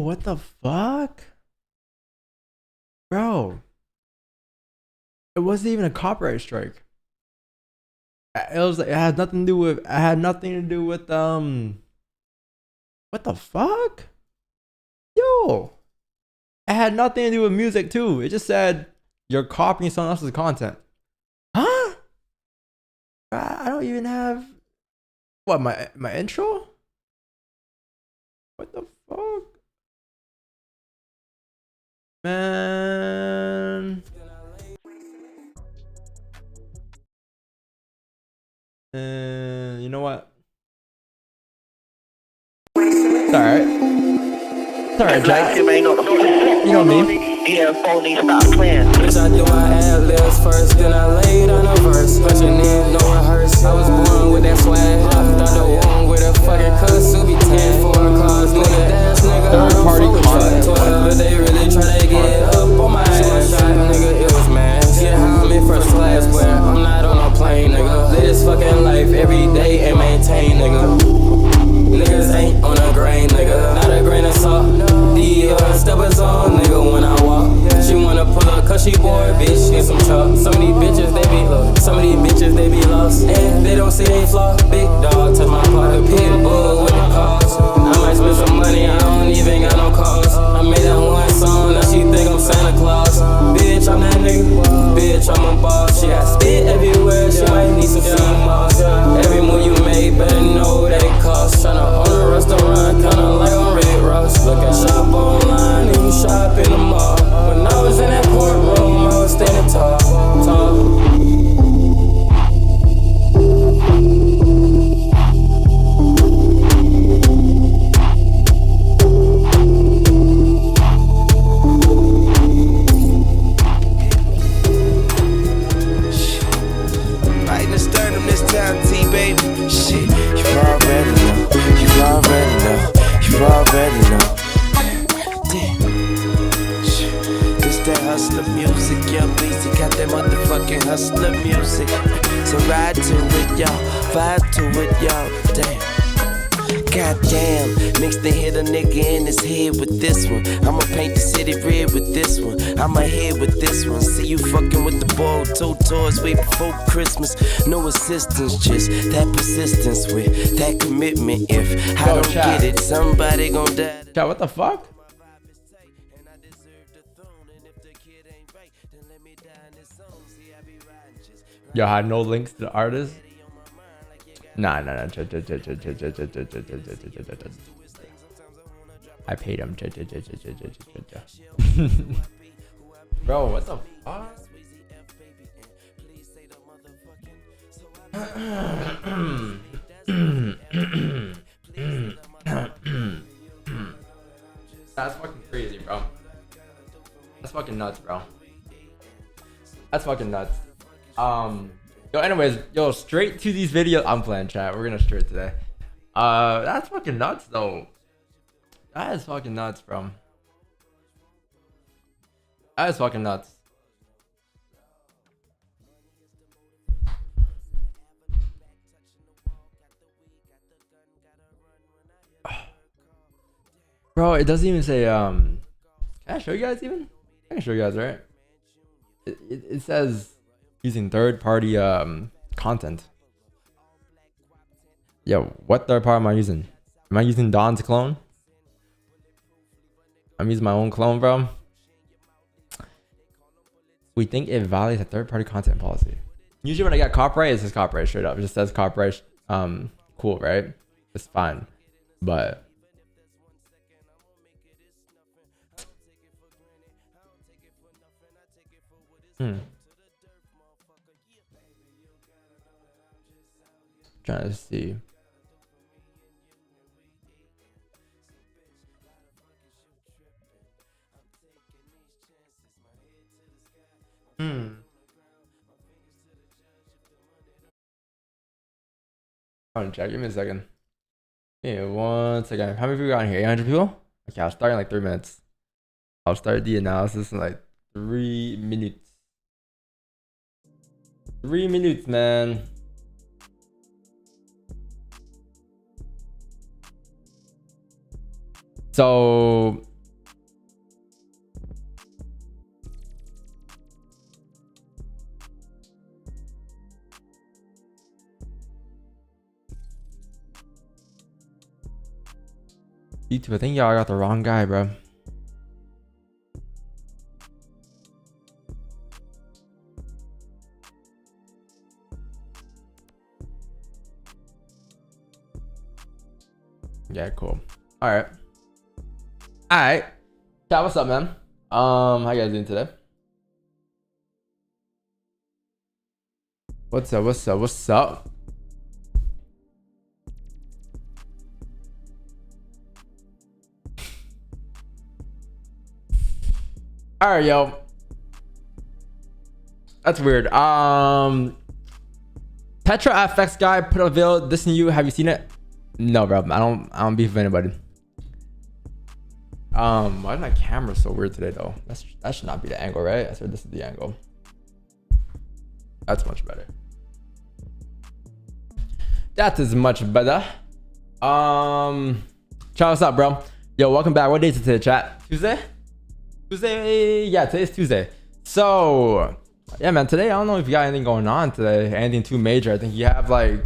what the fuck? Bro. It wasn't even a copyright strike. It was like, it had nothing to do with what the fuck? Yo. It had nothing to do with music too. It just said you're copying someone else's content. Huh? I don't even have what, my intro? What the fuck? Man. You know what? It's alright. It's alright, Jack. You know me. Yeah, phony, stop playing. Bitch, I do my ad-libs first, then I laid on a verse. Punching in, no rehearse. I was born with that swag. Left out the womb with a fucking cuss. Who be 10 for a cause, nigga. Dash, nigga. Third party content. 12, they really try to get up on my ass. Shot, nigga, it was mad. Yeah, how I'm in first class, where I'm not on a plane, nigga. Live this fucking life every day and maintain, nigga. Niggas ain't on a grain, nigga. Not a grain of salt. The steppers on, nigga, when I walk. She wanna pull up cause she bored, bitch, get some chalk. Some of these bitches, they be lost. Some of these bitches, they be lost. And they don't see they flaw. Big dog, touch my pocket, Pitbull with the cause. I might spend some money, I don't even got no cause. I made that one song, now she think I'm Santa Claus. Bitch, I'm that nigga. Bitch, I'm a boss. She got spit everywhere, she might need some sea moss. Every move you make, better know that it costs. Tryna own a restaurant, kinda like on Red Ross. Look at shop online and you shop in the mall. When I was in that courtroom, I was standing tall, tall. Right in the sternum this time, T-baby. Shit, you already know. You already know. You already know. It's that hustler music, young Beezy got that motherfucking hustler music. So ride to it, y'all, vibe to it, y'all. Damn. Goddamn, next to hit a nigga in his head with this one. I'ma paint the city red with this one. I'ma head with this one. See you fucking with the ball, 2 toys way before Christmas. No assistance, just that persistence with that commitment. If I don't get it, somebody gon' die. Chat, what the fuck? Yo, I had no links to the artist. Nah. I paid him. Bro, what the fuck? That's fucking crazy, bro. That's fucking nuts, bro. That's fucking nuts. Yo, anyways, yo, straight to these videos. I'm playing, chat. We're gonna straight today. That's fucking nuts, though. That is fucking nuts, bro. That is fucking nuts. Bro, it doesn't even say, can I show you guys even? I can show you guys, right? It says using third-party content. Yo, what third party am I using? Am I using Don's clone? I'm using my own clone, bro. We think it violates a third-party content policy. Usually when I get copyright, it says copyright straight up. It just says copyright, cool, right? It's fine. But trying to see. Hold on, chat. Give me a second. Yeah, 1 second. How many people got in here? 800 people? Okay, I'll start in like 3 minutes. I'll start the analysis in like 3 minutes. 3 minutes, man. So YouTube, I think y'all got the wrong guy, bro. Yeah, cool. All right. Chat, what's up, man? How you guys doing today? What's up? All right, yo. That's weird. Petra FX guy put a video. This new you. Have you seen it? No, bro. I don't beef with anybody. Why is my camera so weird today though? That should not be the angle, right? I said this is the angle. That's much better. That is much better. Ciao, what's up, bro? Yo, welcome back. What day is it today, chat? Tuesday? Yeah, today's Tuesday. So yeah, man, today I don't know if you got anything going on today, anything too major. I think you have like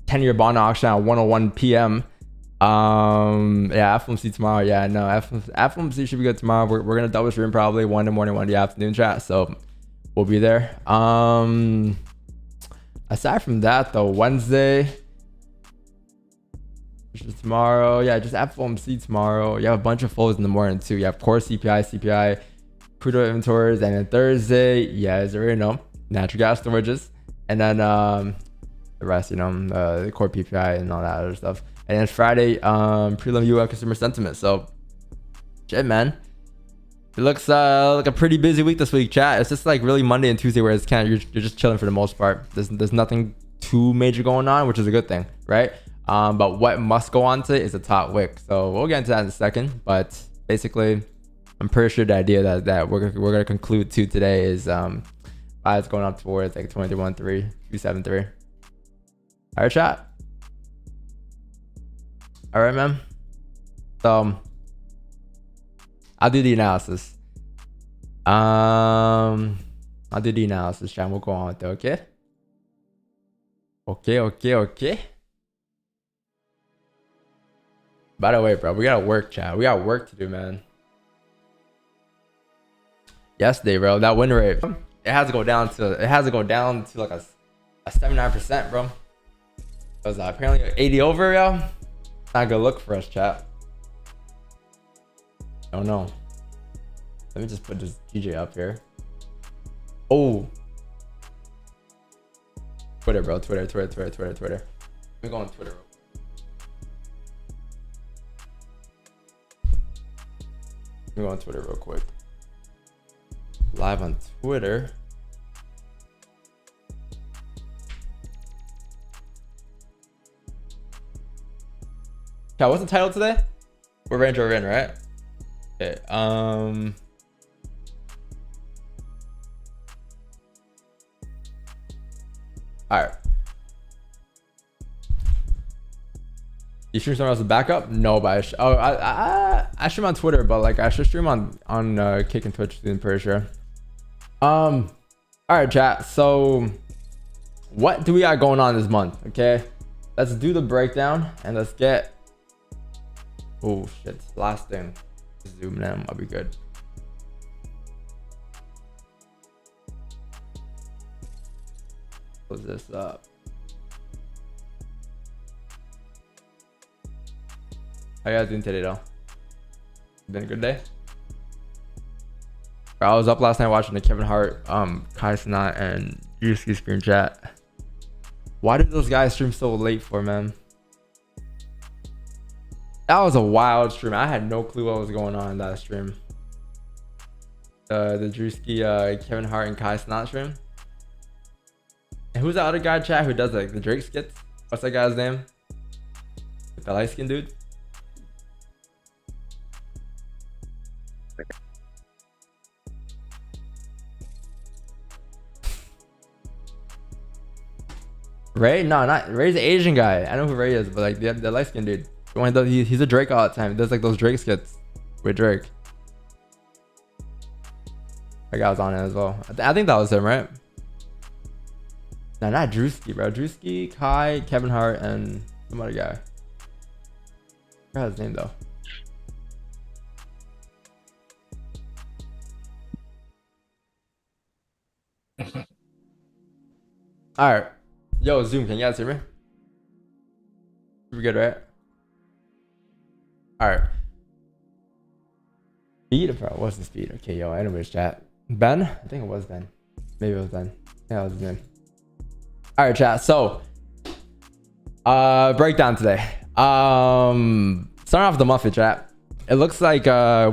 10-year bond auction at 1:01 p.m. Yeah, FOMC tomorrow. Yeah, no, FOMC should be good tomorrow. We're gonna double stream probably 1 in the morning, 1 in the afternoon, chat. So we'll be there. Aside from that though, Wednesday, which is tomorrow. Yeah, just FOMC tomorrow. You have a bunch of flows in the morning too. You have core CPI, crude oil inventories, and then Thursday, yeah, as you already know, natural gas storages, and then the rest, you know, the core PPI and all that other stuff. And then Friday, prelim US consumer sentiment. So shit, man, it looks like a pretty busy week this week, chat. It's just like really Monday and Tuesday where it's kind of you're just chilling for the most part. There's nothing too major going on, which is a good thing, right? But what must go on to is the top wick. So we'll get into that in a second. But basically, I'm pretty sure the idea that we're gonna conclude to today is it's going up towards like 23.13, 273. All right, chat. All right, man. So I'll do the analysis. I'll do the analysis, chat. We'll go on with it, okay? Okay. By the way, bro, we gotta work, chat. We got work to do, man. Yesterday, bro, that win rate, it has to go down to like a 79%, bro. It was apparently 80 over, yo. Not a good look for us, chat. I don't know. Let me just put this DJ up here. Oh, Twitter, bro. Twitter. Let me go on Twitter. Let me go on Twitter real quick. Live on Twitter. Okay, what's the title today? We're Range Rover in, right? Okay. All right. You stream somewhere else as backup? No, but I stream on Twitter, but like I should stream on Kick and Twitch, I'm pretty sure. All right, chat. So what do we got going on this month? Okay, let's do the breakdown and let's get. Oh shit! Last thing. Zoom in. I'll be good. Close this up. How you guys doing today, though? Been a good day. I was up last night watching the Kevin Hart, Kai Cenat, and Drewski screen chat. Why did those guys stream so late for, man? That was a wild stream. I had no clue what was going on in that stream. The Drewski, Kevin Hart, and Kai Cenat stream. And who's that other guy, chat, who does like the Drake skits? What's that guy's name? The light skinned dude? Ray? No, not Ray's the Asian guy. I know who Ray is, but like the light skinned dude. He's a Drake all the time. He does like those Drake skits with Drake. That guy was on it as well. I think that was him, right? No, not Drewski, bro. Drewski, Kai, Kevin Hart, and some other guy. forgot his name though. All right, yo, Zoom, can you guys hear me? We good, right? All right. Speed, bro. What's the speed? Okay, yo. Anyways, chat. Ben, I think it was Ben. Maybe it was Ben. Yeah, it was his name. All right, chat. So, breakdown today. Starting off the monthly, chat. It looks like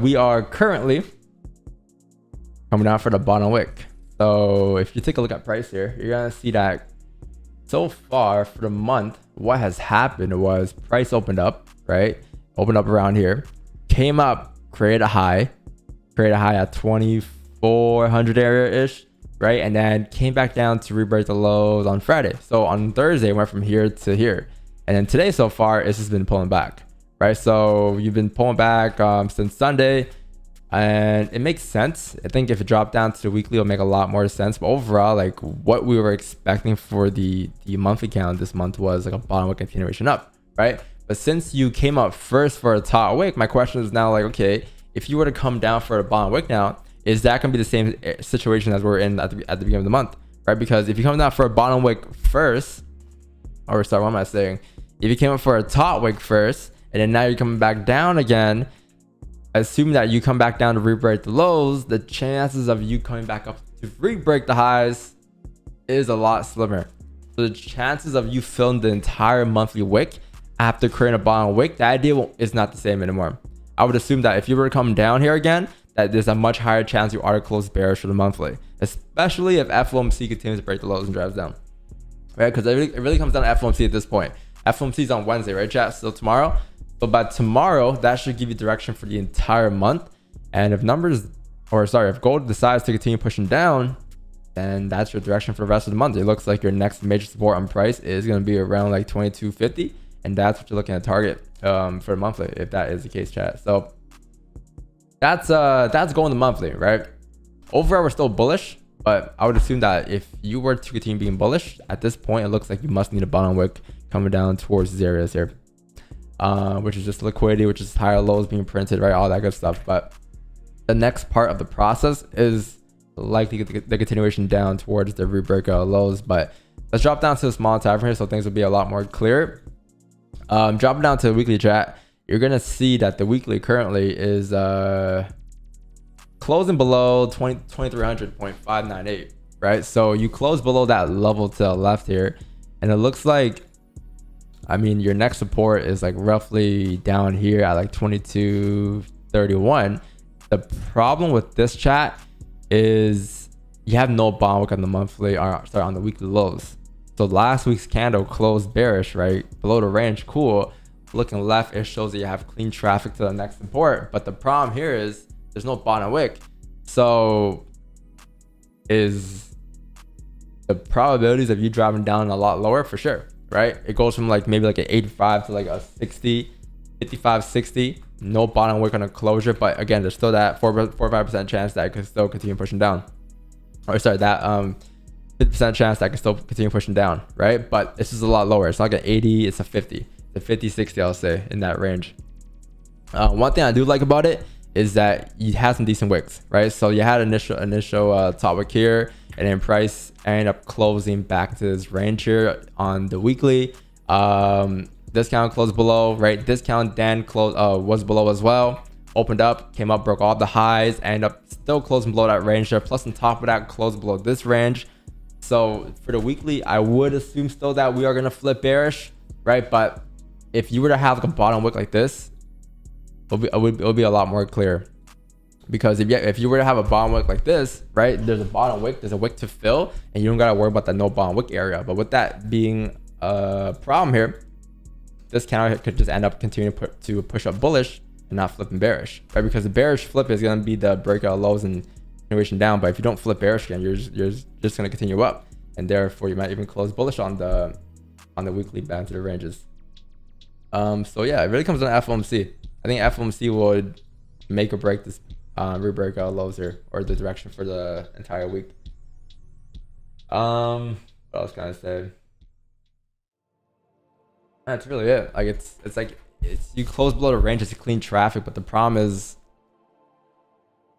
we are currently coming down for the bottom wick. So if you take a look at price here, you're gonna see that so far for the month, what has happened was price opened up, right? Opened up around here, came up, create a high at 2400 area ish, right? And then came back down to rebreak the lows on Friday. So on Thursday, it went from here to here. And then today so far, it's just been pulling back, right? So you've been pulling back since Sunday, and it makes sense. I think if it dropped down to the weekly, it'll make a lot more sense. But overall, like what we were expecting for the monthly count this month was like a bottom wick continuation up, right? But since you came up first for a top wick, my question is now like, okay, if you were to come down for a bottom wick now, is that gonna be the same situation as we're in at the beginning of the month, right? Because if you come down for a bottom wick first, or sorry, what am I saying? If you came up for a top wick first, and then now you're coming back down again, assuming that you come back down to re-break the lows, the chances of you coming back up to re-break the highs is a lot slimmer. So the chances of you filling the entire monthly wick after creating a bottom wick, the idea is not the same anymore. I would assume that if you were to come down here again, that there's a much higher chance you are to close bearish for the monthly, especially if FOMC continues to break the lows and drives down, right? Because it really comes down to FOMC at this point. FOMC is on Wednesday, right, chat? So tomorrow. So by tomorrow, that should give you direction for the entire month. And if if gold decides to continue pushing down, then that's your direction for the rest of the month. It looks like your next major support on price is going to be around like 2250, and that's what you're looking at target for the monthly, if that is the case, chat. So that's going to monthly, right? Overall, we're still bullish, but I would assume that if you were to continue being bullish at this point, it looks like you must need a bottom wick coming down towards these areas here. Which is just liquidity, which is higher lows being printed, right? All that good stuff. But the next part of the process is likely the continuation down towards the rebreak lows. But let's drop down to the small time frame here so things will be a lot more clear. Dropping down to the weekly, chat, you're gonna see that the weekly currently is closing below 2300.598, right? So you close below that level to the left here, and it looks like, I mean, your next support is like roughly down here at like 2231. The problem with this, chat, is you have no bottom wick on the monthly, or sorry, on the weekly lows. So last week's candle closed bearish, right? Below the range, cool. Looking left, it shows that you have clean traffic to the next support. But the problem here is there's no bottom wick. So is the probabilities of you driving down a lot lower? For sure, right? It goes from like maybe like an 85 to like a 60, 55, 60. No bottom wick on a closure. But again, there's still that 4 or 5% chance that it could still continue pushing down. Or sorry, that 50% chance that I can still continue pushing down, right? But this is a lot lower. It's not like an 80, it's a 50. It's a 50, 60, I'll say, in that range. One thing I do like about it is that you had some decent wicks, right? So you had initial top wick here, and then price ended up closing back to this range here on the weekly. Discount closed below, right? Discount then closed was below as well. Opened up, came up, broke all the highs, ended up still closing below that range there. Plus on top of that, closed below this range. So for the weekly, I would assume still that we are gonna flip bearish, right? But if you were to have like a bottom wick like this, it'll be a lot more clear. Because if you were to have a bottom wick like this, right, there's a bottom wick, there's a wick to fill, and you don't gotta worry about that no bottom wick area. But with that being a problem here, this counter could just end up continuing to push up bullish and not flipping bearish, right? Because the bearish flip is gonna be the breakout lows and continuation down. But if you don't flip bearish again, you're just gonna continue up, and therefore you might even close bullish on the weekly banter ranges. So yeah, it really comes down to FOMC. I think FOMC would make or break this re-break lows here, or the direction for the entire week. What else can I say? That's really it. Like it's like you close below the range, it's a clean traffic, but the problem is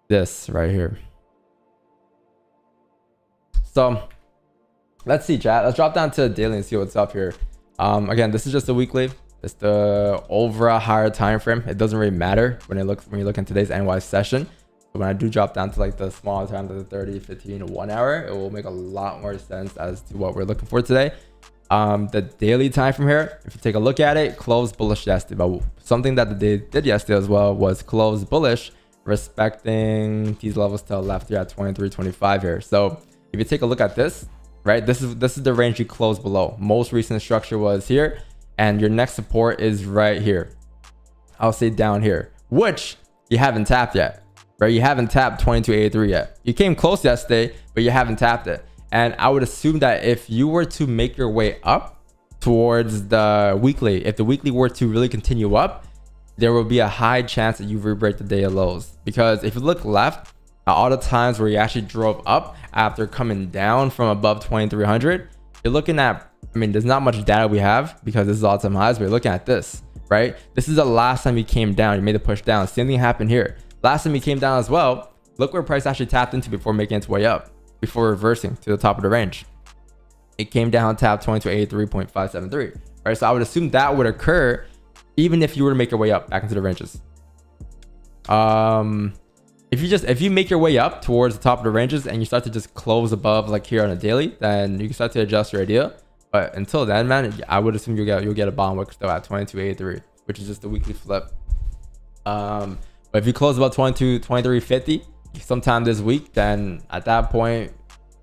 this right here. So let's see, chat. Let's drop down to the daily and see what's up here. Again, this is just a weekly. It's the over a higher time frame. It doesn't really matter when you look in today's NY session. So when I do drop down to like the smaller time, the 30, 15, 1 hour, it will make a lot more sense as to what we're looking for today. The daily time from here, if you take a look at it, closed bullish yesterday. But something that the day did yesterday as well was close bullish, respecting these levels to the left here at 23.25 here. So if you take a look at this, right, this is the range you close below. Most recent structure was here, and your next support is right here. I'll say down here, which you haven't tapped yet, right? You haven't tapped 22.83 yet. You came close yesterday, but you haven't tapped it. And I would assume that if you were to make your way up towards the weekly, if the weekly were to really continue up, there will be a high chance that you re-break the daily lows. Because if you look left, at all the times where you actually drove up after coming down from above 2300, you're looking at, I mean, there's not much data we have because this is all-time highs, but you're looking at this, right? This is the last time you came down, you made a push down. Same thing happened here. Last time you came down as well, look where price actually tapped into before making its way up, before reversing to the top of the range. It came down, tapped 2283.573, right? So I would assume that would occur even if you were to make your way up back into the ranges. If you make your way up towards the top of the ranges and you start to just close above like here on a daily, then you can start to adjust your idea. But until then, man, I would assume you'll get a bottom wick still at 22.83, which is just a weekly flip. But if you close above 23.50 sometime this week, then at that point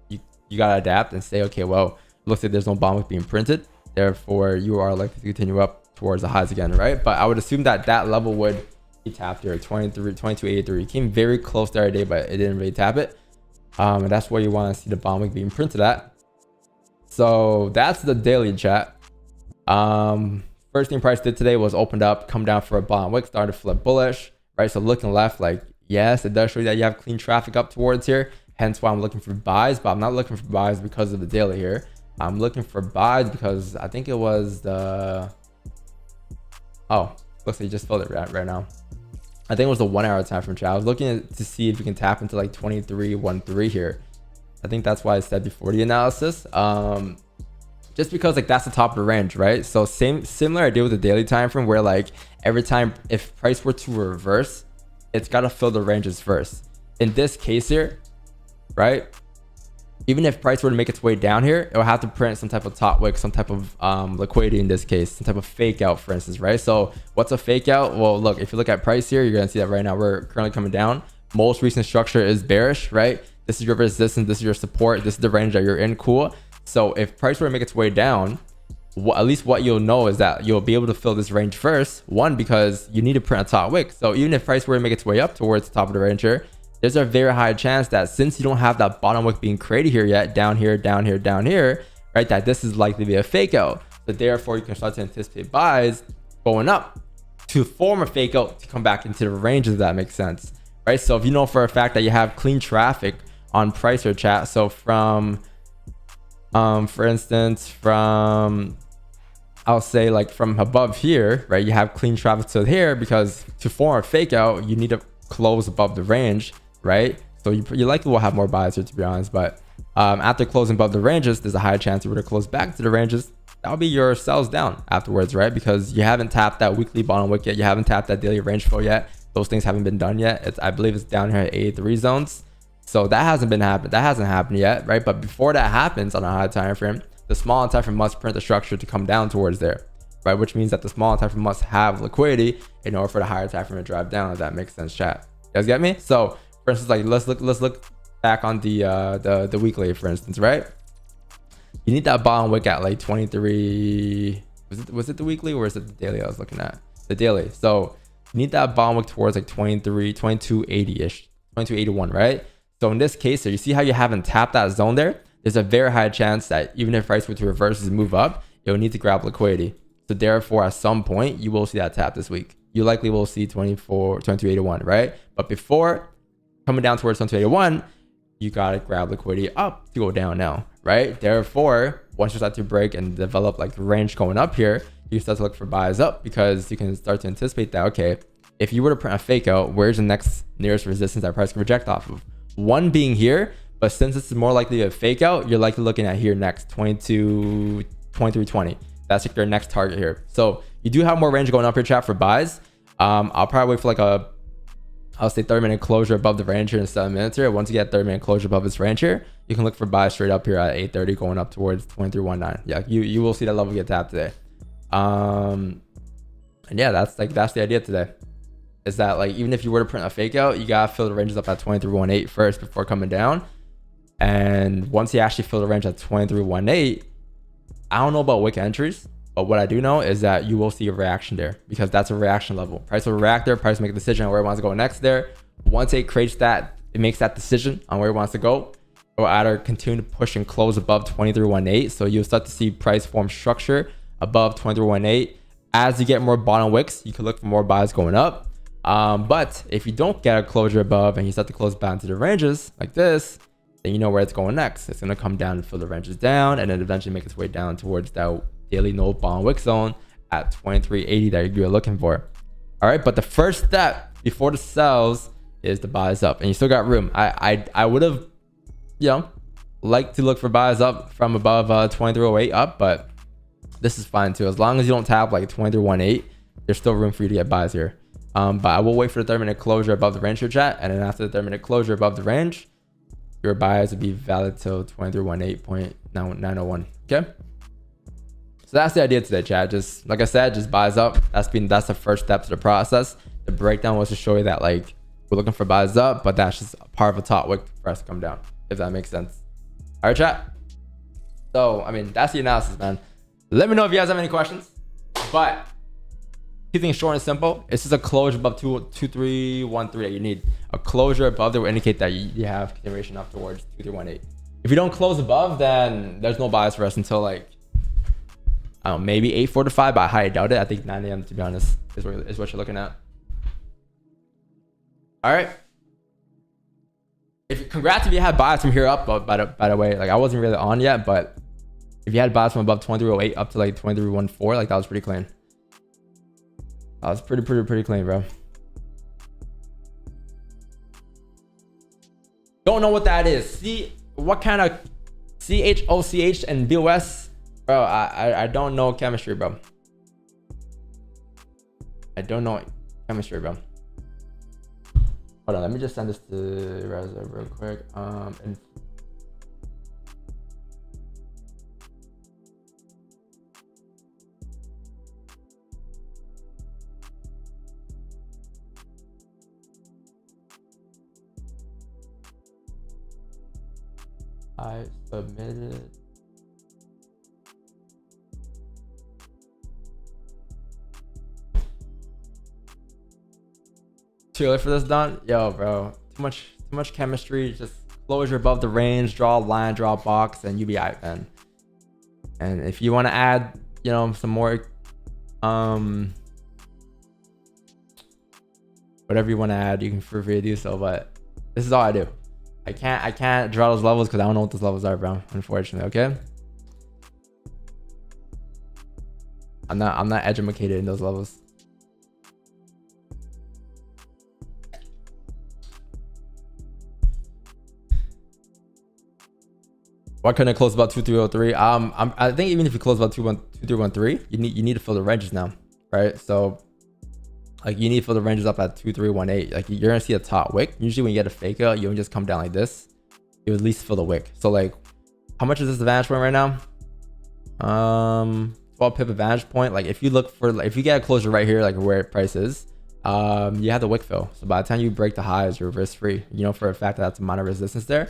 you gotta adapt and say, okay, well, it looks like there's no bottom wick being printed, therefore you are likely to continue up towards the highs again, right? But I would assume that that level would be tapped here, 22.83. It came very close the other day, but it didn't really tap it. And that's where you want to see the bottom wick being printed at. So that's the daily, chat. First thing price did today was opened up, come down for a bottom wick, started to flip bullish, right? So looking left, like, yes, it does show you that you have clean traffic up towards here, hence why I'm looking for buys. But I'm not looking for buys because of the daily here. I'm looking for buys because I think it was the, oh, looks like you just filled it right now. I think it was the 1 hour time frame, chat. I was looking to see if you can tap into like 23.13 here. I think that's why I said before the analysis. Just because like that's the top of the range, right? So similar idea with the daily time frame, where like every time if price were to reverse, it's got to fill the ranges first. In this case here, right, even if price were to make its way down here, it will have to print some type of top wick, some type of liquidity in this case, some type of fake out, for instance, right? So what's a fake out? Well, look, if you look at price here, you're gonna see that right now we're currently coming down. Most recent structure is bearish, right? This is your resistance, this is your support, this is the range that you're in. Cool. So if price were to make its way down, at least what you'll know is that you'll be able to fill this range first. One, because you need to print a top wick. So even if price were to make its way up towards the top of the range here, there's a very high chance that since you don't have that bottom wick being created here yet, down here, down here, down here, right, that this is likely to be a fake out. So therefore you can start to anticipate buys going up to form a fake out to come back into the ranges, if that makes sense, right? So if you know for a fact that you have clean traffic on price or chat, so from for instance, from, I'll say like from above here, right, you have clean traffic to here, because to form a fake out you need to close above the range, right? So you likely will have more buys here, to be honest. But after closing above the ranges, there's a high chance you were to close back to the ranges. That'll be your sells down afterwards, right? Because you haven't tapped that weekly bottom wick yet, you haven't tapped that daily range fill yet. Those things haven't been done yet. I believe it's down here at 83 zones. So that hasn't happened yet, right? But before that happens on a high time frame, the small time frame must print the structure to come down towards there, right? Which means that the small time frame must have liquidity in order for the higher time frame to drive down, if that makes sense, chat. You guys get me? So for instance, like let's look back on the weekly, for instance, right? You need that bottom wick at like 23. Was it the weekly or is it the daily I was looking at? The daily. So you need that bottom wick towards like 2280-ish, 2281, right? So in this case here, you see how you haven't tapped that zone there? There's a very high chance that even if price were to reverse and move up, it will need to grab liquidity. So therefore, at some point, you will see that tap this week. You likely will see 2281, right? But before coming down towards 2281, you got to grab liquidity up to go down now, right? Therefore, once you start to break and develop like range going up here, you start to look for buys up, because you can start to anticipate that, okay, if you were to print a fake out, where's the next nearest resistance that price can reject off of? One being here, but since this is more likely a fake out, you're likely looking at here next, 22, 23.20. That's like your next target here. So you do have more range going up here, chat, for buys. I'll probably wait for like I'll say 30-minute closure above the range here in 7 minutes here. Once you get 30-minute closure above this range here, you can look for buys straight up here at 8:30 going up towards 23.19. Yeah, you will see that level get tapped today. And yeah, that's the idea today. Is that like, even if you were to print a fake out, you gotta fill the ranges up at 23.18 first before coming down. And once you actually fill the range at 23.18, I don't know about wick entries, but what I do know is that you will see a reaction there, because that's a reaction level. Price will react there, price will make a decision on where it wants to go next there. Once it creates that, it makes that decision on where it wants to go, or either continue to push and close above 23.18. So you'll start to see price form structure above 23.18. As you get more bottom wicks, you can look for more buys going up. But if you don't get a closure above and you start to close back to the ranges like this, then you know where it's going next. It's going to come down and fill the ranges down, and then eventually make its way down towards that daily no bottom wick zone at 23.80 that you're looking for. All right, but the first step before the sells is the buys up, and you still got room. I would have, liked to look for buys up from above 23.08 up, but this is fine too. As long as you don't tap like 23.18, there's still room for you to get buys here. But I will wait for the 30-minute closure above the range here, chat, and then after the 30-minute closure above the range, your buys will be valid till 23.18.901. Okay, so that's the idea today, chat. Just like I said, just buys up. That's the first step to the process. The breakdown was to show you that like we're looking for buys up, but that's just a part of a top wick for us to come down, if that makes sense. All right, chat. So I mean, that's the analysis, man. Let me know if you guys have any questions. But keep things short and simple. It's just a closure above 2313 that you need. A closure above that will indicate that you have continuation up towards 2318. If you don't close above, then there's no buys for us until like, I don't know, maybe 8:45, but I highly doubt it. I think 9 a.m. to be honest is what you're looking at. All right. Congrats if you had buys from here up. But by the way, like I wasn't really on yet, but if you had buys from above 2308 up to like 2314, like that was pretty clean. That was pretty clean, bro. Don't know what that is. See what kind of CHOCH and BOS, bro? I don't know chemistry, bro. I don't know chemistry, bro. Hold on, let me just send this to Reza real quick. And I submitted. Too early for this, Don? Yo, bro. Too much chemistry. Just closure above the range, draw a line, draw a box, and you be alright, man. And if you want to add, some more, whatever you want to add, you can feel free to do so. But this is all I do. I can't draw those levels because I don't know what those levels are, bro. Unfortunately, okay. I'm not educated in those levels. Why couldn't I close about 2303? I think even if you close about 2313, you need to fill the ranges now, right? So like you need to fill the ranges up at 2318. Like you're gonna see a top wick. Usually when you get a fake out, you don't just come down like this. You at least fill the wick. So like, how much is this advantage point right now? 12 pip advantage point. Like if you look for, like, if you get a closure right here, like where price is, you have the wick fill. So by the time you break the highs, you're risk free. You know for a fact that that's a minor resistance there.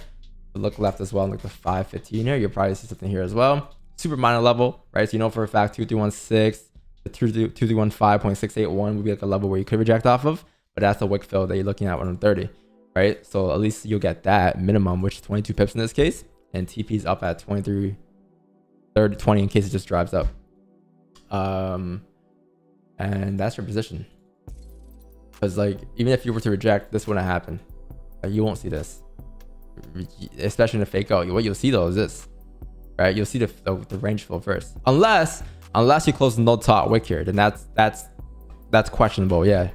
Look left as well, look the 515 here. You'll probably see something here as well. Super minor level, right? So you know for a fact 2316. The 2315.681 would be like a level where you could reject off of, but that's the wick fill that you're looking at 130, right? So at least you'll get that minimum, which is 22 pips in this case, and TP's up at 23, 30, 20 in case it just drives up. And that's your position. Because like even if you were to reject, this wouldn't happen. Like, you won't see this, especially in a fake out. What you'll see though is this, right? You'll see the range fill first, unless Unless you close no top wick here, then that's questionable. Yeah,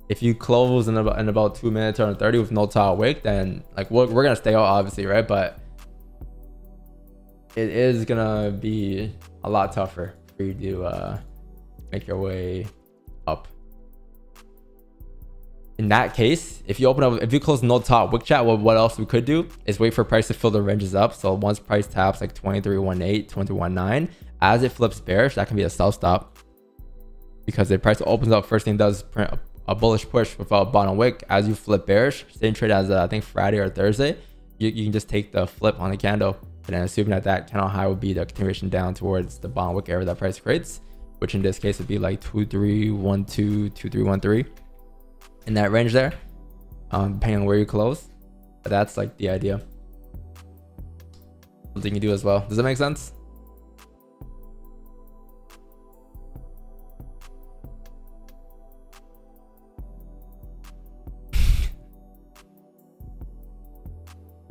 if you close in about 2 minutes or 30 with no top wick, then like we're gonna stay out obviously, right? But it is gonna be a lot tougher for you to make your way up. In that case, if you close no top wick chat, what else we could do is wait for price to fill the ranges up. So once price taps like 23.18, 23.19, as it flips bearish, that can be a sell stop, because the price opens up first thing, does print a bullish push without bottom wick. As you flip bearish, same trade as I think Friday or Thursday, you can just take the flip on the candle, and then assuming that candle high would be the continuation down towards the bottom wick area that price creates, which in this case would be like 2312, 2313. In that range there, depending on where you close. But that's like the idea. Something you do as well. Does that make sense?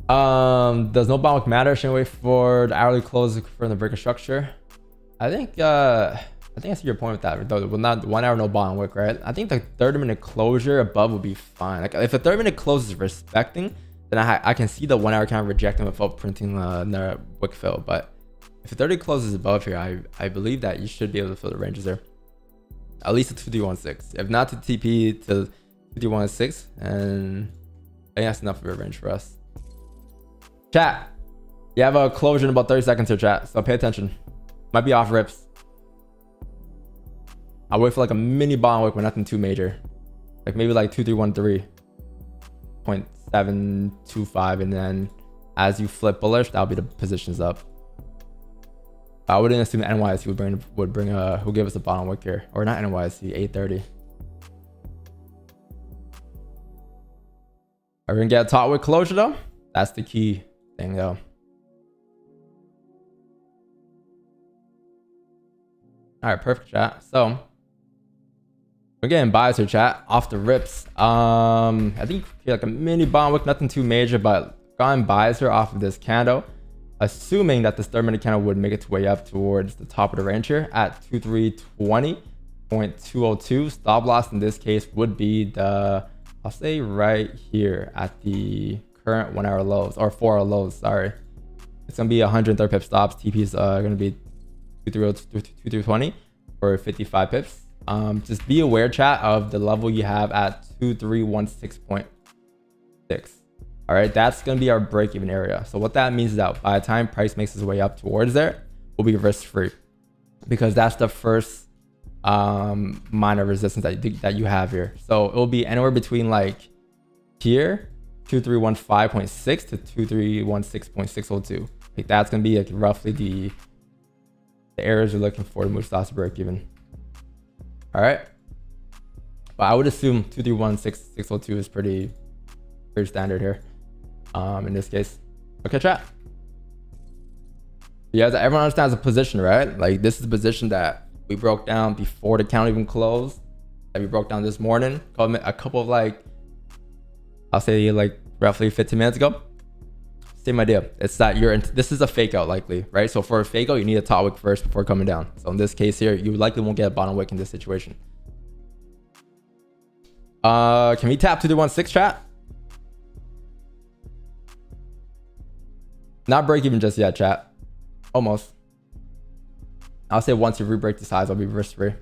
Does no bottom wick matter? Shouldn't wait for the hourly close for the breaker structure. I think I see your point with that. Though, well, not 1 hour no bottom wick, right? I think the 30-minute closure above would be fine. Like if a 30-minute close is respecting, then I can see the 1 hour kind of rejecting without printing the wick fill. But if the 30 closes above here, I believe that you should be able to fill the ranges there. At least to 2316. If not to TP to 2316, and I think that's enough of a range for us. Chat, you have a closure in about 30 seconds here, chat. So pay attention. Might be off rips. I'll wait for like a mini bottom wick, but nothing too major. Like maybe like 2313.725, and then as you flip bullish, that'll be the positions up. I wouldn't assume NYSE would give us a bottom wick here, or not NYSE, 830. Are we gonna get a top wick closure though? That's the key thing though. All right, perfect chat. So we're getting buys here, chat, off the rips. I think like a mini bottom wick, nothing too major, but gotten buys here off of this candle, assuming that this 30-minute candle would make its way up towards the top of the range here at 2320.202. Stop loss in this case would be the, I'll say right here at the current 1 hour lows, or 4 hour lows, sorry. It's gonna be 130 pip stops. TP is gonna be 2320 for 55 pips. Just be aware, chat, of the level you have at 2316.6. All right, that's gonna be our break-even area. So what that means is that by the time price makes its way up towards there, we'll be risk-free, because that's the first minor resistance that you have here. So it will be anywhere between like here 2315.6 to 2316.602. Like that's gonna be like roughly the areas you're looking for to move stocks to break even. All right, but I would assume 2316.602 is pretty standard here in this case. Okay, chat. Yeah, everyone understands the position, right? Like this is the position that we broke down before the count even closed, that we broke down this morning a couple of like, I'll say like roughly 15 minutes ago. Same idea. It's that this is a fake out likely, right? So for a fake out, you need a top wick first before coming down. So in this case here, you likely won't get a bottom wick in this situation. Can we tap 2316, chat? Not break even just yet, chat. Almost. I'll say once you re-break the size, I'll be risk free.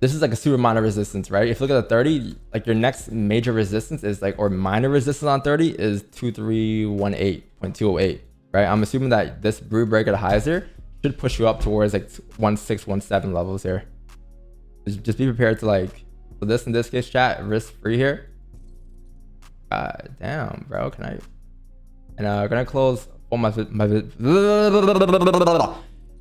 This is like a super minor resistance, right? If you look at the 30, like your next major resistance is like, or minor resistance on 30 is 2318.208, right? I'm assuming that this break at highs here should push you up towards like 1617 levels here. Just be prepared to like, so this in this case, chat, risk free here. God damn, bro, can I? And gonna close all my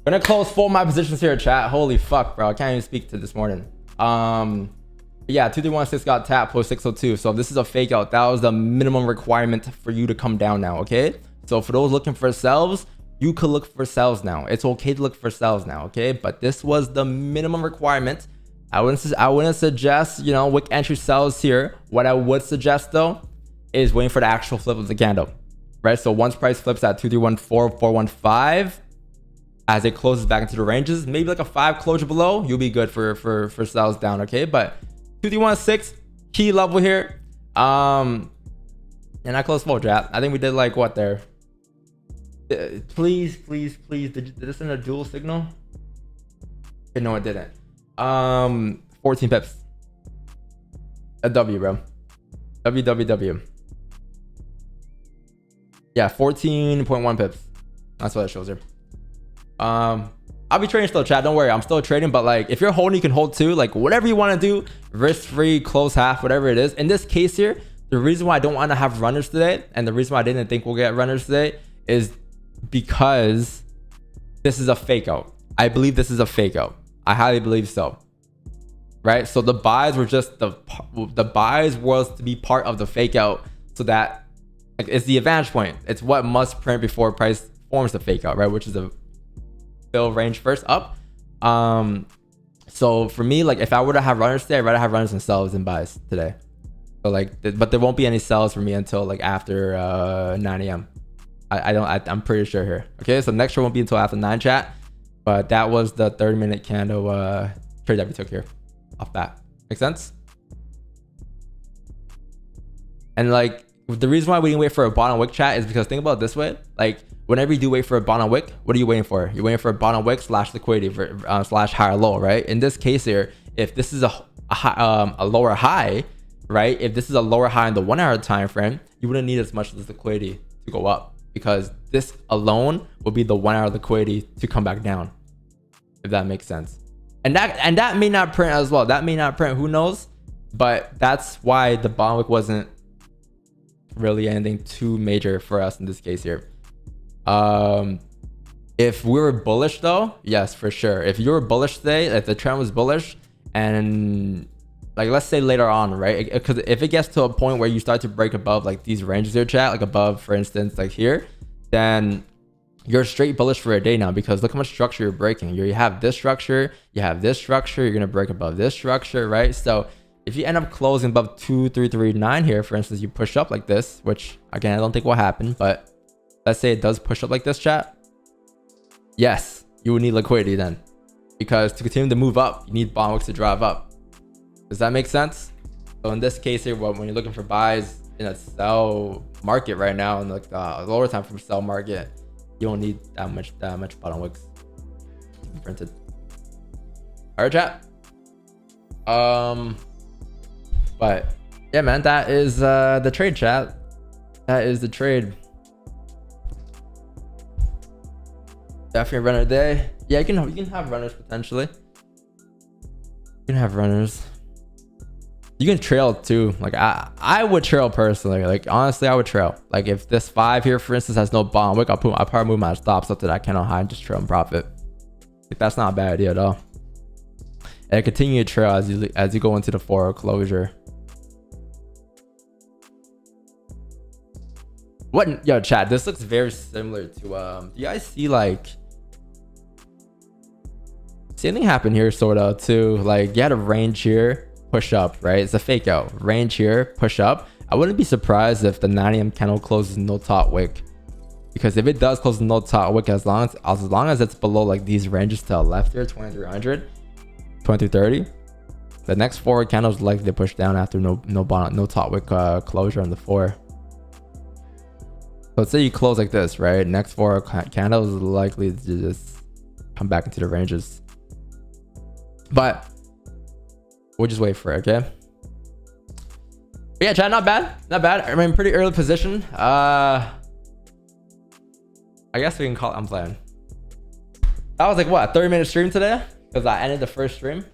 gonna close full my positions here, chat. Holy fuck, bro, I can't even speak to this morning. Yeah, 2316 got tapped post 602. So if this is a fake out, that was the minimum requirement for you to come down now. Okay, so for those looking for sells, you could look for sells now. It's okay to look for sells now, okay? But this was the minimum requirement. I wouldn't suggest, you know, wick entry sells here. What I would suggest though is waiting for the actual flip of the candle, right? So once price flips at 2314.415, as it closes back into the ranges, maybe like a 5 closure below, you'll be good for sells down. Okay, but 2316 key level here. And I closed full chat. I think we did like what there. Please. Did this send a dual signal? Okay, no, it didn't. 14 pips. A W, bro. W. Yeah, 14.1 pips. That's what it shows here. I'll be trading still, chat. Don't worry, I'm still trading. But like, if you're holding, you can hold too. Like, whatever you want to do, risk-free, close half, whatever it is. In this case here, the reason why I don't want to have runners today, and the reason why I didn't think we'll get runners today, is because this is a fake out. I believe this is a fake out. I highly believe so. Right? So the buys were just the buys was to be part of the fake out, so that like, it's the advantage point. It's what must print before price forms the fake out, right? Which is a fill range first up. So for me, like if I were to have runners today, I'd rather have runners and sells than buys today. So like, but there won't be any sells for me until like after 9 a.m. I'm pretty sure here. Okay, so next trade won't be until after 9 chat. But that was the 30-minute candle trade that we took here off bat. Make sense? And like the reason why we didn't wait for a bottom wick, chat, is because think about it this way. Like whenever you do wait for a bottom wick, what are you waiting for? You're waiting for a bottom wick slash liquidity slash higher low, right? In this case here, if this is a lower high, right? If this is a lower high in the 1 hour time frame, you wouldn't need as much of this liquidity to go up, because this alone will be the 1 hour liquidity to come back down, if that makes sense. And that may not print as well. That may not print, who knows? But that's why the bottom wick wasn't really anything too major for us in this case here. If we were bullish though, yes, for sure. If you were bullish today, if the trend was bullish, and like let's say later on, right? Because if it gets to a point where you start to break above like these ranges here, chat, like above, for instance, like here, then you're straight bullish for a day now, because look how much structure you're breaking. You have this structure, you have this structure, you're gonna break above this structure, right? So if you end up closing above 2339 here, for instance, you push up like this, which again I don't think will happen, but let's say it does push up like this, chat. Yes, you would need liquidity then, because to continue to move up, you need bond wicks to drive up. Does that make sense? So in this case here, when you're looking for buys in a sell market right now, in like the lower time from sell market, you don't need that much bottom wicks to be printed. All right, chat. But yeah, man, that is the trade, chat. That is the trade. Definitely a runner day. Yeah, you can have runners potentially. You can have runners. You can trail too. Like I would trail personally. Like honestly, I would trail. Like if this 5 here, for instance, has no bottom wick, I'll probably move my stops up to that candle high and just trail and profit. Like that's not a bad idea at all. And continue to trail as you go into the 4 closure. What? Yo, chat, this looks very similar to do you guys see like same thing happened here sort of too? Like you had a range here, push up, right? It's a fake out. Range here, push up. I wouldn't be surprised if the 9 a.m. candle closes no top wick, because if it does close no top wick, as long as it's below like these ranges to the left here, 2300, 2330, the next 4 candles likely to push down after no top wick closure on the 4. So let's say you close like this, right? Next 4 candles is likely to just come back into the ranges. But we'll just wait for it, okay? But yeah, chat, not bad. Not bad. I'm in pretty early position. I guess we can call it, I'm playing. That was like what, a 30-minute stream today? Because I ended the first stream.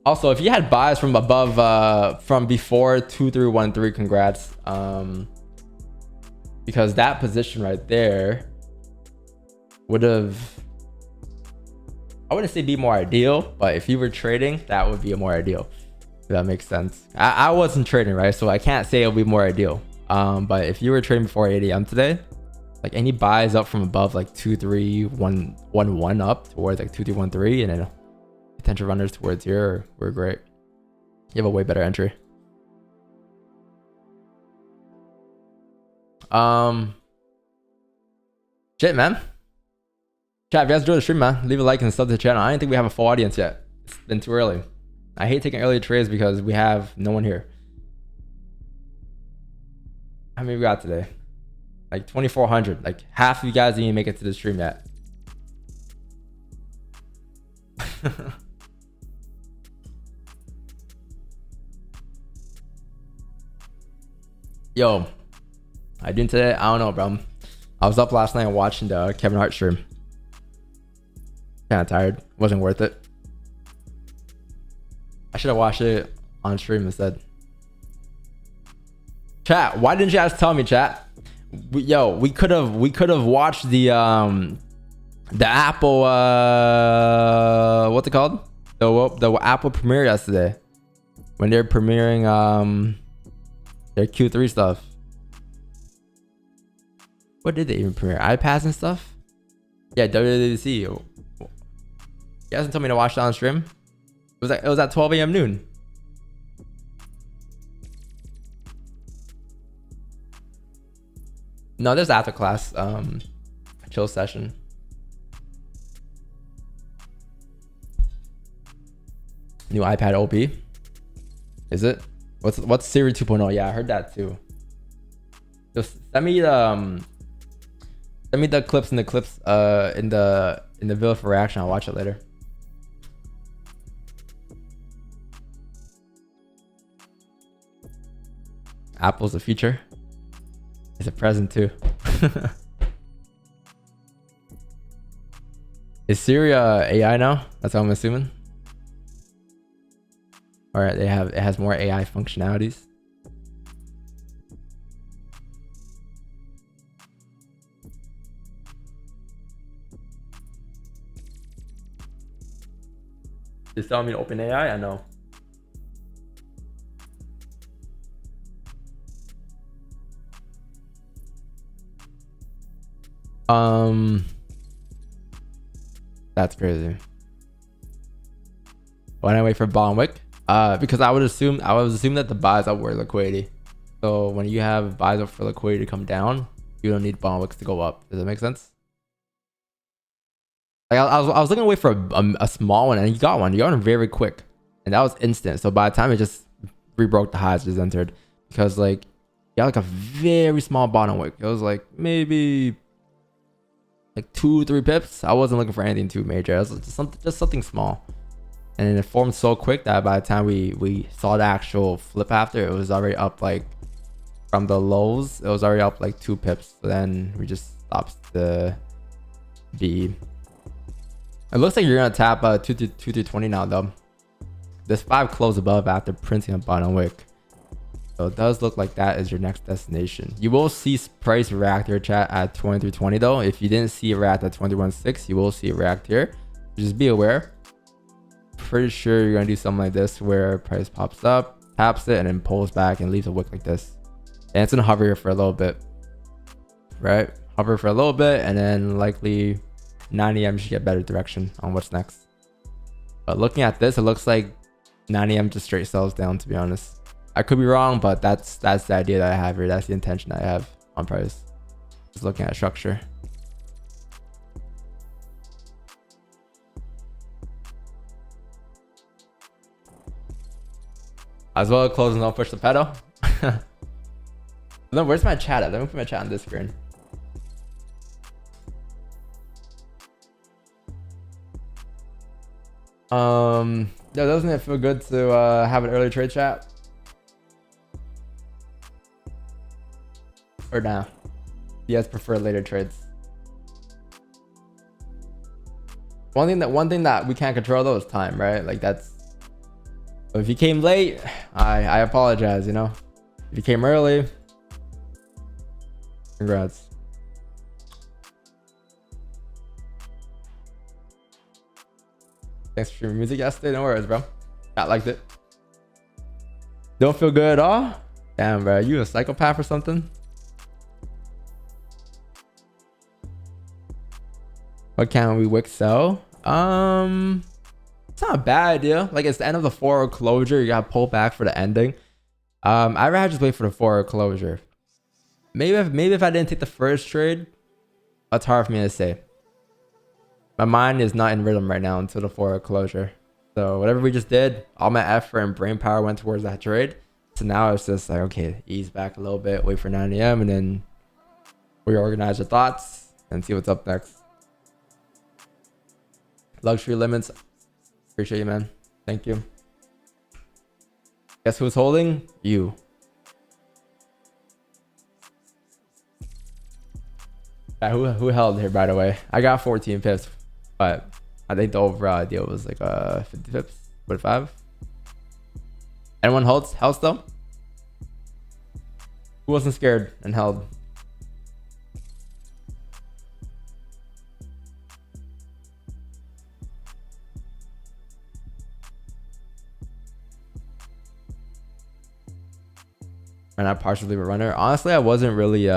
Also, if you had buys from above, from before 2313, congrats. Because that position right there would have, I wouldn't say be more ideal, but if you were trading, that would be a more ideal. If that makes sense. I wasn't trading, right? So I can't say it'll be more ideal. But if you were trading before 8 a.m. today, like any buys up from above like 2311 up towards like 2313, and then potential runners towards here were great. You have a way better entry. Shit, man. Chat, if you guys enjoy the stream, man, leave a like and sub to the channel. I don't think we have a full audience yet. It's been too early. I hate taking early trades because we have no one here. How many we got today? Like 2,400. Like half of you guys didn't even make it to the stream yet. Yo, I doing today? I don't know, bro. I was up last night watching the Kevin Hart stream. Kind of tired. Wasn't worth it. I should have watched it on stream instead. Chat, why didn't you guys tell me, chat? We could have watched the Apple what's it called? The Apple premiere yesterday when they're premiering their Q3 stuff. What did they even premiere? iPads and stuff? Yeah, WWDC. You guys told me to watch it on stream. It was at 12 a.m. noon. No, there's after class chill session. New iPad OP. Is it? What's Siri 2.0? Yeah, I heard that too. Just send me the clips in the video for reaction. I'll watch it later. Apple's a feature. It's a present too. Is Siri AI now? That's what I'm assuming. All right, it has more AI functionalities. Just telling me to open AI? I know. That's crazy. Why don't I wait for bond wick? Because I was assuming that the buys up were liquidity. So when you have buys up for liquidity to come down, you don't need bond wicks to go up. Does that make sense? Like I was looking to wait for a small one, and you got one. You got one very quick, and that was instant. So by the time it just rebroke the highs, just entered, because like you got like a very small bottom wick. It was like maybe like 2-3 pips. I wasn't looking for anything too major. It was just something small, and it formed so quick that by the time we saw the actual flip after, it was already up like from the lows. It was already up like 2 pips. So then we just stopped the B. It looks like you're gonna tap 2-20 now though. This 5 closed above after printing a bottom wick. So it does look like that is your next destination. You will see price react here, chat, at 23.20 though. If you didn't see it react at 21.6, you will see it react here. Just be aware. Pretty sure you're gonna do something like this where price pops up, taps it, and then pulls back and leaves a wick like this. And it's gonna hover here for a little bit, right? Hover for a little bit, and then likely 9 a.m. should get better direction on what's next. But looking at this, it looks like 9 a.m. just straight sells down, to be honest. I could be wrong, but that's the idea that I have here. That's the intention I have on price. Just looking at structure. As well as closing, don't push the pedal. Then where's my chat at? Let me put my chat on this screen. Yeah, doesn't it feel good to have an early trade, chat? Or nah? You guys prefer later trades? One thing that we can't control though is time, right? Like that's. If you came late, I apologize. You know, if you came early, congrats. Thanks for your music yesterday. No worries, bro. I liked it. Don't feel good at all? Damn, bro. You a psychopath or something? What can we wick sell? It's not a bad idea. Like it's the end of the 4-hour closure. You gotta pull back for the ending. I'd rather just wait for the 4-hour closure. maybe if I didn't take the first trade, that's hard for me to say. My mind is not in rhythm right now until the forward closure. So whatever we just did, all my effort and brain power went towards that trade. So now it's just like, okay, ease back a little bit, wait for 9 a.m. and then reorganize your thoughts and see what's up next. Luxury limits. Appreciate you, man. Thank you. Guess who's holding? You. Who held here, by the way? I got 14 pips, but I think the overall deal was like 50 pips, 45. Anyone held still? Who wasn't scared and held? And I partially a runner. Honestly, I wasn't really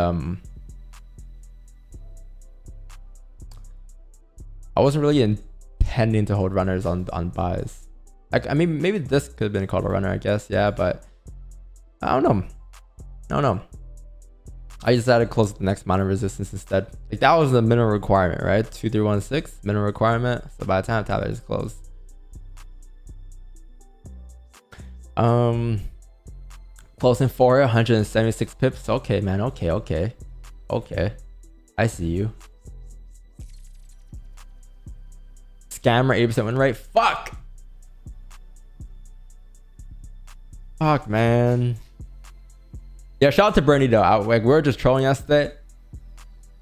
intending to hold runners on buys. Like, I mean, maybe this could have been called a runner, I guess. Yeah, but I don't know. I decided to close the next amount of resistance instead. Like, that was the minimum requirement, right? 2316 minimum requirement. So by the time I just closed. Closing for 176 pips. Okay, man. Okay. I see you. Scammer 8% win rate. Fuck, man. Yeah, shout out to Bernie though. Like, we were just trolling yesterday,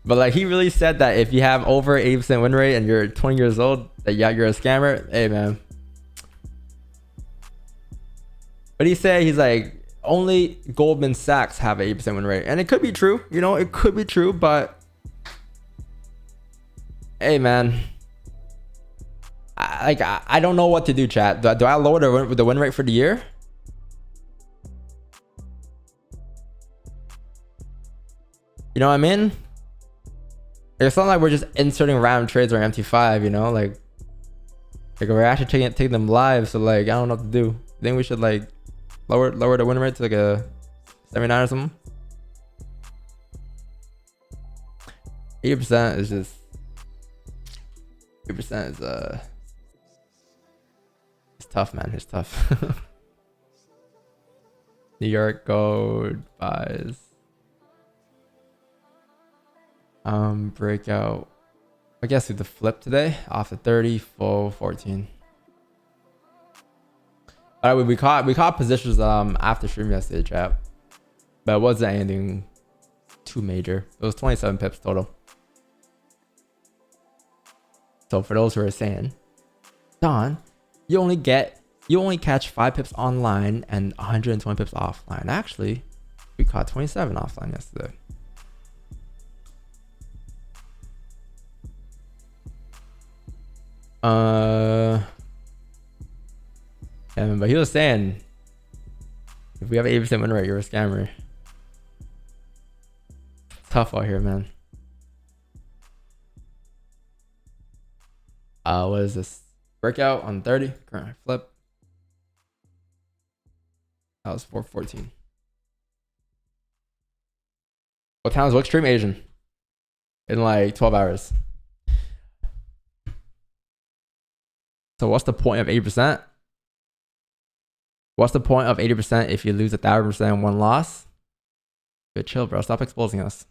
but like, he really said that if you have over 8% win rate and you're 20 years old, that yeah, you're a scammer. Hey, man. But he said, he's like, only Goldman Sachs have an 8% win rate, and it could be true. You know, it could be true, but hey, man. I don't know what to do, chat. Do I lower the win rate for the year? You know what I mean? It's not like we're just inserting random trades or MT5, you know? Like we're actually taking them live, so like, I don't know what to do. I think we should like lower the win rate to like a 79 or something. 80% is just 80% is it's tough, man. It's tough. New York gold buys. Breakout. I guess with the flip today off the 30, full 14. All right, we caught positions after stream yesterday, chat, but it wasn't anything too major. It was 27 pips total. So for those who are saying, Don, you only catch 5 pips online and 120 pips offline. Actually, we caught 27 offline yesterday. Yeah, but he was saying, if we have 80% win rate, you're a scammer. It's tough out here, man. What is this? Breakout on 30, current flip. That was 414. What time is what stream? Asian. In like 12 hours. So what's the point of 80%? What's the point of 80% if you lose 1,000% in one loss? Good chill, bro. Stop exposing us.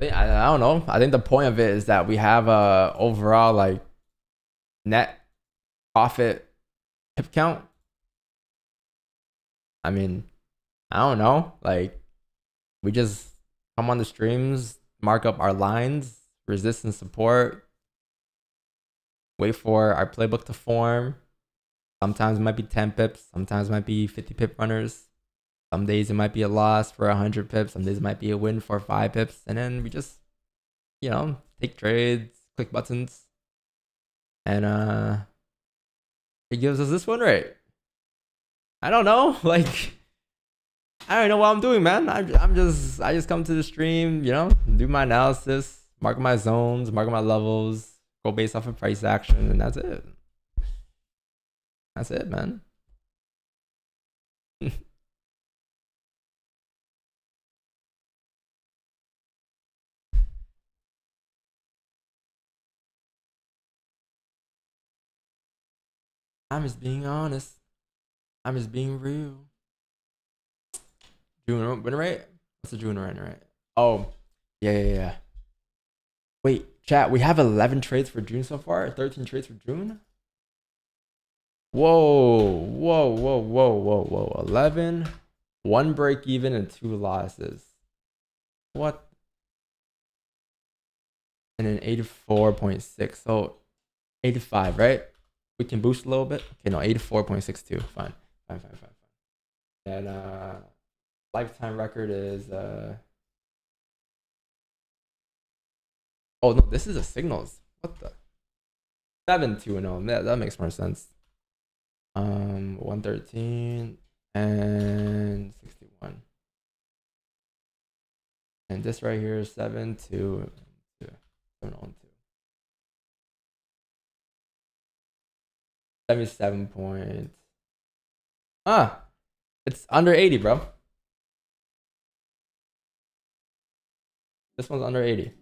I don't know. I think the point of it is that we have a overall like net profit pip count. I mean, I don't know. Like, we just come on the streams, mark up our lines, resistance, support, wait for our playbook to form. Sometimes it might be 10 pips. Sometimes it might be 50 pip runners. Some days it might be a loss for 100 pips. Some days it might be a win for 5 pips. And then we just, you know, take trades, click buttons. And it gives us this win rate. I don't know. Like, I don't know what I'm doing, man. I just come to the stream, you know, do my analysis, mark my zones, mark my levels, go based off of price action, and that's it. That's it, man. I'm just being honest. I'm just being real. June win rate? What's the June win rate? Oh, yeah. Wait, chat. We have 11 trades for June so far. 13 trades for June. Whoa. 11, 1 break even, and 2 losses. What? And an 84.6. So 85, right? We can boost a little bit. Okay, no, 84.62. Fine. And lifetime record is oh no, this is a signals. What the 7-2-0. That makes more sense. 113 and 61. And this right here is 7-2. 7-1-2. 77 points. It's under 80, bro. This one's under 80.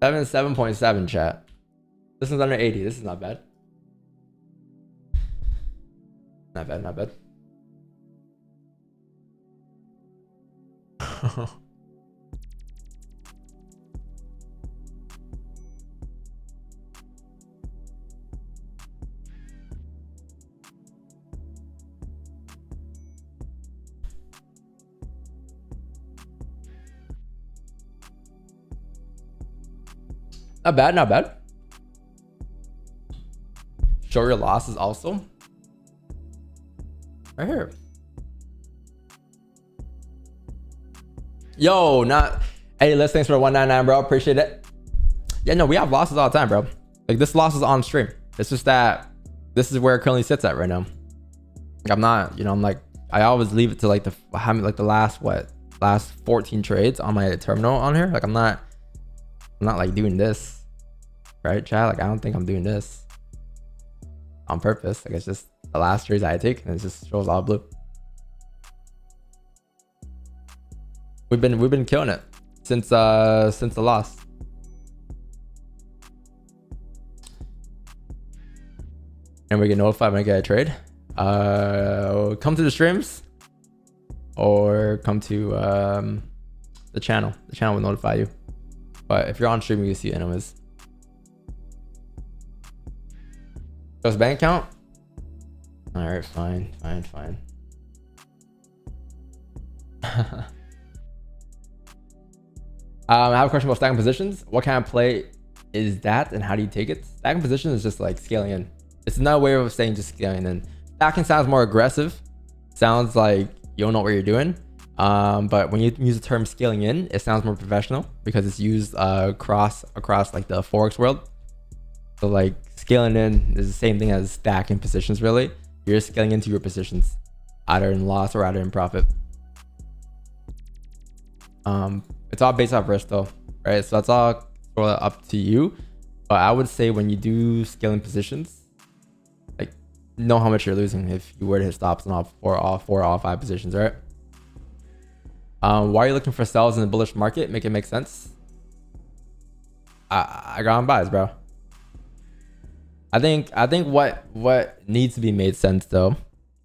7.7 chat. This one's under 80. This is not bad. Not bad. Not bad. Not bad. Show your losses also. Right here. Yo, hey, let's thanks for 199, bro. Appreciate it. Yeah, no, we have losses all the time, bro. Like this loss is on stream. It's just that this is where it currently sits at right now. Like I'm not, I'm like, I always leave it to like the last 14 trades on my terminal on here. Like I'm not like doing this, right, chat? Like I don't think I'm doing this on purpose. Like it's just the last trades I take, and it just shows all blue. We've been killing it since the loss. And we get notified when I get a trade. Come to the streams or come to the channel. The channel will notify you. But if you're on stream, you can see it anyways. Just bank account? Alright, fine. I have a question about stacking positions. What kind of play is that and how do you take it? Stacking positions is just like scaling in. It's another way of saying just scaling in. Stacking sounds more aggressive. Sounds like you don't know what you're doing. But when you use the term scaling in, it sounds more professional because it's used across like the FOREX world. So like scaling in is the same thing as stacking positions really. You're scaling into your positions, either in loss or either in profit. It's all based off risk though, right? So that's all sort of up to you. But I would say when you do scaling positions, like know how much you're losing if you were to hit stops on all four or 5 positions, right? Why are you looking for sells in the bullish market? Make it make sense. I got on buys, bro. I think what needs to be made sense though,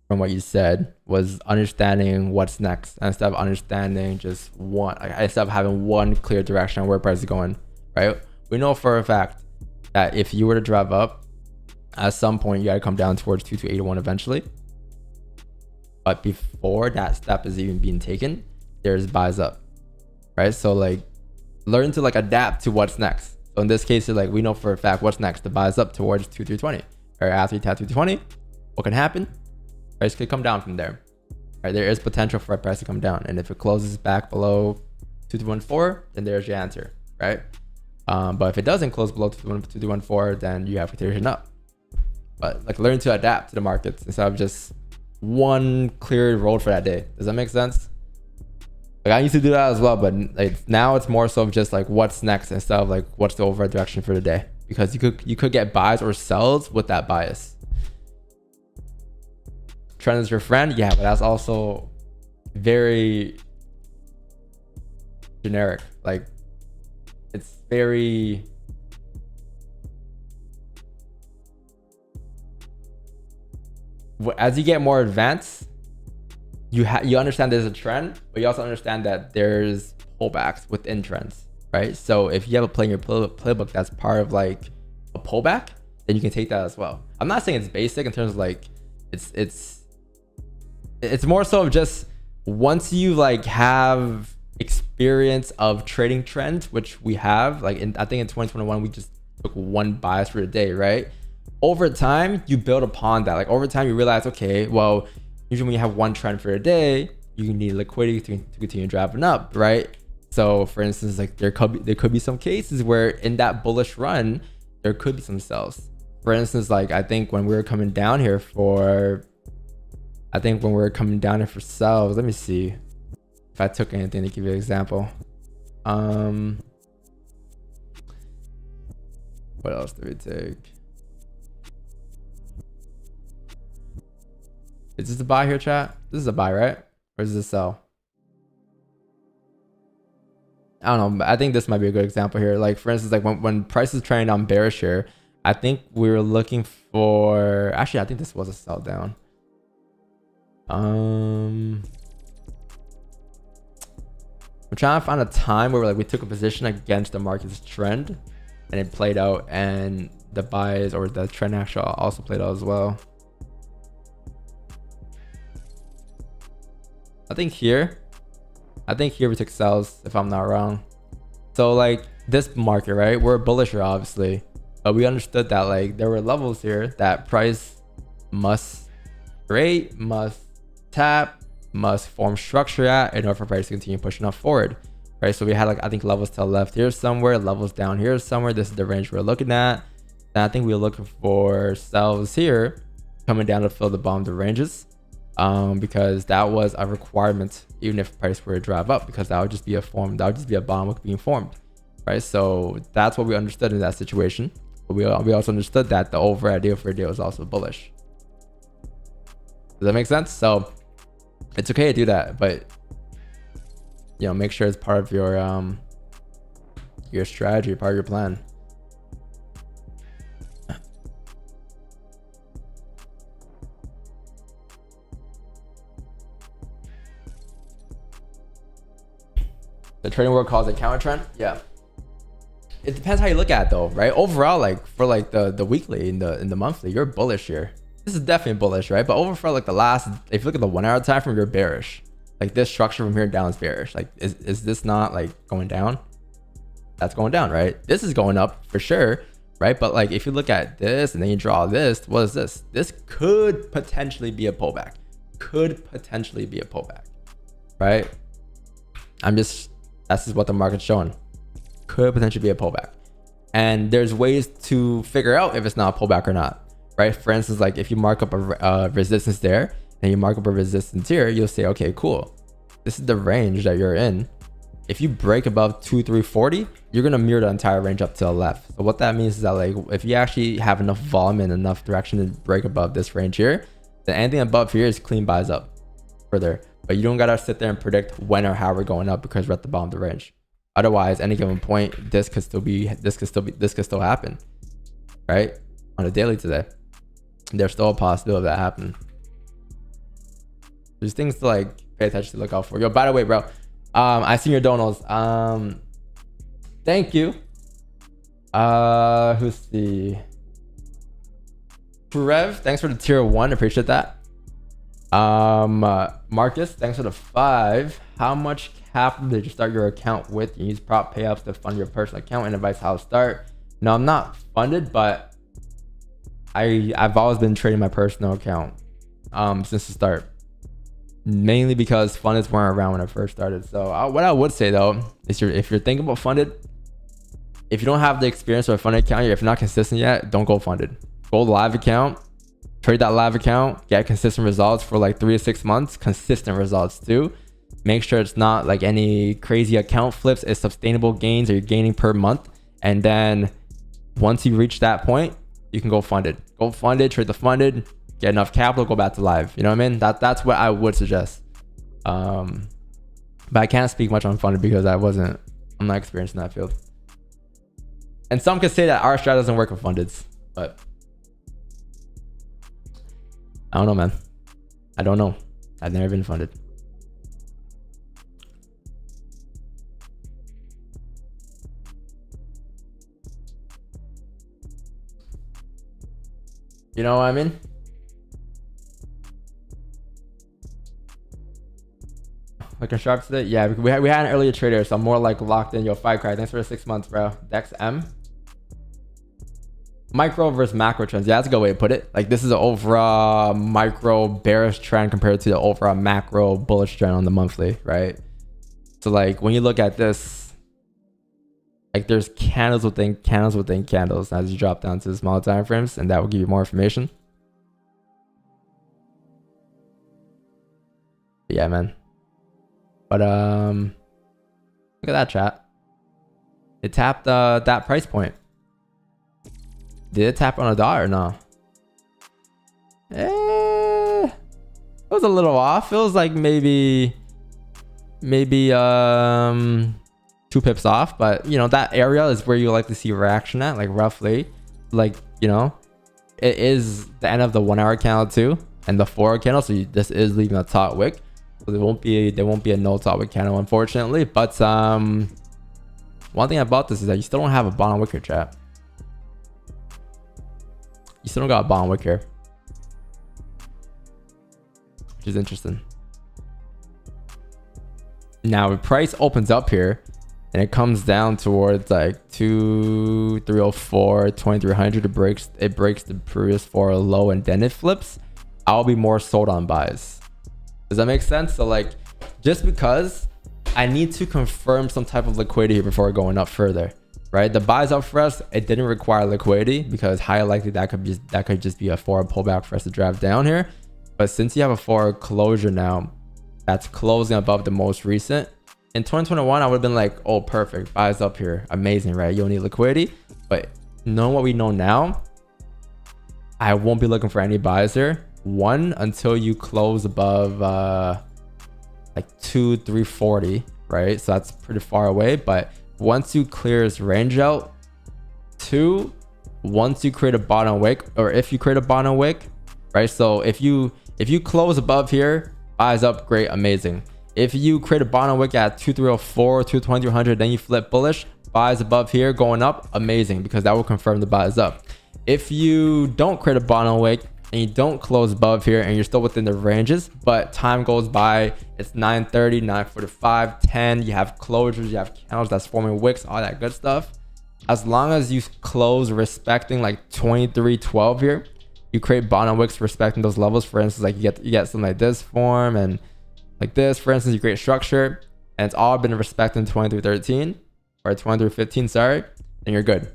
from what you said, was understanding what's next instead of understanding just one. Like, instead of having one clear direction on where price is going, right? We know for a fact that if you were to drive up, at some point you got to come down towards 2281 eventually. But before that step is even being taken, there's buys up, right? So like learn to like adapt to what's next. So in this case, like we know for a fact what's next. The buys up towards 2320, or after you tap 2320, what can happen? Price could come down from there, right? There is potential for a price to come down, and if it closes back below 2214, then there's your answer, right? But if it doesn't close below 2214, then you have continuation up. But like learn to adapt to the markets instead of just one clear road for that day. Does that make sense? Like I used to do that as well, but like now it's more so of just like what's next instead of like what's the overall direction for the day, because you could get buys or sells with that bias. Trend is your friend, yeah, but that's also very generic. Like it's very as you get more advanced, you understand there's a trend, but you also understand that there's pullbacks within trends, right? So if you have a play in your playbook that's part of like a pullback, then you can take that as well. I'm not saying it's basic in terms of like it's more so of just once you like have experience of trading trends, which we have, like I think in 2021 we just took one bias for the day, right? Over time you build upon that. Like over time you realize, okay, well, usually when you have one trend for a day, you need liquidity to continue driving up, right? So for instance, like there could be some cases where in that bullish run there could be some sells. For instance, like I think when we were coming down here for sells, let me see if I took anything to give you an example. What else did we take? Is this a buy here, chat? This is a buy, right? Or is this a sell? I don't know, but I think this might be a good example here. Like for instance, like when price is trending down bearish here, I think we were looking for, actually I think this was a sell down. I'm trying to find a time where like we took a position against the market's trend and it played out, and the buys or the trend actually also played out as well. I think here we took sells, if I'm not wrong. So like this market, right? We're bullish here, obviously, but we understood that like there were levels here that price must create, must tap, must form structure at in order for price to continue pushing up forward, right? So we had like I think levels to the left here somewhere, levels down here somewhere. This is the range we're looking at. And I think we were looking for sells here coming down to fill the bottom of the ranges. Because that was a requirement, even if price were to drive up, because that would just be a bottom being formed, right? So that's what we understood in that situation. But we also understood that the over idea for a deal is also bullish. Does that make sense? So it's okay to do that, but you know, make sure it's part of your strategy, part of your plan. The trading world calls it counter trend. Yeah, it depends how you look at it though, right? Overall, like for like the weekly and the monthly, you're bullish here. This is definitely bullish, right? But over for like the last, if you look at the 1 hour time frame, you're bearish. Like this structure from here down is bearish. Like is this not like going down? That's going down, right? This is going up for sure, right? But like if you look at this and then you draw this, what is this? This could potentially be a pullback. Right? That's just what the market's showing. Could potentially be a pullback. And there's ways to figure out if it's not a pullback or not, right? For instance, like if you mark up a resistance there and you mark up a resistance here, you'll say, okay, cool. This is the range that you're in. If you break above 2340, you're going to mirror the entire range up to the left. So what that means is that like if you actually have enough volume and enough direction to break above this range here, then anything above here is clean buys up further. But you don't gotta sit there and predict when or how we're going up because we're at the bottom of the range. Otherwise, any given point, this could still happen, right? On a daily today, there's still a possibility of that happening. There's things to like pay attention to, look out for. Yo, by the way, bro, I seen your donos. Thank you. Who's the Rev? Thanks for the tier 1. Appreciate that. Marcus, thanks for the 5. How much capital did you start your account with? You use prop payouts to fund your personal account and advice how to start. No, I'm not funded, but I've always been trading my personal account since the start, mainly because fundeds weren't around when I first started. So what I would say though is if you're thinking about funded, if you don't have the experience with a funded account, if you're not consistent yet, don't go funded. Go live account. Trade that live account, get consistent results for like 3 to 6 months, consistent results too. Make sure it's not like any crazy account flips, it's sustainable gains or you're gaining per month. And then once you reach that point, you can go funded. Go funded, trade the funded, get enough capital, go back to live. You know what I mean? That's what I would suggest. But I can't speak much on funded because I'm not experienced in that field. And some could say that our strat doesn't work with fundeds, but I don't know, man. I don't know. I've never been funded. You know what I mean? Looking sharp today? Yeah, we had an earlier trader, so I'm more like locked in. Yo, fight cry. Thanks for the 6 months, bro. Dex M. Micro versus macro trends. Yeah, that's a good way to put it. Like, this is an overall micro bearish trend compared to the overall macro bullish trend on the monthly, right? So, like, when you look at this, like, there's candles within candles within candles as you drop down to the smaller time frames, and that will give you more information. Yeah, man. But look at that, chat. It tapped that price point. Did it tap on a dot or no? It was a little off. It was like maybe 2 pips off, but you know, that area is where you like to see reaction at, like roughly, like, you know, it is the end of the 1 hour candle too, and the 4 hour candle. So this is leaving a top wick. So there won't be a no top wick candle, unfortunately. But one thing about this is that you still don't have a bottom wick here, chat. You still don't got a bottom wick here, which is interesting. Now, if price opens up here and it comes down towards like 2304, 2300, it breaks the previous 4 low and then it flips, I'll be more sold on buys. Does that make sense? So like, just because I need to confirm some type of liquidity here before going up further, right? The buys up for us, it didn't require liquidity because highly likely that could just be a forward pullback for us to drive down here. But since you have a forward closure now that's closing above the most recent, in 2021 I would have been like, oh perfect, buys up here, amazing, right? You don't need liquidity. But knowing what we know now, I won't be looking for any buys here. One, until you close above like 2340, right? So that's pretty far away. But once you clear this range out, 2, once you create a bottom wick, or if you create a bottom wick, right? So if you close above here, buys up, great, amazing. If you create a bottom wick at 2304, 2300, then you flip bullish, buys above here going up, amazing, because that will confirm the buys up. If you don't create a bottom wick and you don't close above here and you're still within the ranges, but time goes by, it's 9:30, 9:45, 10, you have closures, you have candles that's forming wicks, all that good stuff. As long as you close respecting like 2312 here, you create bottom wicks respecting those levels. For instance, like you get something like this form, and like this, for instance, you create structure and it's all been respecting 2313 or 2315, sorry, then you're good.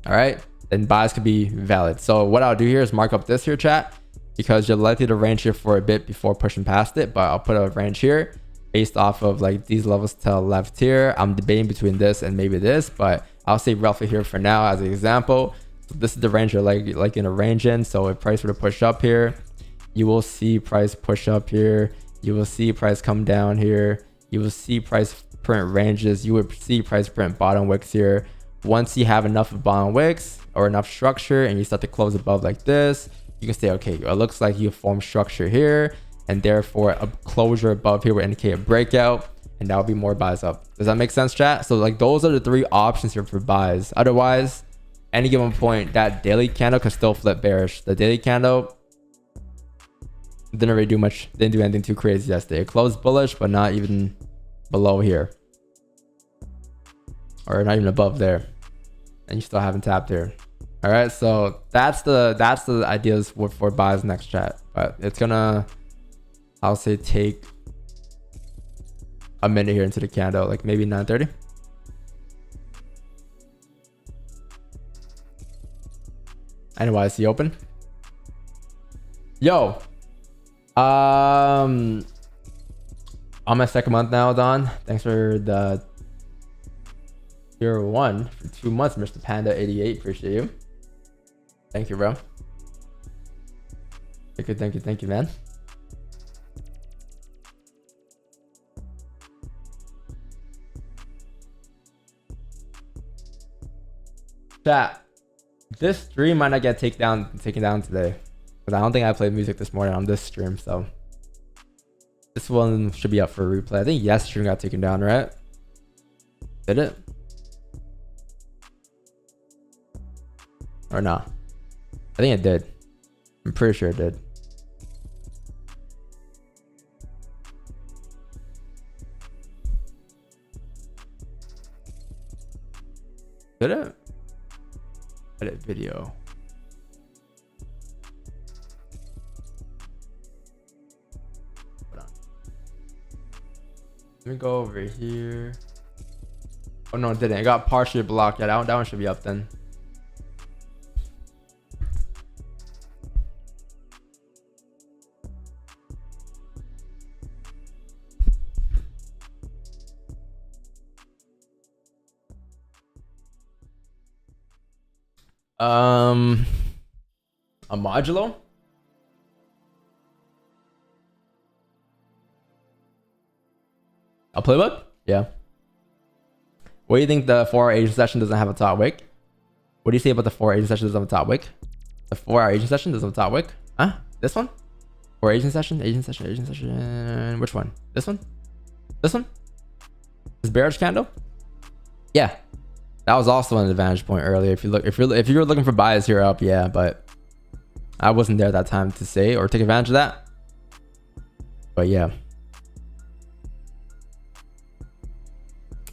All right, then buys could be valid. So what I'll do here is mark up this here, chat, because you're likely to range here for a bit before pushing past it. But I'll put a range here based off of like these levels to the left here. I'm debating between this and maybe this, but I'll say roughly here for now as an example. So this is the range you're like in a range in. So if price were to push up here, you will see price push up here. You will see price come down here. You will see price print ranges. You would see price print bottom wicks here. Once you have enough of bottom wicks or enough structure and you start to close above like this, you can say, okay, it looks like you form structure here, and therefore a closure above here would indicate a breakout, and that would be more buys up. Does that make sense, chat? So like those are the 3 options here for buys. Otherwise, any given point, that daily candle could still flip bearish. The daily candle didn't really do much, didn't do anything too crazy yesterday. It closed bullish, but not even below here, or not even above there, and you still haven't tapped here. All right, so that's the ideas for buys next, chat. But it's gonna, I'll say, take a minute here into the candle, like maybe 9:30. NYC open. Yo, on my 2nd month now, Don. Thanks for the tier 1 for 2 months, Mr. Panda 88. Appreciate you. Thank you, bro. Thank you, man. Chat, this stream might not get taken down today. Because I don't think I played music this morning on this stream, so this one should be up for replay. I think yes stream got taken down, right? Did it? Or not? I think it did. I'm pretty sure it did. Did it? Edit video. Hold on. Let me go over here. Oh no, it didn't. It got partially blocked. Yeah, that one should be up then. A modulo? A playbook? Yeah. What do you think the 4-hour Asian session doesn't have a top wick? What do you say about the 4-hour Asian session doesn't have a top wick? The 4-hour Asian session doesn't have a top wick? Huh? This one? Or Asian session? Asian session. Which one? This one? This one? This bearish candle? Yeah. That was also an advantage point earlier. If you were looking for buys here up, yeah, but I wasn't there that time to say or take advantage of that. But yeah.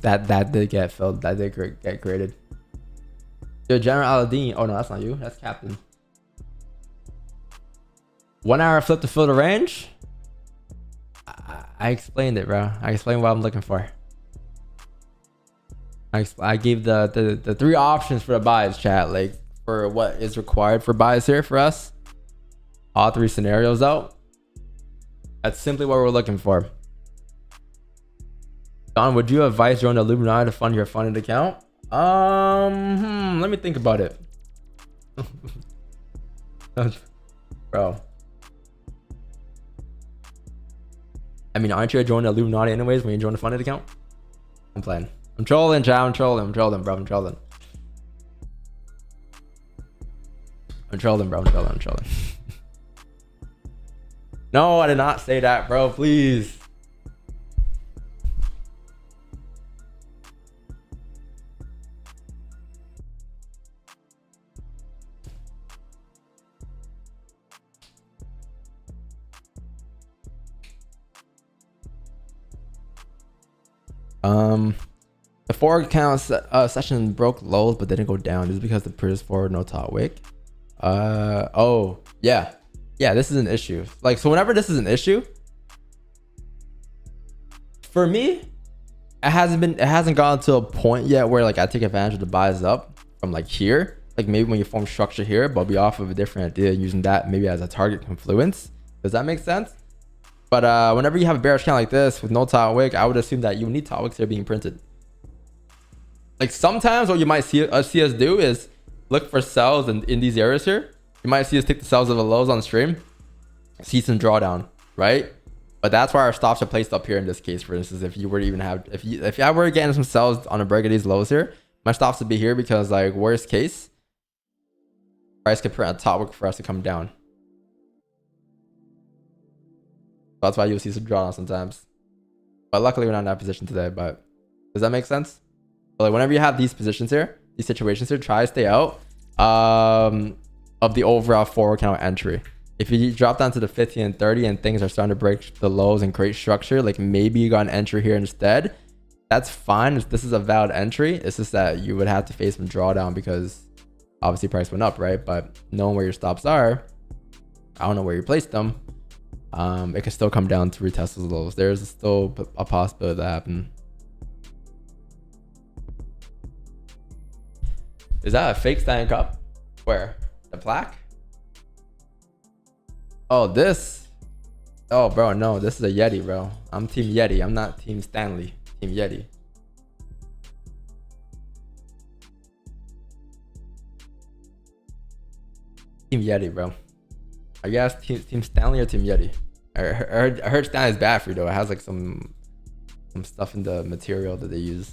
That did get filled. That did get graded. Yo, General Aladdin. Oh no, that's not you. That's Captain. 1 hour flip to fill the range. I explained it, bro. I explained what I'm looking for. I gave the 3 options for the buys, chat. Like for what is required for buys here for us. All 3 scenarios out. That's simply what we're looking for. Don, would you advise joining the Illuminati to fund your funded account? Let me think about it. Bro. I mean, aren't you joining the Illuminati anyways when you join the funded account? I'm playing. I'm trolling, chat. I'm trolling, bro. I'm trolling. I'm trolling. No, I did not say that, bro. Please. The forward account session broke lows but didn't go down. This is because the previous forward no top wick. Oh yeah, this is an issue. Like, so whenever this is an issue for me, it hasn't gotten to a point yet where like I take advantage of the buys up from like here, like maybe when you form structure here, but be off of a different idea using that maybe as a target confluence. Does that make sense? But whenever you have a bearish candle like this with no top wick, I would assume that you need top wicks here being printed. Like sometimes what you might see us do is look for sells in these areas here. You might see us take the sells of the lows on the stream, see some drawdown, right? But that's why our stops are placed up here in this case. For instance, if you were to even have, if I were getting some sells on a break of these lows here, my stops would be here because like worst case, price could print a top wick for us to come down. That's why you'll see some drawdown sometimes. But luckily we're not in that position today. But does that make sense? But like whenever you have these positions here, these situations here, try to stay out of the overall forward candle entry. If you drop down to the 50 and 30 and things are starting to break the lows and create structure, like maybe you got an entry here instead, that's fine. This is a valid entry. It's just that you would have to face some drawdown because obviously price went up, right? But knowing where your stops are, I don't know where you placed them. It can still come down to retest those lows. There's still a possibility that happen. Is that a fake Stanley Cup? Where? The plaque? Oh, this? Oh, bro, no. This is a Yeti, bro. I'm Team Yeti. I'm not Team Stanley. Team Yeti. Team Yeti, bro. Are you guys Team Stanley or Team Yeti? I heard Stanley's bad for you, though. It has like some stuff in the material that they use.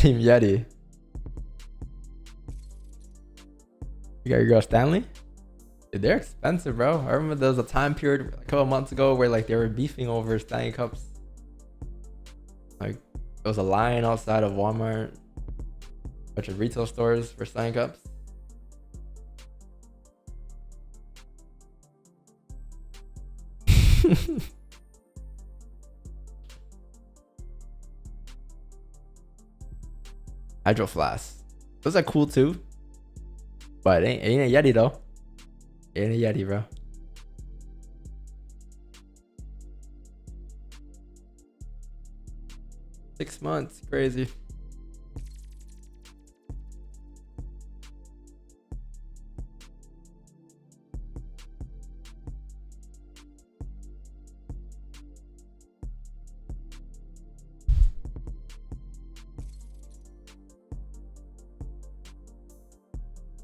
Team Yeti. You got your girl Stanley? Dude, they're expensive, bro. I remember there was a time period a couple months ago where like they were beefing over Stanley Cups. Like there was a line outside of Walmart, a bunch of retail stores for Stanley Cups. Hydro flask. Those are cool too. But it ain't a Yeti though. It ain't a Yeti, bro. Six months, crazy.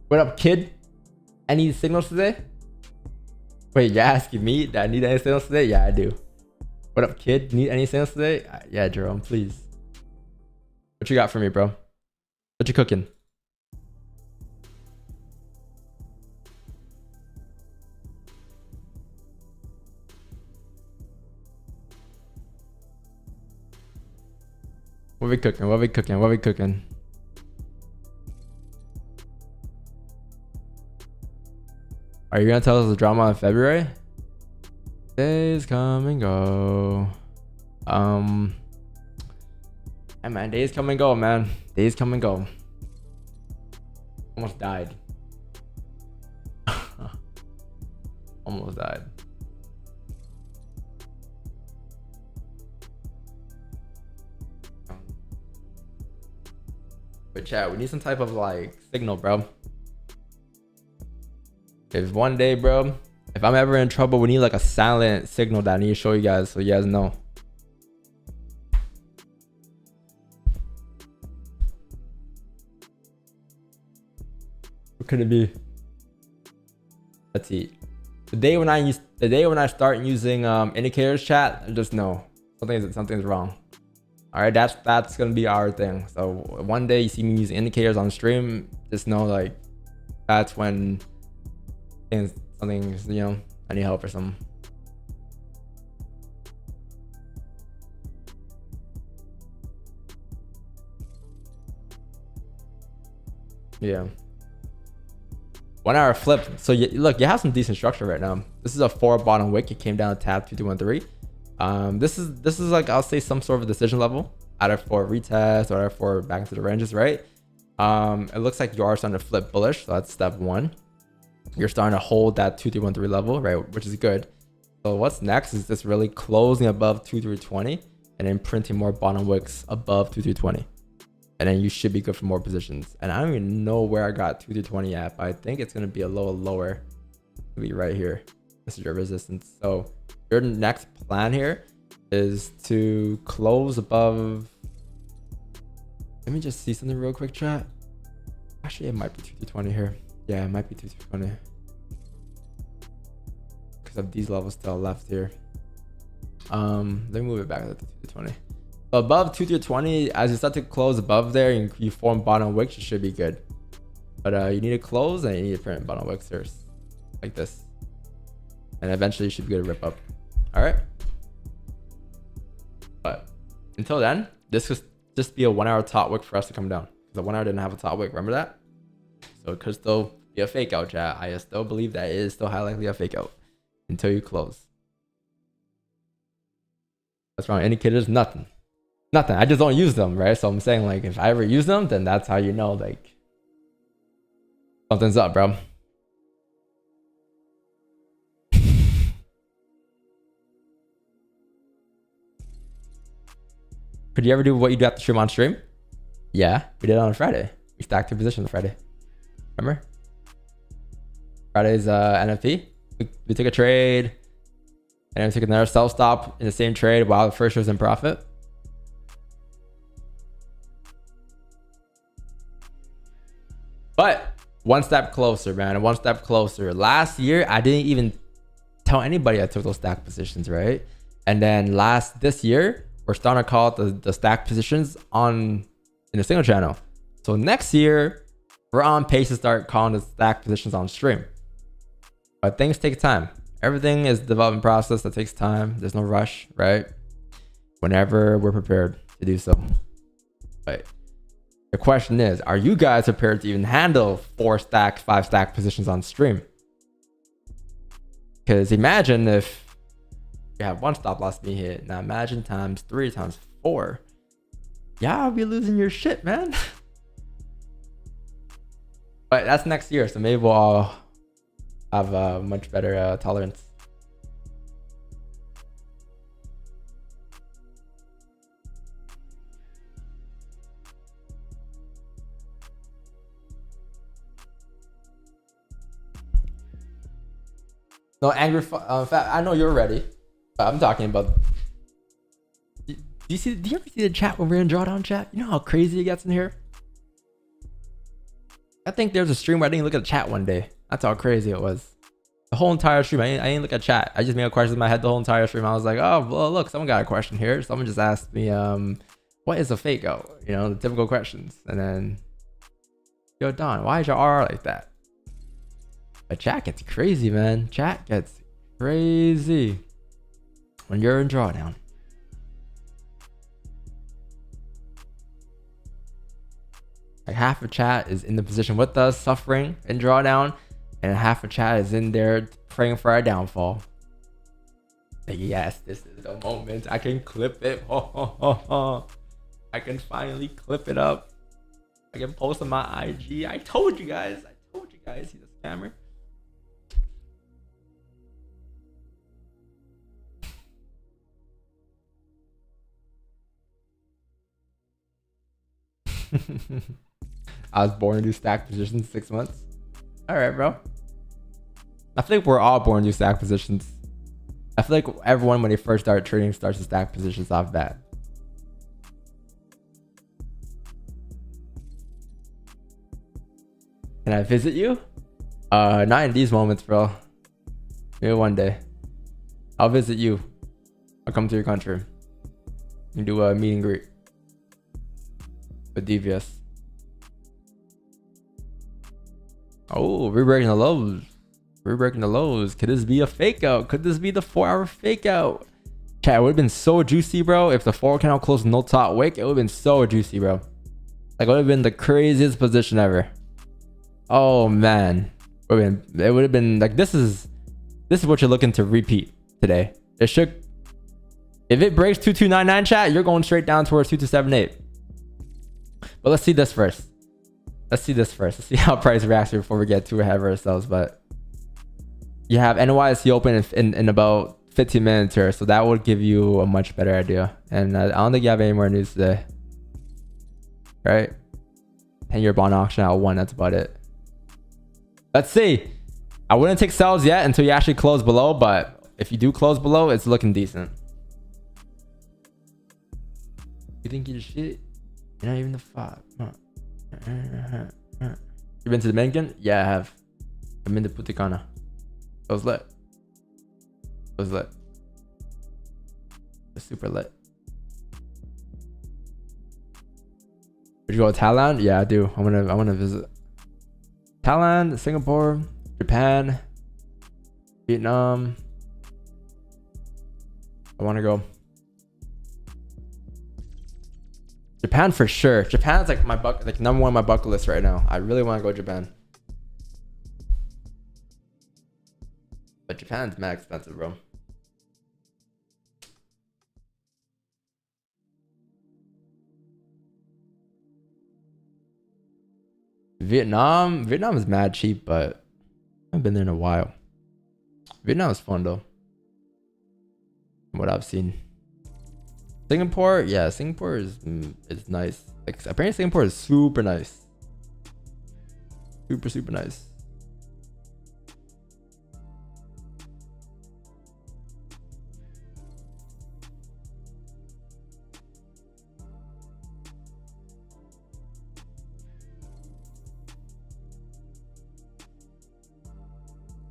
What up, kid? Any signals today? Wait, you're asking me that I need any signals today? Yeah, I do. What up, kid? Need any signals today? Yeah, Jerome, please. What you got for me, bro? What you cooking? What we cooking? What we cooking? What we cooking? Are you gonna tell us the drama in February? Days come and go. Yeah, man, days come and go, man. Days come and go. Almost died. Almost died. But chat, we need some type of like signal, bro. If one day, bro, if I'm ever in trouble, we need like a silent signal that I need to show you guys so you guys know. What could it be? Let's see. The day when I start using indicators, chat, just know something's wrong. All right, that's gonna be our thing. So one day you see me using indicators on stream, just know like that's when something's, you know, I need help or something. Yeah. 1 hour flip. So look, you have some decent structure right now. This is a 4 bottom wick. It came down to tap 2213. This is like, I'll say some sort of decision level, either for retest or either for back into the ranges, right? It looks like you are starting to flip bullish. So that's step 1. You're starting to hold that 2313 level, right? Which is good. So what's next is just really closing above 2320 and then printing more bottom wicks above 2320. And then you should be good for more positions. And I don't even know where I got 2320 at, but I think it's going to be a little lower. It'll be right here. This is your resistance. So your next plan here is to close above. Let me just see something real quick, chat. Actually, it might be 2320 here. Yeah, it might be 2320. Because of these levels still left here. Let me move it back to 2320. Above 2320, as you start to close above there and you form bottom wicks, you should be good. But you need to close and you need to print bottom wicks first, like this. And eventually you should be good to rip up. All right. But until then, this could just be a 1 hour top wick for us to come down. Because the 1 hour didn't have a top wick. Remember that? So it could still be a fake out, chat. I still believe that it is still highly likely a fake out until you close. That's wrong. Indicators, nothing. Nothing. I just don't use them, right? So I'm saying like if I ever use them, then that's how you know like something's up, bro. Could you ever do what you do at the stream on stream? Yeah, we did it on Friday. We stacked 2 positions on Friday. Remember? Friday's NFP. We took a trade and then we took another sell stop in the same trade while the first was in profit. But one step closer, man. One step closer. Last year, I didn't even tell anybody I took those stack positions, right? And then this year, we're starting to call it the stack positions in in a single channel. So next year, we're on pace to start calling the stack positions on stream. But things take time. Everything is a development process that takes time. There's no rush, right? Whenever we're prepared to do so. But the question is, are you guys prepared to even handle 4 stack, 5 stack positions on stream? Because imagine if you have 1 stop loss being hit. Now imagine times 3 times 4. Y'all be losing your shit, man. But that's next year, so maybe we'll all have a much better tolerance. No, angry fat. I know you're ready, but I'm talking about. Do you ever see the chat when we're in drawdown chat? You know how crazy it gets in here. I think there's a stream where I didn't look at the chat one day. That's how crazy it was. The whole entire stream, I didn't look at chat. I just made a question in my head the whole entire stream. I was like, oh, well, look, someone got a question here. Someone just asked me, what is a fake out? You know, the typical questions. And then, yo, Don, why is your RR like that? But chat gets crazy, man. Chat gets crazy when you're in drawdown. Like half of chat is in the position with us, suffering in drawdown, and half of chat is in there praying for our downfall. Like, yes, this is the moment. I can clip it. I can finally clip it up. I can post on my IG. I told you guys. He's a scammer. I was born to do stack positions 6 months. All right, bro. I think we're all born to do stack positions. I feel like everyone, when they first start trading, starts to stack positions off bat. Can I visit you? Not in these moments, bro. Maybe one day. I'll visit you. I'll come to your country and do a meet and greet with DVS. Oh, we're breaking the lows. We're breaking the lows. Could this be a fake out? Could this be the 4-hour fake out? Chat, it would have been so juicy, bro. If the 4 candle closed no top wick, it would have been so juicy, bro. Like, it would have been the craziest position ever. Oh man, it would have been like, this is what you're looking to repeat today. It should, if it breaks 2299 chat, you're going straight down towards 2278. But let's see this first. Let's see how price reacts before we get too ahead of ourselves. But you have NYSE open in about 15 minutes here, so that would give you a much better idea. And I don't think you have any more news today, right? 10-year bond auction at 1. That's about it. Let's see. I wouldn't take sells yet until you actually close below, but if you do close below, it's looking decent. You think you're shit? You're not even the 5. Huh. You been to Dominican? Yeah, I have. I've been to Puticana. It was lit. It was lit. It was super lit. Would you go to Thailand? Yeah, I do. I wanna visit Thailand, Singapore, Japan, Vietnam. I want to go. Japan for sure. Japan's like my like number 1 on my bucket list right now. I really want to go to Japan. But Japan's mad expensive, bro. Vietnam is mad cheap, but I haven't been there in a while. Vietnam is fun though, from what I've seen. Singapore, yeah, Singapore is nice. Like, apparently Singapore is super nice. Super nice.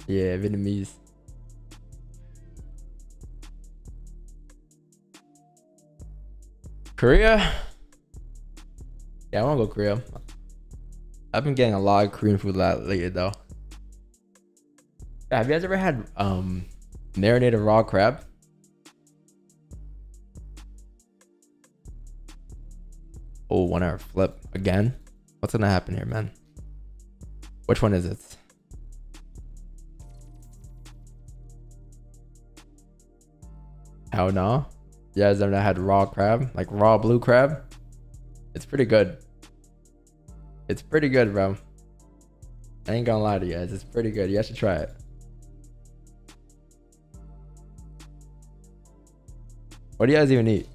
Yeah, Vietnamese. Korea? Yeah, I want to go Korea. I've been getting a lot of Korean food lately though. Yeah, have you guys ever had marinated raw crab? Oh, 1 hour flip again. What's gonna happen here, man? Which one is it? Hell no. You guys ever had raw crab? Like raw blue crab? It's pretty good. It's pretty good, bro. I ain't gonna lie to you guys. It's pretty good. You guys should try it. What do you guys even eat?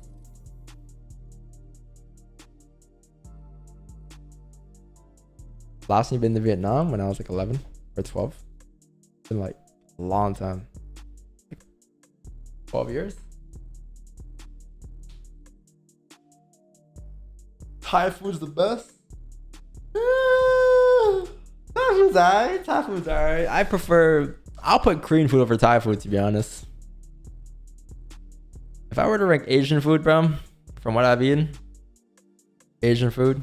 Last time you've been to Vietnam when I was like 11 or 12. It's been like a long time. 12 years? Thai food's the best. Thai food's alright. Thai food's alright. I'll put Korean food over Thai food, to be honest. If I were to rank Asian food, bro, from what I've eaten, Asian food,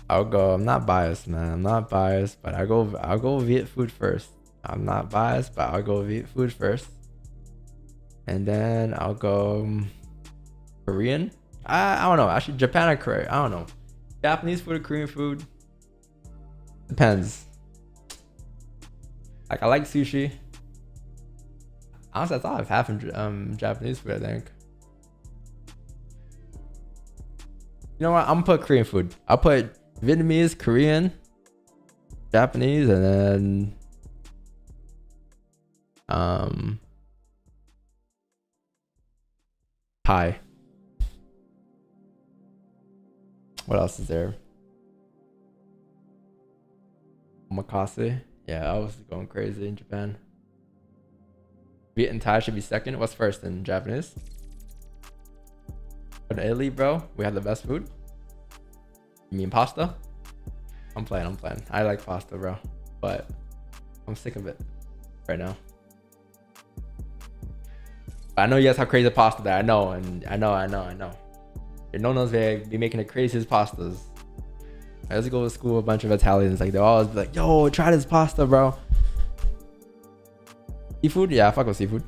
I'll go. I'm not biased, man. I'm not biased, but I'll go Viet food first. I'm not biased, but I'll go Viet food first. And then I'll go Korean. I don't know. Actually, Japan or Korea. I don't know. Japanese food or Korean food? Depends. Like, I like sushi. Honestly, I thought I have half in Japanese food, I think. You know what? I'm gonna put Korean food. I'll put Vietnamese, Korean, Japanese, and then Thai. What else is there? Omakase. Yeah, I was going crazy in Japan. Viet and Thai should be second. What's first in Japanese? In Italy, bro, we have the best food. You mean pasta? I'm playing. I like pasta, bro, but I'm sick of it right now. I know you guys have crazy pasta there. I know. Your no-nos be making the craziest pastas. I used to go to school with a bunch of Italians. Like, they'll always be like, yo, try this pasta, bro. Seafood? Yeah, I fuck with seafood.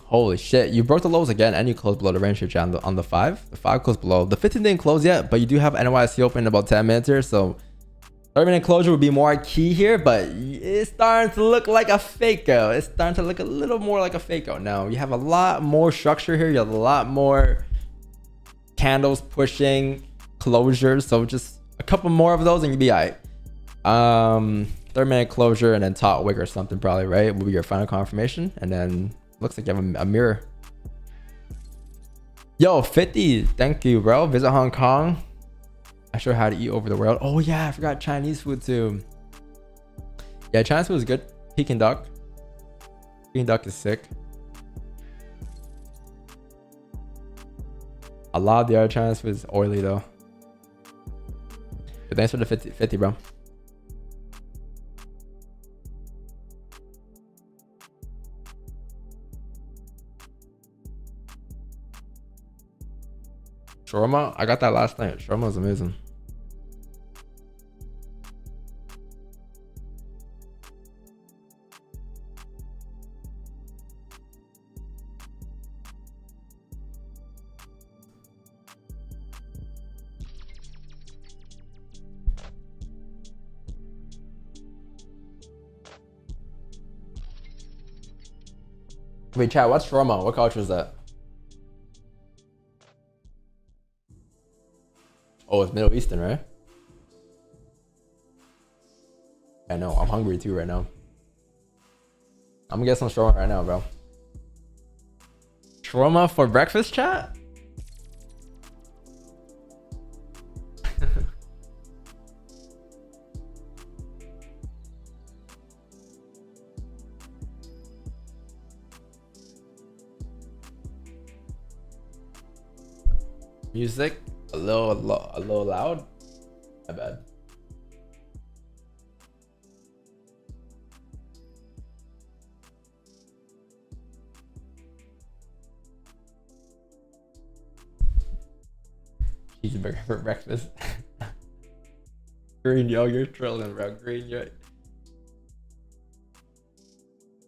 Holy shit. You broke the lows again and you closed below the range here, chat, on the 5. The 5 closed below. The 15 didn't close yet, but you do have NYC open in about 10 minutes here. So 30-minute closure would be more key here, but it's starting to look like a fake out. It's starting to look a little more like a fake out now. You have a lot more structure here. You have a lot more candles pushing closures. So just a couple more of those and you'll be all right. 30-minute closure and then top wick or something probably, right? Will be your final confirmation. And then looks like you have a mirror. Yo, 50. Thank you, bro. Visit Hong Kong. I show how to eat over the world. Oh yeah, I forgot Chinese food too. Yeah, Chinese food is good. Peking duck. Peking duck is sick. A lot of the other Chinese food is oily though. But thanks for the 50, bro. Shawarma, I got that last night. Shawarma was amazing. Wait, chat, what's shawarma? What culture is that? Oh, it's Middle Eastern, right? I know. I'm hungry too right now. I'm gonna get some shawarma right now, bro. Shawarma for breakfast, chat? Music? A little loud? My bad. cheeseburger for breakfast. Green, yo, you're trolling, bro. Green, yo.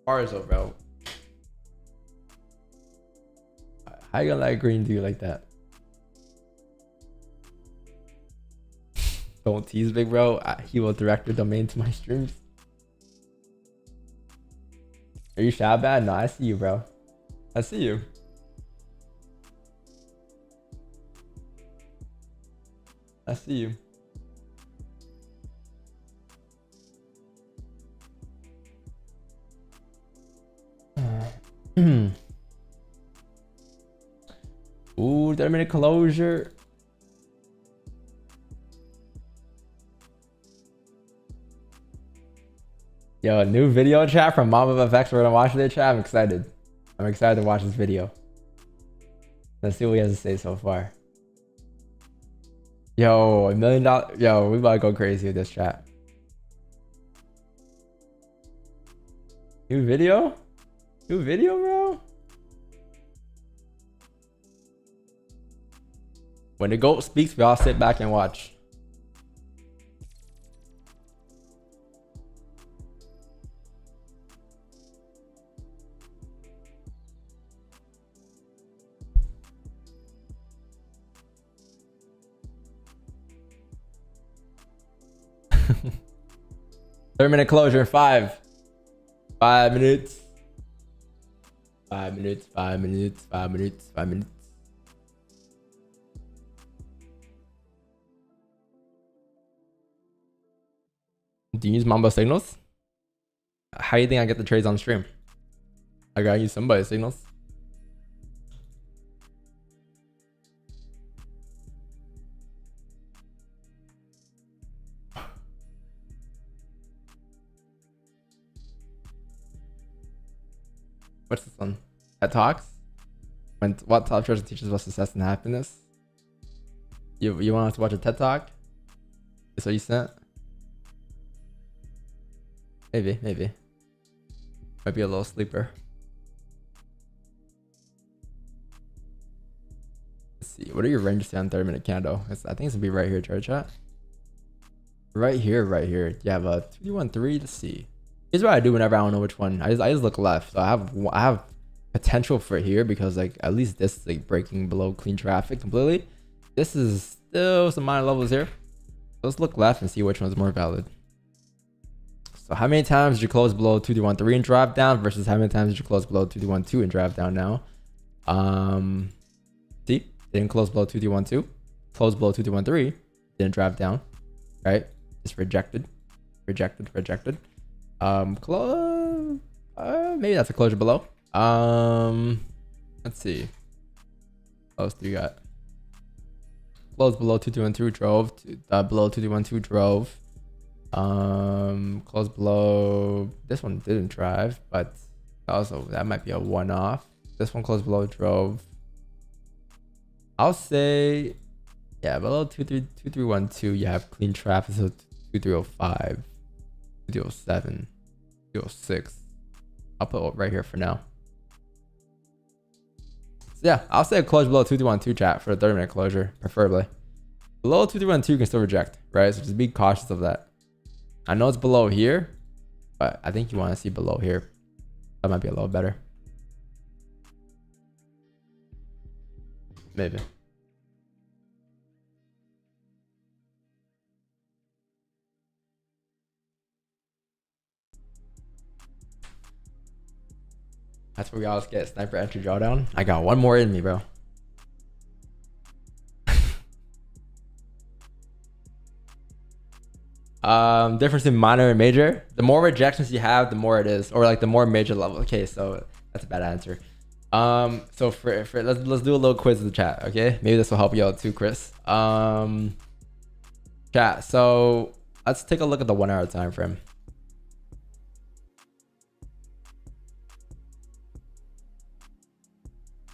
Barzo, bro. How you gonna let Green do you like that? Don't tease big bro. He will direct your domain to my streams. Are you shy bad? No, I see you, bro. I see you. I see you. Ooh, 30-minute closure. Yo, a new video chat from Mom of FX. We're gonna watch the chat. I'm excited. I'm excited to watch this video. Let's see what he has to say so far. Yo, $1 million. Yo, we about to go crazy with this chat. New video? New video, bro? When the GOAT speaks, we all sit back and watch. Third-minute closure. 5 minutes. 5 minutes. 5 minutes. 5 minutes. 5 minutes. Do you use Mambo signals? How do you think I get the trades on stream? I gotta use somebody's signals. What's this one? TED Talks? What top trader teaches about success and happiness? You want us to watch a TED Talk? Is what you sent? Maybe. Might be a little sleeper. Let's see. What are your ranges on 30-minute candle? I think it's gonna be right here, chat. Right here. You have a 2-1-3. Let's see. Here's what I do whenever I don't know which one. I just look left. So I have potential for here because like at least this is like breaking below clean traffic completely. This is still some minor levels here. Let's look left and see which one's more valid. So how many times did you close below 2-1-3 and drop down versus how many times did you close below 2-1-2 and drop down now? See, didn't close below 2-1-2, closed below 2-1-3, didn't drop down, right? Just rejected. Maybe that's a closure below. Let's see. What else do you got? Closed below 2-2-1-2, drove. Below 2-2-1-2, drove. Closed below. This one didn't drive, but also that might be a one-off. This one closed below, drove. I'll say, yeah, below 2-3-1-2, you have clean traffic. So 2-3-05, 2-3-07, 2-3-06. I'll put it right here for now. So yeah, I'll say a close below 2-3-1-2 chat for a 30-minute closure, preferably. Below 2-3-1-2 you can still reject, right? So just be cautious of that. I know it's below here, but I think you want to see below here. That might be a little better. Maybe. That's where we always get sniper entry drawdown. I got one more in me, bro. Difference in minor and major. The more rejections you have, the more it is, or like the more major level. Okay, so that's a bad answer. So for let's do a little quiz in the chat. Okay, maybe this will help you out too, Chris. Chat. So let's take a look at the 1 hour time frame.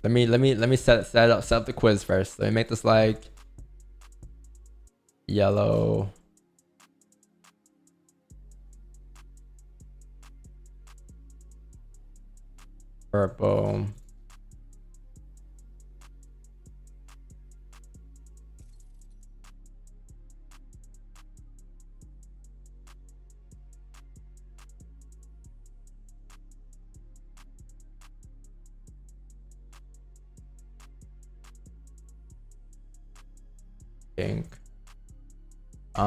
Let me set up the quiz first. Let me make this like yellow. Purple. Pink. I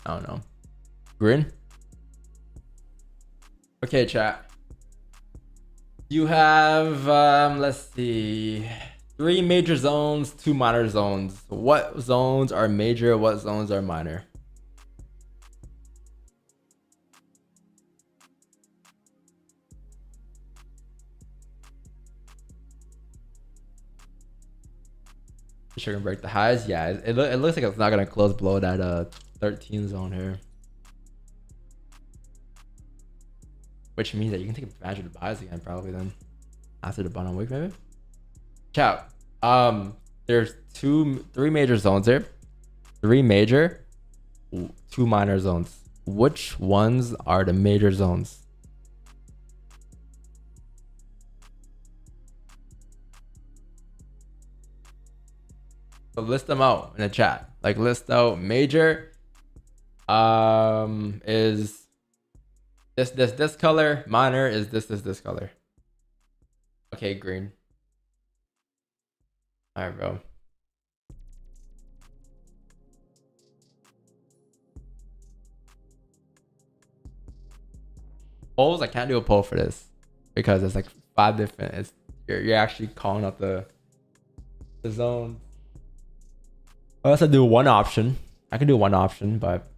don't know. Green. Okay, chat. You have let's see, 3 major zones, 2 minor zones. What zones are major? What zones are minor? Sure can break the highs. Yeah, it looks like it's not gonna close below that 13 zone here, which means that you can take advantage of the buys again probably then after the bottom week maybe. Chat. There's 3 major zones here, 3 major, 2 minor zones. Which ones are the major zones? So list them out in the chat. Like list out major is this color, minor is this color. Okay, green. All right, bro. Polls, I can't do a poll for this because it's like 5 different. You're actually calling out the zone. Unless I do one option. I can do one option, but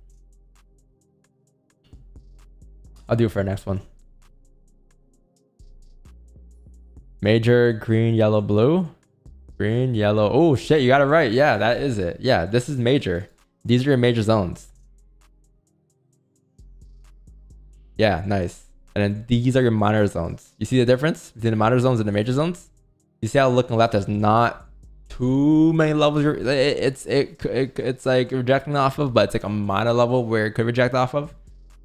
I'll do it for the next one. Major, green, yellow, blue. Green, yellow. Oh shit, you got it right. Yeah, that is it. Yeah, this is major. These are your major zones. Yeah, nice. And then these are your minor zones. You see the difference between the minor zones and the major zones? You see how looking left, there's not too many levels. It's like rejecting off of, but it's like a minor level where it could reject off of.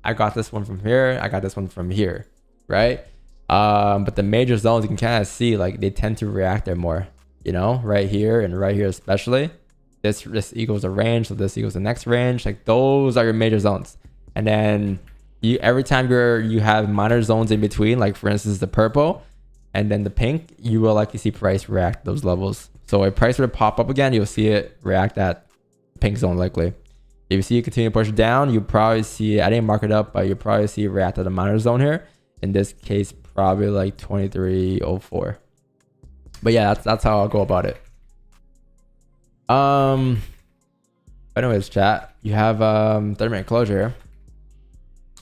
I got this one from here. I got this one from here, right? But the major zones, you can kind of see like they tend to react there more, you know, right here and right here especially. This equals a range, so this equals the next range. Like those are your major zones. And then every time you have minor zones in between, like for instance the purple and then the pink, you will likely see price react those levels. So if price were to pop up again, you'll see it react at pink zone likely. If you see it continue to push down, you probably see, I didn't mark it up, but you probably see it react at the minor zone here. In this case, probably like 2304. But yeah, that's how I'll go about it. Anyways, chat, you have 30-minute closure here.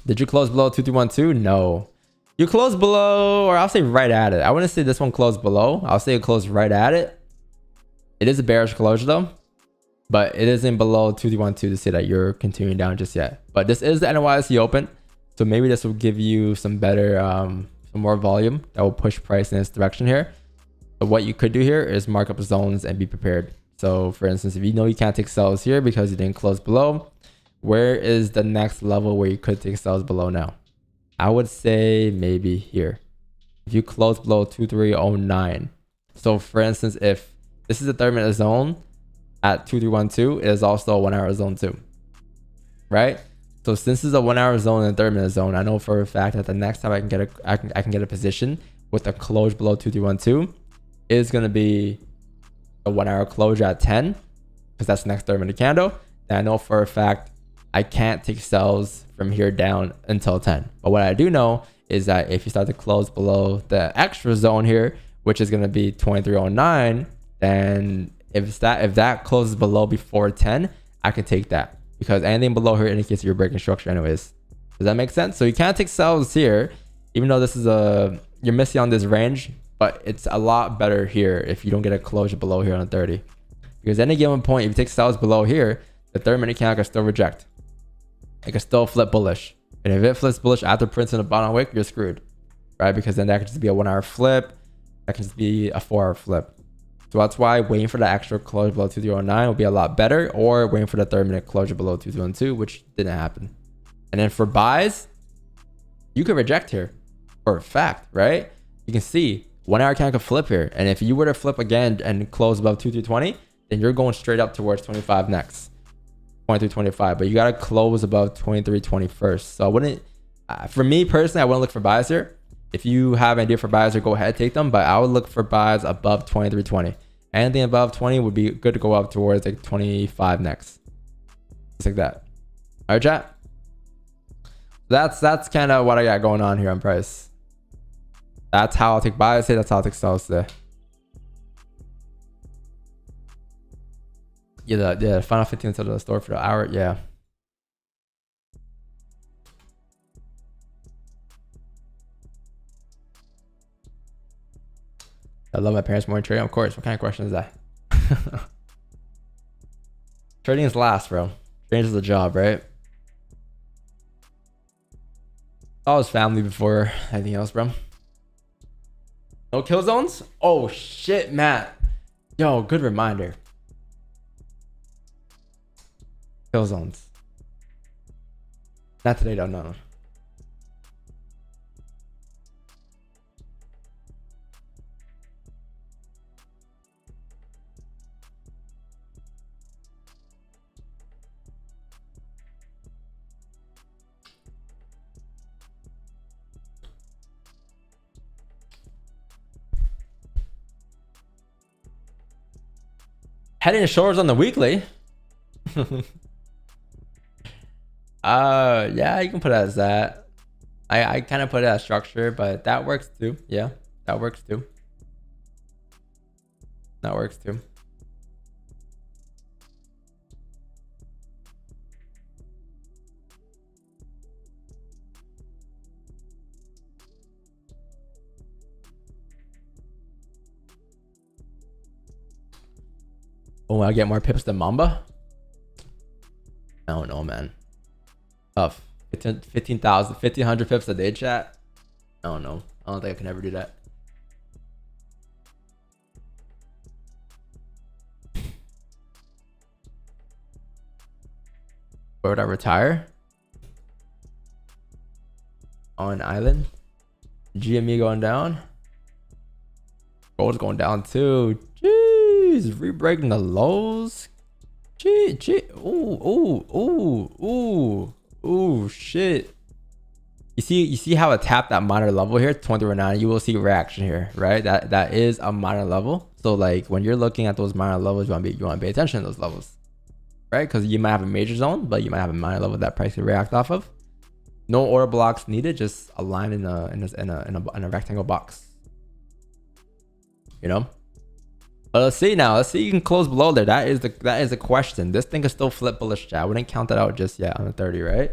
Did you close below 2312? No. You closed below, or I'll say right at it. I wouldn't say this one closed below. I'll say it closed right at it. It is a bearish closure though, but it isn't below 2312 to say that you're continuing down just yet. But this is the NYSE open, so maybe this will give you some better, some more volume that will push price in this direction here. But what you could do here is mark up zones and be prepared. So for instance, if you know you can't take sells here because you didn't close below, where is the next level where you could take sells below now? I would say maybe here. If you close below 2309. So for instance, if this is a 30-minute zone at 2312, it is also a 1 hour zone too, right? So since this is a 1 hour zone and a 30-minute zone, I know for a fact that the next time I can get a position with a close below 2312 is going to be a 1 hour closure at 10, because that's the next 30-minute candle. And I know for a fact I can't take sells from here down until 10. But what I do know is that if you start to close below the extra zone here, which is going to be 2309, then if that closes below before 10, I can take that, because anything below here indicates you're breaking structure anyways. Does that make sense? So you can't take sells here, even though this is you're missing on this range, but it's a lot better here if you don't get a closure below here on 30. Because at any given point, if you take sells below here, the 30-minute candle can still reject. It can still flip bullish. And if it flips bullish after printing the bottom wick, you're screwed, right? Because then that could just be a 1 hour flip. That can just be a 4 hour flip. So that's why waiting for the extra closure below 2309 will be a lot better, or waiting for the 30-minute closure below 2312, which didn't happen. And then for buys, you could reject here for a fact, right? You can see 1 hour candle could flip here. And if you were to flip again and close above 2320, then you're going straight up towards 25 next. 2325, but you got to close above 2320 first. So I wouldn't, for me personally, I wouldn't look for buys here. If you have an idea for buys, or go ahead, take them. But I would look for buys above 23.20. Anything above 20 would be good to go up towards like 25 next. Just like that. All right, chat. That's kind of what I got going on here on price. That's how I'll take buys today. That's how I'll take sells today. Yeah, the final 15 to the store for the hour. Yeah. I love my parents more than trading. Of course. What kind of question is that? Trading is last, bro. Trading is the job, right? I was family before anything else, bro. No kill zones? Oh shit, Matt. Yo, good reminder. Kill zones. Not today, though. No. Head and shoulders on the weekly. Yeah, you can put it as that. I kind of put it as structure, but that works too. Yeah, that works too. That works too. Oh, I get more pips than Mamba? I don't know, man. Tough. 15,000, 1,500 pips a day, chat. I don't know. I don't think I can ever do that. Where would I retire? On an island. GME going down. Gold's going down too. Jeez, re-breaking the lows. Gee. Ooh, shit. You see how it tapped that minor level here, 2309. You will see reaction here, right? That is a minor level. So like when you're looking at those minor levels, you want to pay attention to those levels, right? Because you might have a major zone, but you might have a minor level that price could react off of. No order blocks needed, just a line in a rectangle box. You know. But let's see now. Let's see you can close below there. That is the question. This thing is still flip bullish, chat. I wouldn't count that out just yet on the 30, right?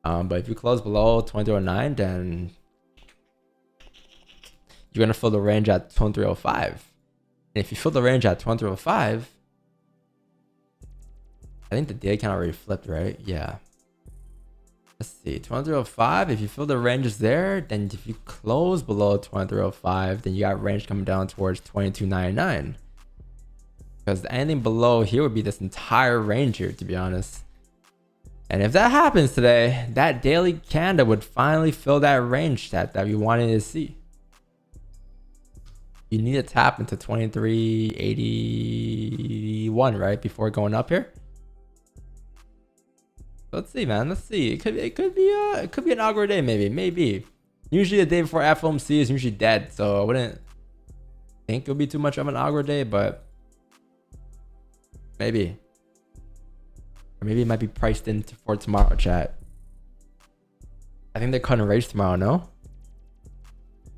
But if you close below 2309, then you're gonna fill the range at 2305. And if you fill the range at 2305, I think the day count already flipped, right? Yeah. Let's see, 2305. If you fill the ranges there, then if you close below 2305, then you got range coming down towards 2299. Because anything below here would be this entire range here, to be honest. And if that happens today, that daily candle would finally fill that range that we wanted to see. You need to tap into 2381, right? Before going up here. Let's see, man. Let's see. It could be an algo day, maybe. Usually the day before FOMC is usually dead, so I wouldn't think it'll be too much of an algo day, but maybe. Or maybe it might be priced in for tomorrow, chat. I think they're cutting rates tomorrow, no?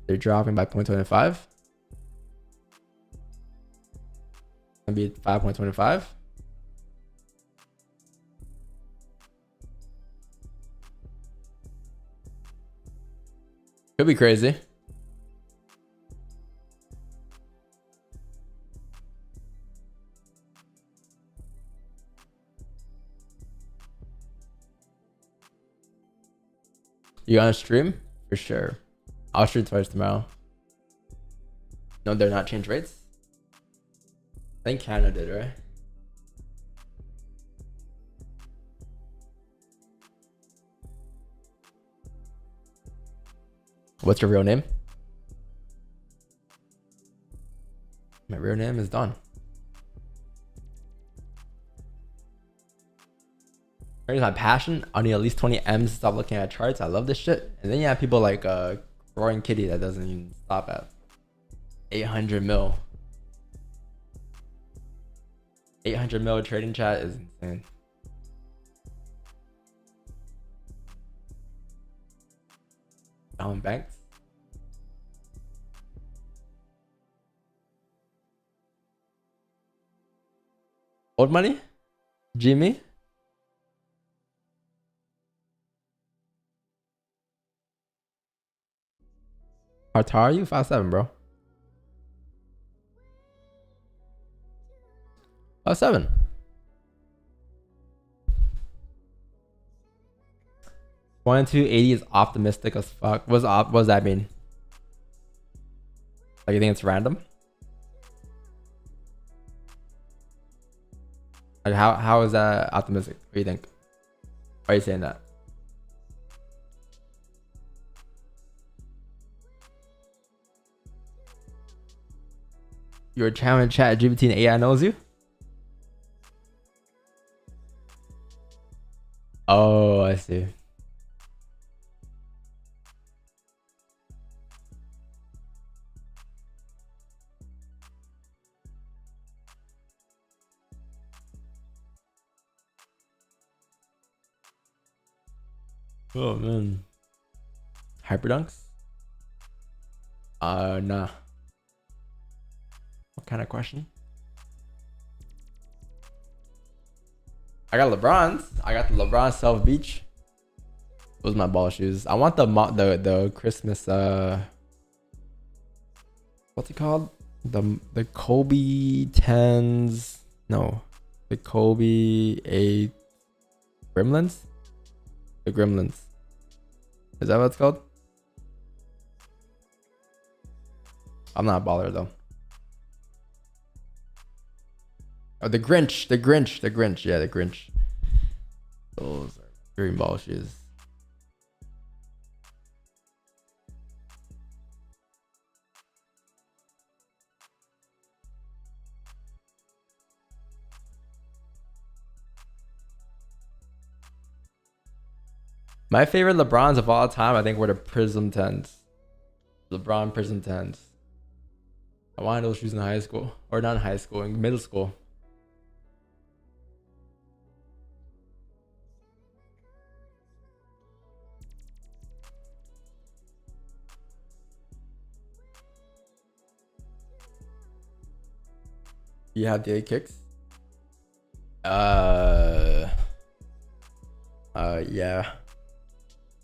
They're dropping by 0.25. Gonna be 5.25. Could be crazy. You gonna stream? For sure. I'll stream twice tomorrow. No, they're not change rates. I think Canada did, right? What's your real name? My real name is Don. Here's my passion. I need at least 20 M's to stop looking at charts. I love this shit. And then you have people like roaring kitty that doesn't even stop at 800 mil. 800 mil trading chat is insane. Alan Banks. Old money? Jimmy? How tall are you? 5'7", bro. 5'7". 2280 is optimistic as fuck. What does that mean? Like, you think it's random? Like, how is that optimistic? What do you think? Why are you saying that? You're a challenge chat GPT and AI knows you? Oh, I see. Oh man. Hyperdunks? Nah. What kind of question? I got LeBron's. I got the LeBron Self Beach. Those are my ball shoes. I want the Christmas what's it called? The Kobe 10s. No. The Kobe 8 Gremlins? The Gremlins. Is that what it's called? I'm not a baller though. Oh, the Grinch. Yeah, the Grinch. Those are dream ball shoes. My favorite LeBrons of all time, I think, were the Prism 10s. LeBron Prism 10s. I wanted those shoes in high school. Or not in high school, in middle school. You have the kicks? Yeah.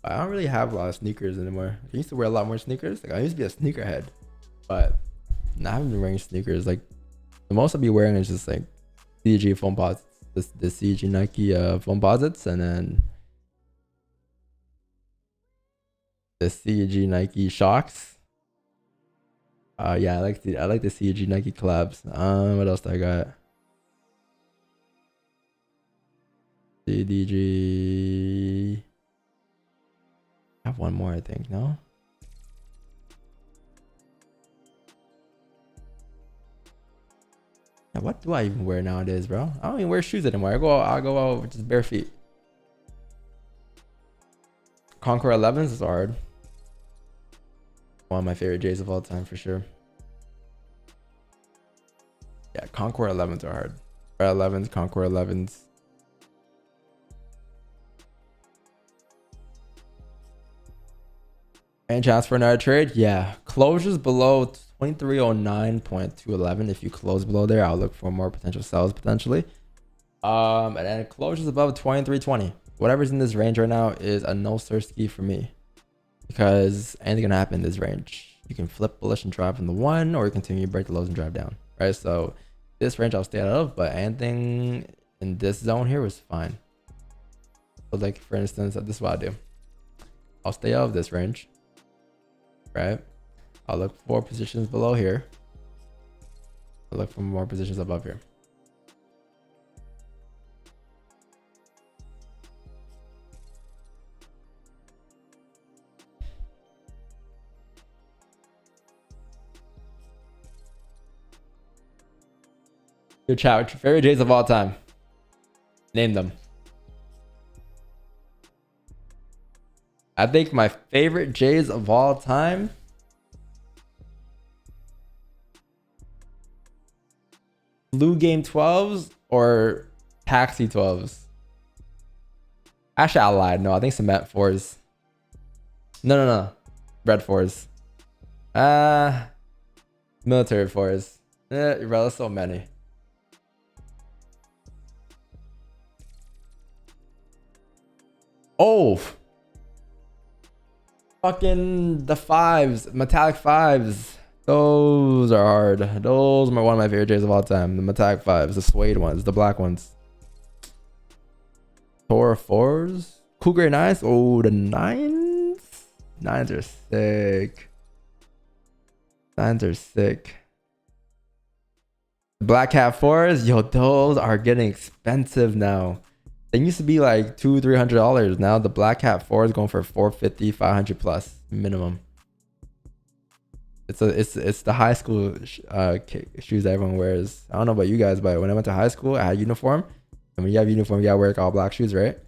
I don't really have a lot of sneakers anymore. I used to wear a lot more sneakers. Like, I used to be a sneakerhead, but now I haven't been wearing sneakers. Like, the most I'll be wearing is just like CG foam posits, the CG Nike foam posits, and then the CG Nike shocks. Yeah, I like the CG Nike collabs. What else do I got? CDG. I have one more, I think. No. Now, what do I even wear nowadays, bro? I don't even wear shoes anymore. I go out with just bare feet. Conquer 11s is hard. One of my favorite J's of all time for sure. Yeah, Conquer 11s are hard. 11s, Conquer 11s. Any chance for another trade? Yeah. Closures below 2309.211. If you close below there, I'll look for more potential sells potentially. And then closures above 2320. Whatever's in this range right now is a no sirski for me. Because anything can happen in this range. You can flip bullish and drive from the one, or you continue to break the lows and drive down. Right? So this range I'll stay out of, but anything in this zone here was fine. So like for instance, this is what I do. I'll stay out of this range. Right? I'll look for positions below here. I'll look for more positions above here. Your chat, favorite J's of all time. Name them. I think my favorite J's of all time. Blue Game 12s or Taxi 12s. Actually, I lied. No, I think Cement 4s. No. Red 4s. Military 4s. Bro, there's so many. Oh, fucking the 5s, metallic 5s. Those are hard. Those are one of my favorite J's of all time. The metallic 5s, the suede ones, the black ones. Tor 4s, cool grade 9s. Oh, the 9s. 9s are sick. 9s are sick. The black hat 4s, yo, those are getting expensive now. They used to be like $200-300. Now the black hat 4 is going for $450, $500 plus minimum. It's the high school shoes that everyone wears. I don't know about you guys, but when I went to high school, I had uniform. And when you have uniform, you gotta wear like all black shoes, right?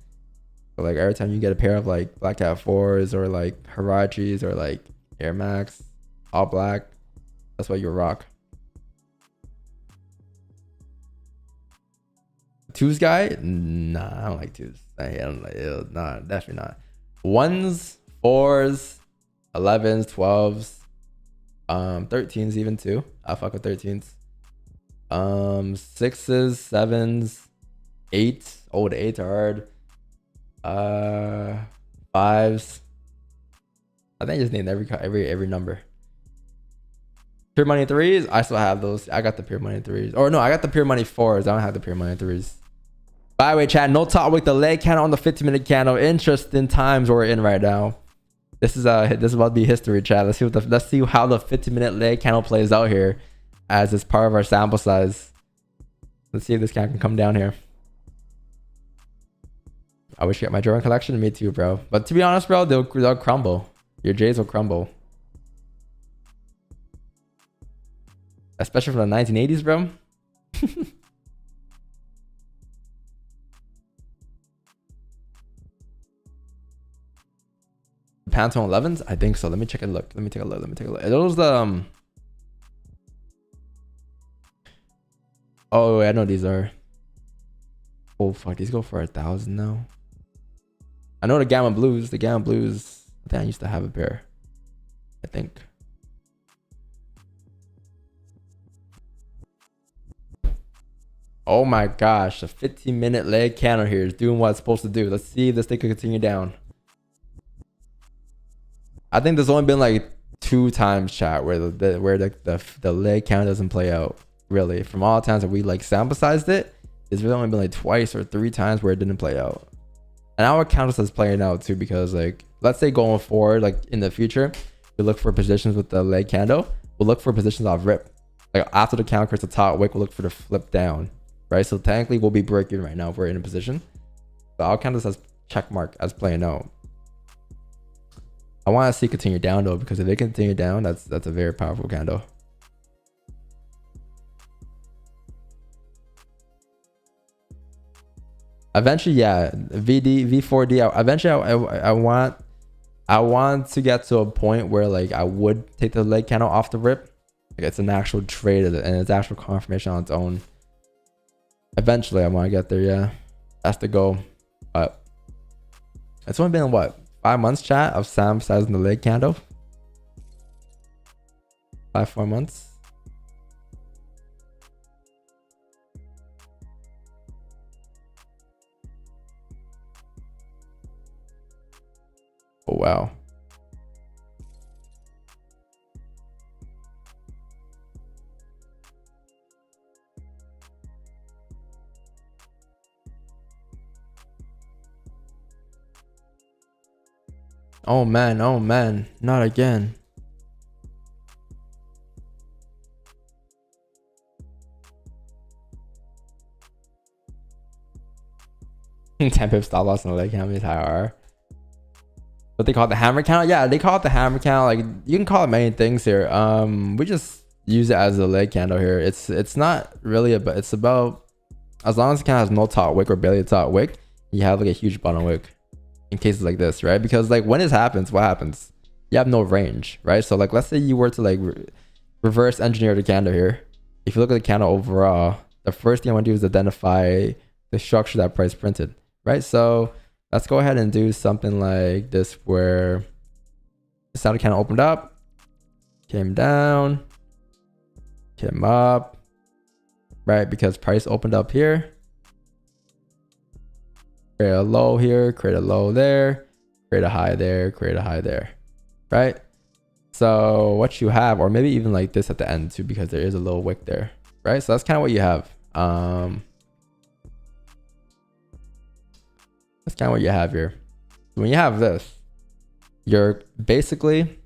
So like every time you get a pair of like black hat 4s or like Hirachis or like Air Max, all black, that's what you rock. Twos guy? Nah, I don't like twos. I don't like it. Nah, definitely not. 1s, 4s, 11s, 12s, 13s even too. I fuck with 13s. 6s, 7s, 8s. Oh, the 8s are hard. 5s. I think I just named every number. Pure Money 3s. I still have those. I got the Pure Money 3s. Or no, I got the Pure Money 4s. I don't have the Pure Money 3s. By the way, chat, no talk with the leg candle on the 15-minute candle. Interesting times we're in right now. This is about to be history, chat. Let's see how the 15-minute leg candle plays out here, as it's part of our sample size. Let's see if this candle can come down here. I wish you got my Jordan collection. Me too, bro. But to be honest, bro, they'll crumble. Your J's will crumble, especially from the 1980s, bro. Pantone 11s? I think so. Let me check a look. Let me take a look. Are those the Oh, I know these are. Oh fuck, these go for 1,000 now. I know the Gamma Blues. I think I used to have a pair. I think. Oh my gosh, a 15-minute leg candle here is doing what it's supposed to do. Let's see if this thing can continue down. I think there's only been like 2 times, chat, where the leg count doesn't play out. Really, from all the times that we like sample sized it, there's really only been like 2 or 3 times where it didn't play out. And our count says playing out too, because like let's say going forward, like in the future, we look for positions with the leg candle. We'll look for positions off rip. Like after the count creates a top wick, we'll look for the flip down, right? So technically, we'll be breaking right now if we're in a position. But our count says check mark as playing out. I want to see continue down though, because if they continue down, that's a very powerful candle. Eventually, yeah, V4D. Eventually, I want to get to a point where like I would take the leg candle off the rip. Like it's an actual trade and it's actual confirmation on its own. Eventually, I want to get there. Yeah, that's the goal. But it's only been what, 5 months, chat, of Sam sizing the leg candle. 4 months. Oh wow. Oh man, not again. Ten pip stop loss on the leg candle is higher. What they call it, the hammer count? Yeah, they call it the hammer count. Like you can call it many things here. We just use it as a leg candle here. It's not really about. It's about as long as the candle has no top wick or barely a top wick, you have like a huge bottom wick. in cases like this, right? Because like when this happens, what happens? You have no range, right? So like let's say you were to like reverse engineer the candle here. If you look at the candle overall, the first thing I want to do is identify the structure that price printed, right? So let's go ahead and do something like this where this how the candle opened up, came down, came up, right? Because price opened up here, create a low here, create a low there, create a high there, create a high there, right? So what you have, or maybe even like this at the end too, because there is a little wick there, right? So that's kind of what you have. That's kind of what you have here. When you have this, you're basically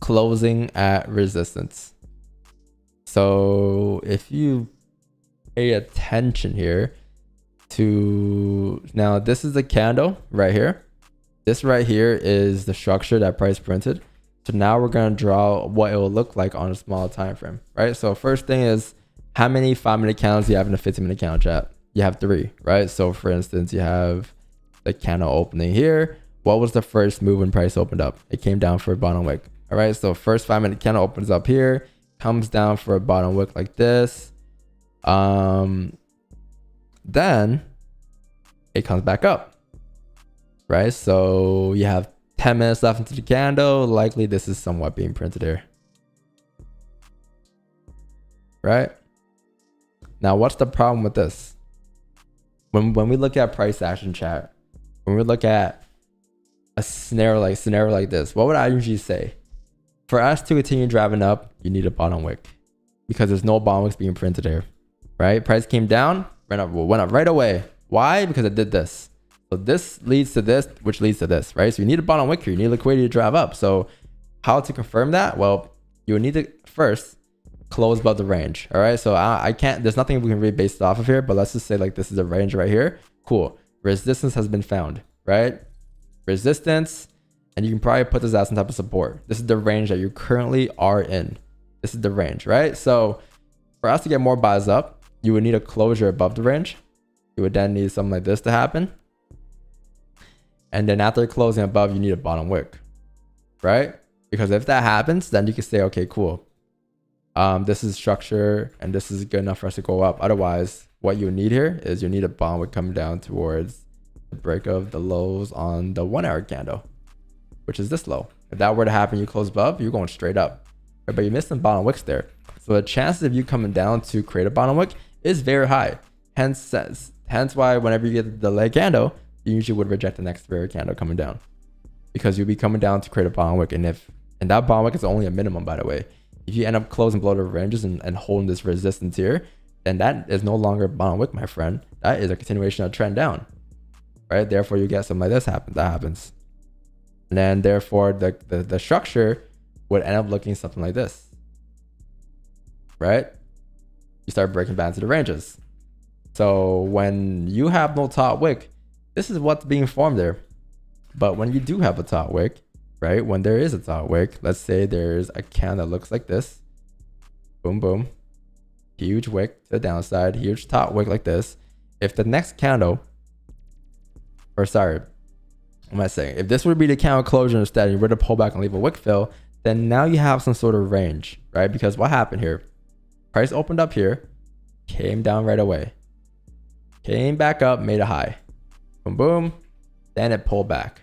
closing at resistance. So if you pay attention here to, now this is the candle right here. This right here is the structure that price printed. So now we're going to draw what it will look like on a smaller time frame, right? So first thing is, how many 5-minute candles do you have in a 15-minute candle chat? You have 3, right? So for instance, you have the candle opening here. What was the first move when price opened up? It came down for a bottom wick. All right, so first 5-minute candle opens up here, comes down for a bottom wick like this. Then it comes back up, right? So you have 10 minutes left into the candle. Likely this is somewhat being printed here, right? Now, what's the problem with this? When we look at price action chat, when we look at a scenario like this, what would I usually say? For us to continue driving up, you need a bottom wick, because there's no bottom wicks being printed here, right? Price came down, went up right away. Why? Because it did this. So this leads to this, which leads to this, right? So you need a bottom wick here. You need liquidity to drive up. So how to confirm that? Well, you would need to first close above the range. All right. So I can't, there's nothing we can really base it off of here, but let's just say like this is a range right here. Cool. Resistance has been found, right? Resistance. And you can probably put this as some type of support. This is the range that you currently are in. This is the range, right? So for us to get more buys up, you would need a closure above the range. You would then need something like this to happen. And then after closing above, you need a bottom wick, right? Because if that happens, then you can say, okay, cool. This is structure and this is good enough for us to go up. Otherwise, what you need here is you need a bottom wick coming down towards the break of the lows on the 1 hour candle, which is this low. If that were to happen, you close above, you're going straight up, right? But you missed some bottom wicks there. So the chances of you coming down to create a bottom wick is very high. Hence why whenever you get the leg candle, you usually would reject the next fair candle coming down, because you'll be coming down to create a bottom wick. And that bottom wick is only a minimum, by the way. If you end up closing below the ranges and holding this resistance here, then that is no longer a bottom wick, my friend. That is a continuation of trend down, right? Therefore, you get something like this happen. That happens. And then therefore the structure would end up looking something like this, right? You start breaking back into the ranges. So when you have no top wick, this is what's being formed there. But when you do have a top wick, right? When there is a top wick, let's say there's a candle that looks like this. Boom, boom. Huge wick to the downside, huge top wick like this. If the next candle, or sorry, what am I saying? If this would be the candle closure instead, and you were to pull back and leave a wick fill, then now you have some sort of range, right? Because what happened here? Price opened up here, came down right away, came back up, made a high. Boom, boom. Then it pulled back,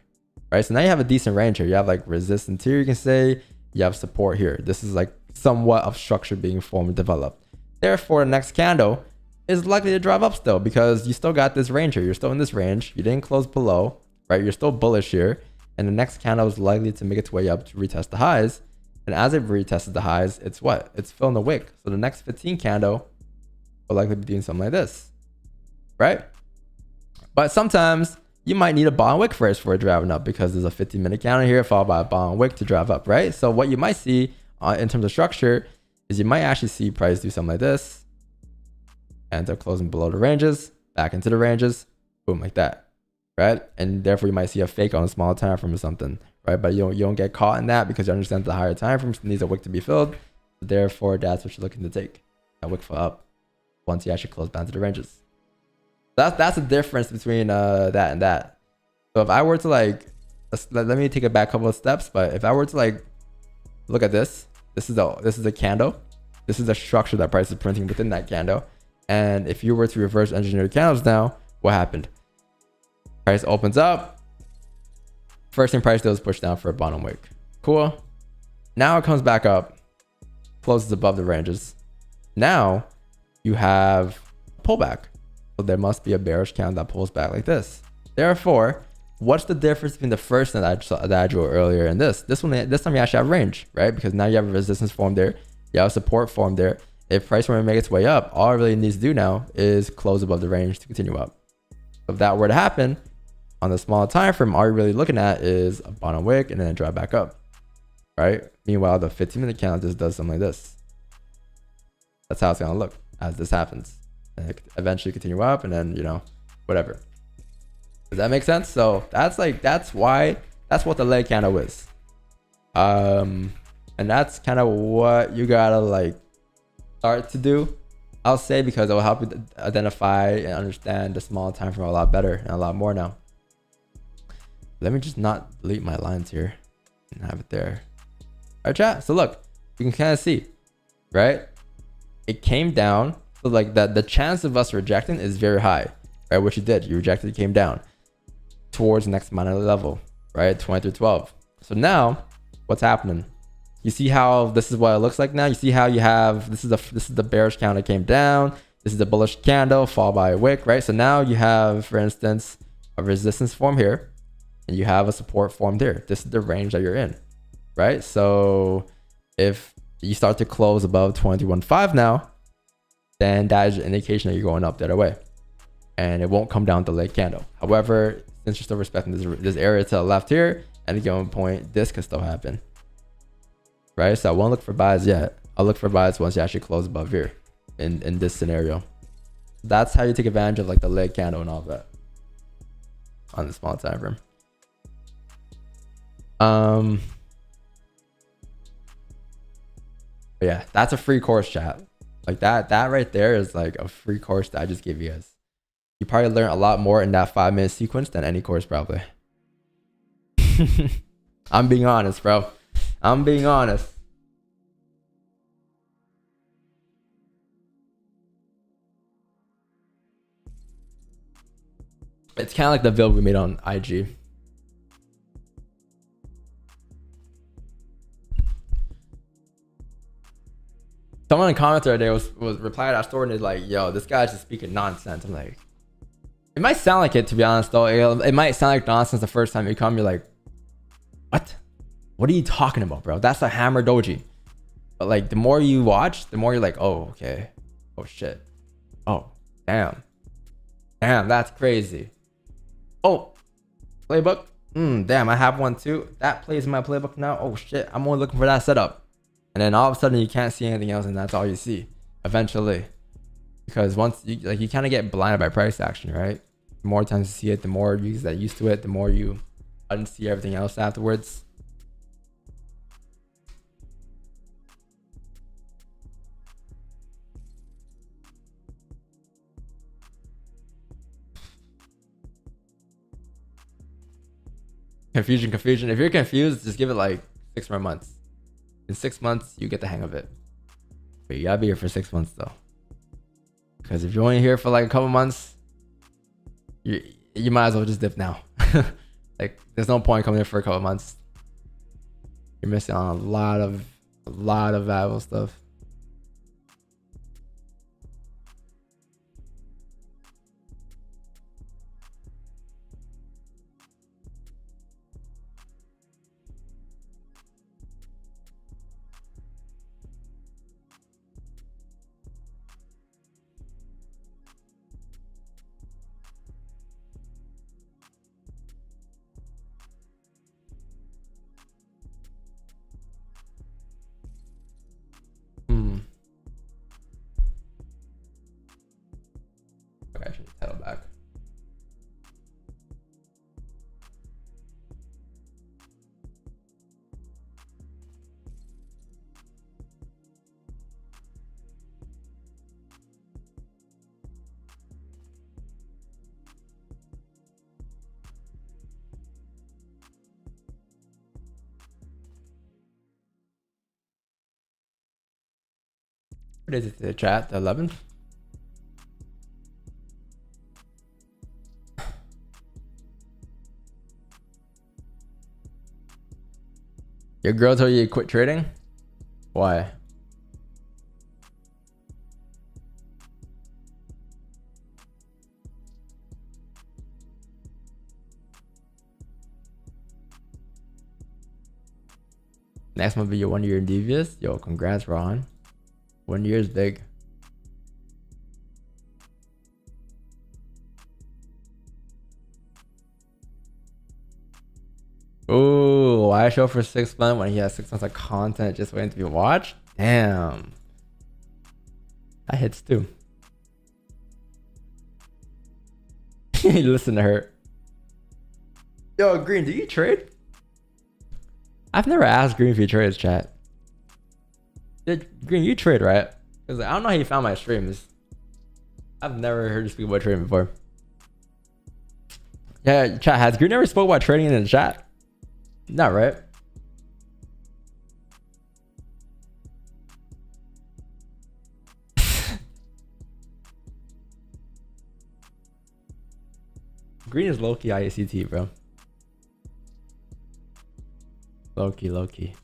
right? So now you have a decent range here. You have like resistance here, you can say. You have support here. This is like somewhat of structure being formed and developed. Therefore, the next candle is likely to drive up still, because you still got this range here. You're still in this range. You didn't close below, right? You're still bullish here. And the next candle is likely to make its way up to retest the highs. And as it retested the highs, it's what? It's filling the wick. So the next 15 candle will likely be doing something like this, right? But sometimes you might need a bottom wick first for driving up, because there's a 15-minute candle here followed by a bottom wick to drive up, right? So what you might see in terms of structure is you might actually see price do something like this, and they're closing below the ranges, back into the ranges, boom, like that, right? And therefore you might see a fake on a smaller time frame or something, right? But you don't get caught in that, because you understand the higher time frames needs a wick to be filled. Therefore, that's what you're looking to take, a wick fill up once you actually close down to the ranges. That's the difference between that and that. So if I were to like, let me take it back a couple of steps. But if I were to like look at this, this is a candle. This is the structure that price is printing within that candle. And if you were to reverse engineer the candles now, what happened? Price opens up. First thing price does is push down for a bottom wick. Cool. Now it comes back up, closes above the ranges. Now you have a pullback. So there must be a bearish candle that pulls back like this. Therefore, what's the difference between the first that I drew earlier and this? This time you actually have range, right? Because now you have a resistance formed there. You have a support formed there. If price were to make its way up, all it really needs to do now is close above the range to continue up. If that were to happen on the smaller time frame, all you're really looking at is a bottom wick and then a drop back up, right? Meanwhile, the 15-minute candle just does something like this. That's how it's gonna look as this happens, and it eventually continue up, and then, you know, whatever. Does that make sense? So that's what the leg candle is. And that's kind of what you gotta like start to do, I'll say, because it will help you identify and understand the small time frame a lot better and a lot more now. Let me just not delete my lines here and have it there. All right, chat. So look, you can kind of see, right? It came down. So like that, the chance of us rejecting is very high, right? What you did, you rejected, it came down towards the next minor level, right? 20 through 12. So now what's happening? You see how this is what it looks like now? You see how you have, this is the bearish candle that came down. This is the bullish candle, followed by a wick, right? So now you have, for instance, a resistance form here, and you have a support formed here. This is the range that you're in, right? So if you start to close above 21.5 now, then that is an indication that you're going up the other way, and it won't come down the leg candle. However, since you're still respecting this area to the left here, at a given point, this could still happen, right? So I won't look for buys yet. I'll look for buys once you actually close above here in this scenario. That's how you take advantage of like the leg candle and all that on the small time frame. But yeah, that's a free course, chat. Like that right there is like a free course that I just gave you guys. You probably learn a lot more in that 5-minute sequence than any course probably. I'm being honest, bro. I'm being honest. It's kind of like the build we made on IG. Someone in the comments the other day was replying to our story and is like, yo, this guy's just speaking nonsense. I'm like, it might sound like it, to be honest though. It might sound like nonsense the first time you come. You're like, what? What are you talking about, bro? That's a hammer doji. But like the more you watch, the more you're like, oh, okay. Oh shit. Oh, damn. Damn, that's crazy. Oh, playbook. Damn, I have one too. That plays in my playbook now. Oh shit, I'm only looking for that setup. And then all of a sudden you can't see anything else, and that's all you see eventually. Because once you kind of get blinded by price action, right? The more times you see it, the more you get used to it, the more you unsee everything else afterwards. Confusion. If you're confused, just give it like 6 more months. In 6 months, you get the hang of it. But you gotta be here for 6 months though. Because if you're only here for like a couple months, you might as well just dip now. Like there's no point coming here for a couple months. You're missing on a lot of valuable stuff. Okay, I should title back. What is it? The chat, the 11th. Your girl told you to quit trading? Why? Next month be your 1 year in Devious. Yo, congrats, Ron. 1 year is big. Ooh, why show for 6 months when he has 6 months of content just waiting to be watched? Damn. That hits too. Listen to her. Yo, Green, do you trade? I've never asked Green if he trades, chat. Green, you trade, right? Because I don't know how you found my streams. I've never heard you speak about trading before. Yeah, chat, has Green ever spoke about trading in the chat? Not right. Green is low-key IACT, bro. Low-key, low-key.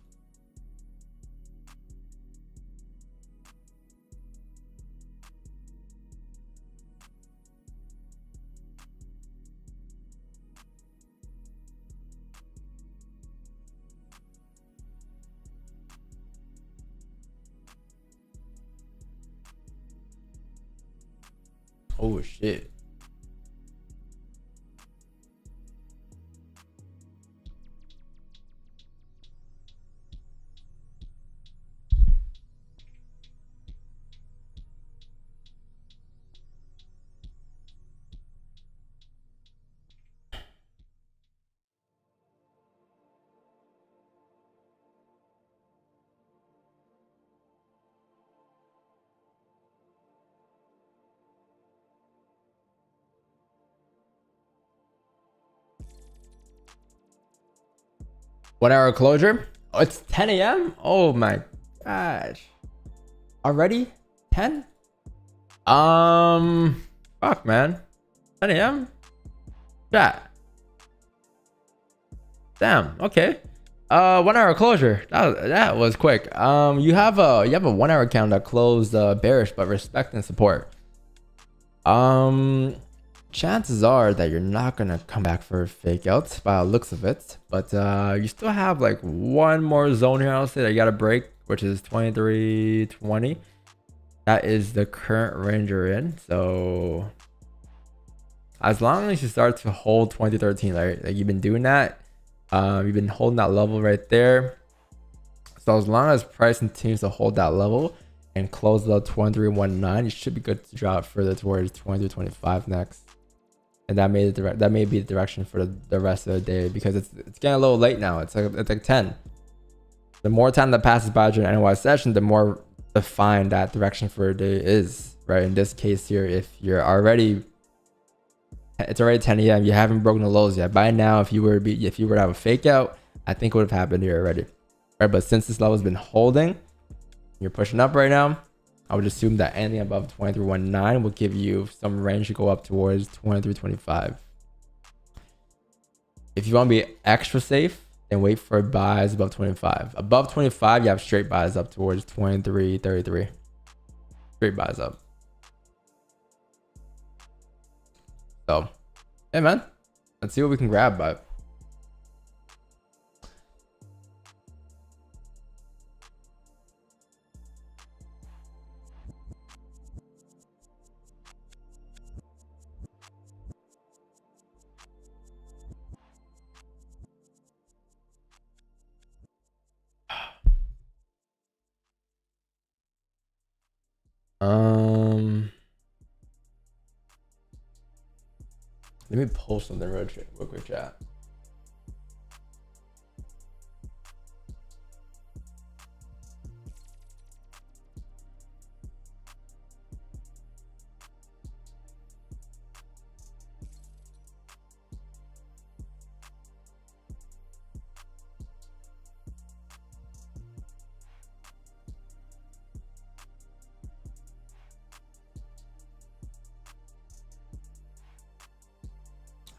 Oh shit. One hour closure? Oh, it's 10 a.m.? Oh my gosh. Already? 10? Fuck, man. 10 a.m.? Yeah. Damn, okay. 1 hour closure. That was quick. You have a 1 hour count that closed bearish but respect and support. Chances are that you're not gonna come back for a fake out by the looks of it, but you still have like one more zone here. I'll say that you gotta break, which is 23.20. That is the current range you're in. So as long as you start to hold 2013, right, like you've been doing that, you've been holding that level right there. So as long as price continues to hold that level and close about 23.19, you should be good to drop further towards 23.25 next. And that may be the direction for the rest of the day, because it's getting a little late now. It's like 10. The more time that passes by during an NY session, the more defined that direction for a day is, right? In this case here, if you're already, it's already 10 a.m. You haven't broken the lows yet. By now, if you were to have a fake out, I think it would have happened here already, right? But since this level has been holding, you're pushing up right now. I would assume that anything above 23.19 will give you some range to go up towards 23.25. If you want to be extra safe, then wait for buys above 25. Above 25, you have straight buys up towards 23.33. Straight buys up. So, hey man, let's see what we can grab, but let me post something real quick, chat.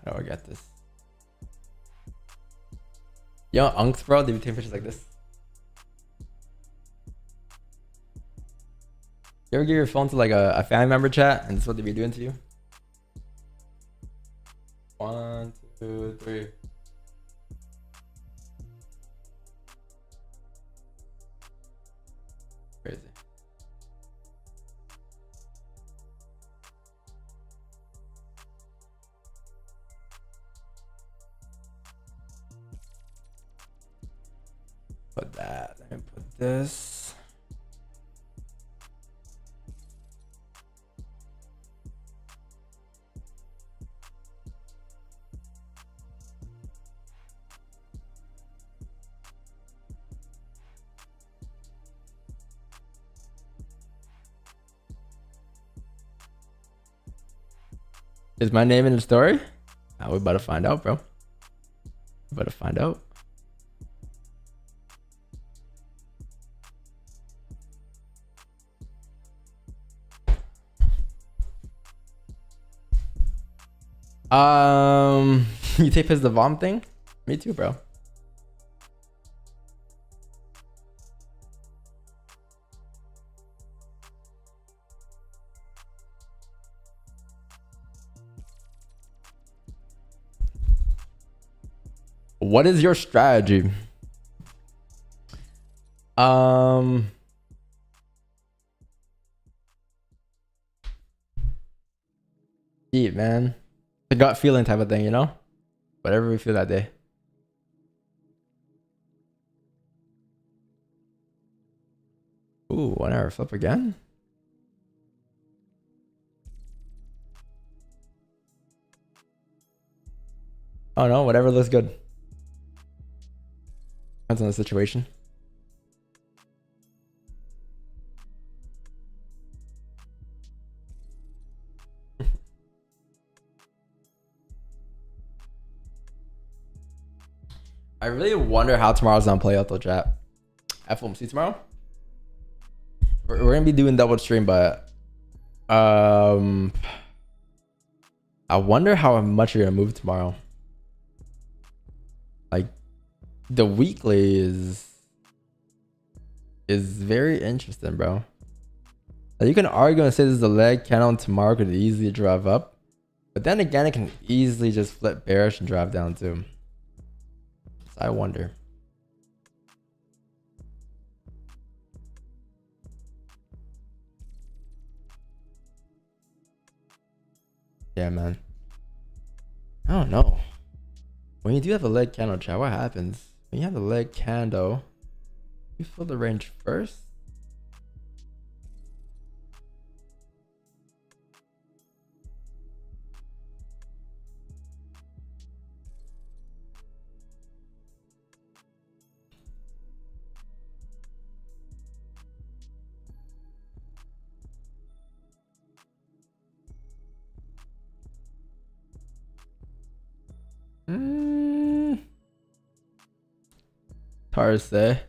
How do I get this? Yo, unks, bro, they be taking pictures like this. You ever give your phone to like a family member chat and this is what they be doing to you? 1, 2, 3. Crazy. Put that. Let me put this. Is my name in the story? Oh, we about to find out, bro. We about to find out. You take his the vom thing? Me too, bro. What is your strategy? Deep, man. The gut feeling type of thing, you know? Whatever we feel that day. Ooh, 1 hour flip again? Oh no, whatever looks good. Depends on the situation. I really wonder how tomorrow's gonna play out though, chat. FOMC tomorrow? We're gonna be doing double stream, but I wonder how much you're gonna move tomorrow. Like the weekly is very interesting, bro. Like, you can argue and say this is the leg candle tomorrow could easily drive up, but then again it can easily just flip bearish and drive down too. So I wonder. Yeah, man. I don't know. When you do have a leg candle, chat, what happens? When you have the leg candle, you fill the range first? Hard to say.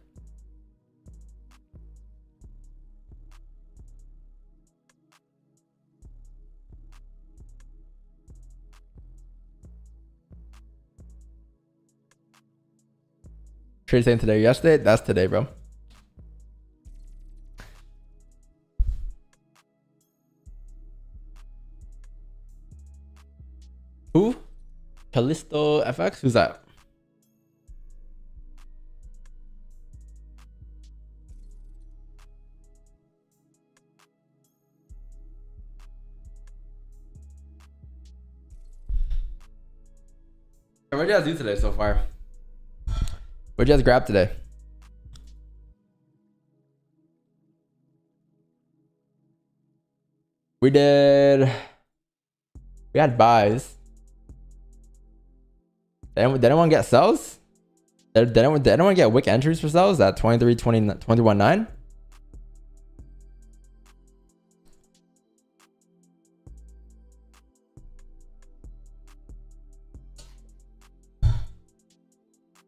Trade saying today, yesterday? That's today, bro. Who? Callisto FX? Who's that? What did you guys do today so far? What did you guys grab today? We had buys. Did anyone get sells? Did anyone get wick entries for sells at 23, 20, 21.9?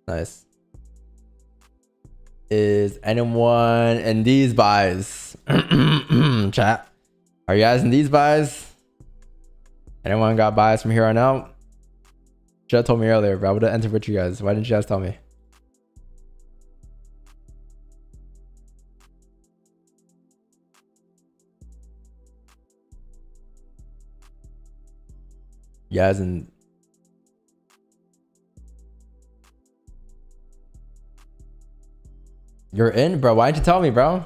Nice. Is anyone in these buys? Chat. Are you guys in these buys? Anyone got buys from here on out? Should have told me earlier, bro. I would have entered with you guys. Why didn't you guys tell me? You guys and you're in, bro. Why didn't you tell me, bro?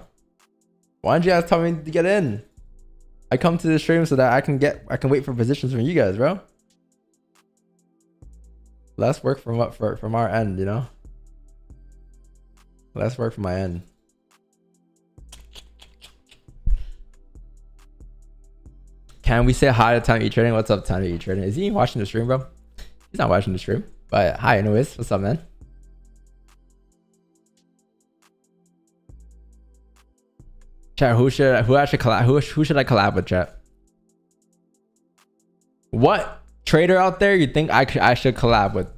Why didn't you guys tell me to get in? I come to the stream so that I can wait for positions from you guys, bro. Less work from our end, you know. Less work from my end. Can we say hi to Time E Trading? What's up, Time E Trading? Is he watching the stream, bro? He's not watching the stream. But hi, anyways. What's up, man? Chat, who should I collab with, chat? What trader out there you think I should collab with?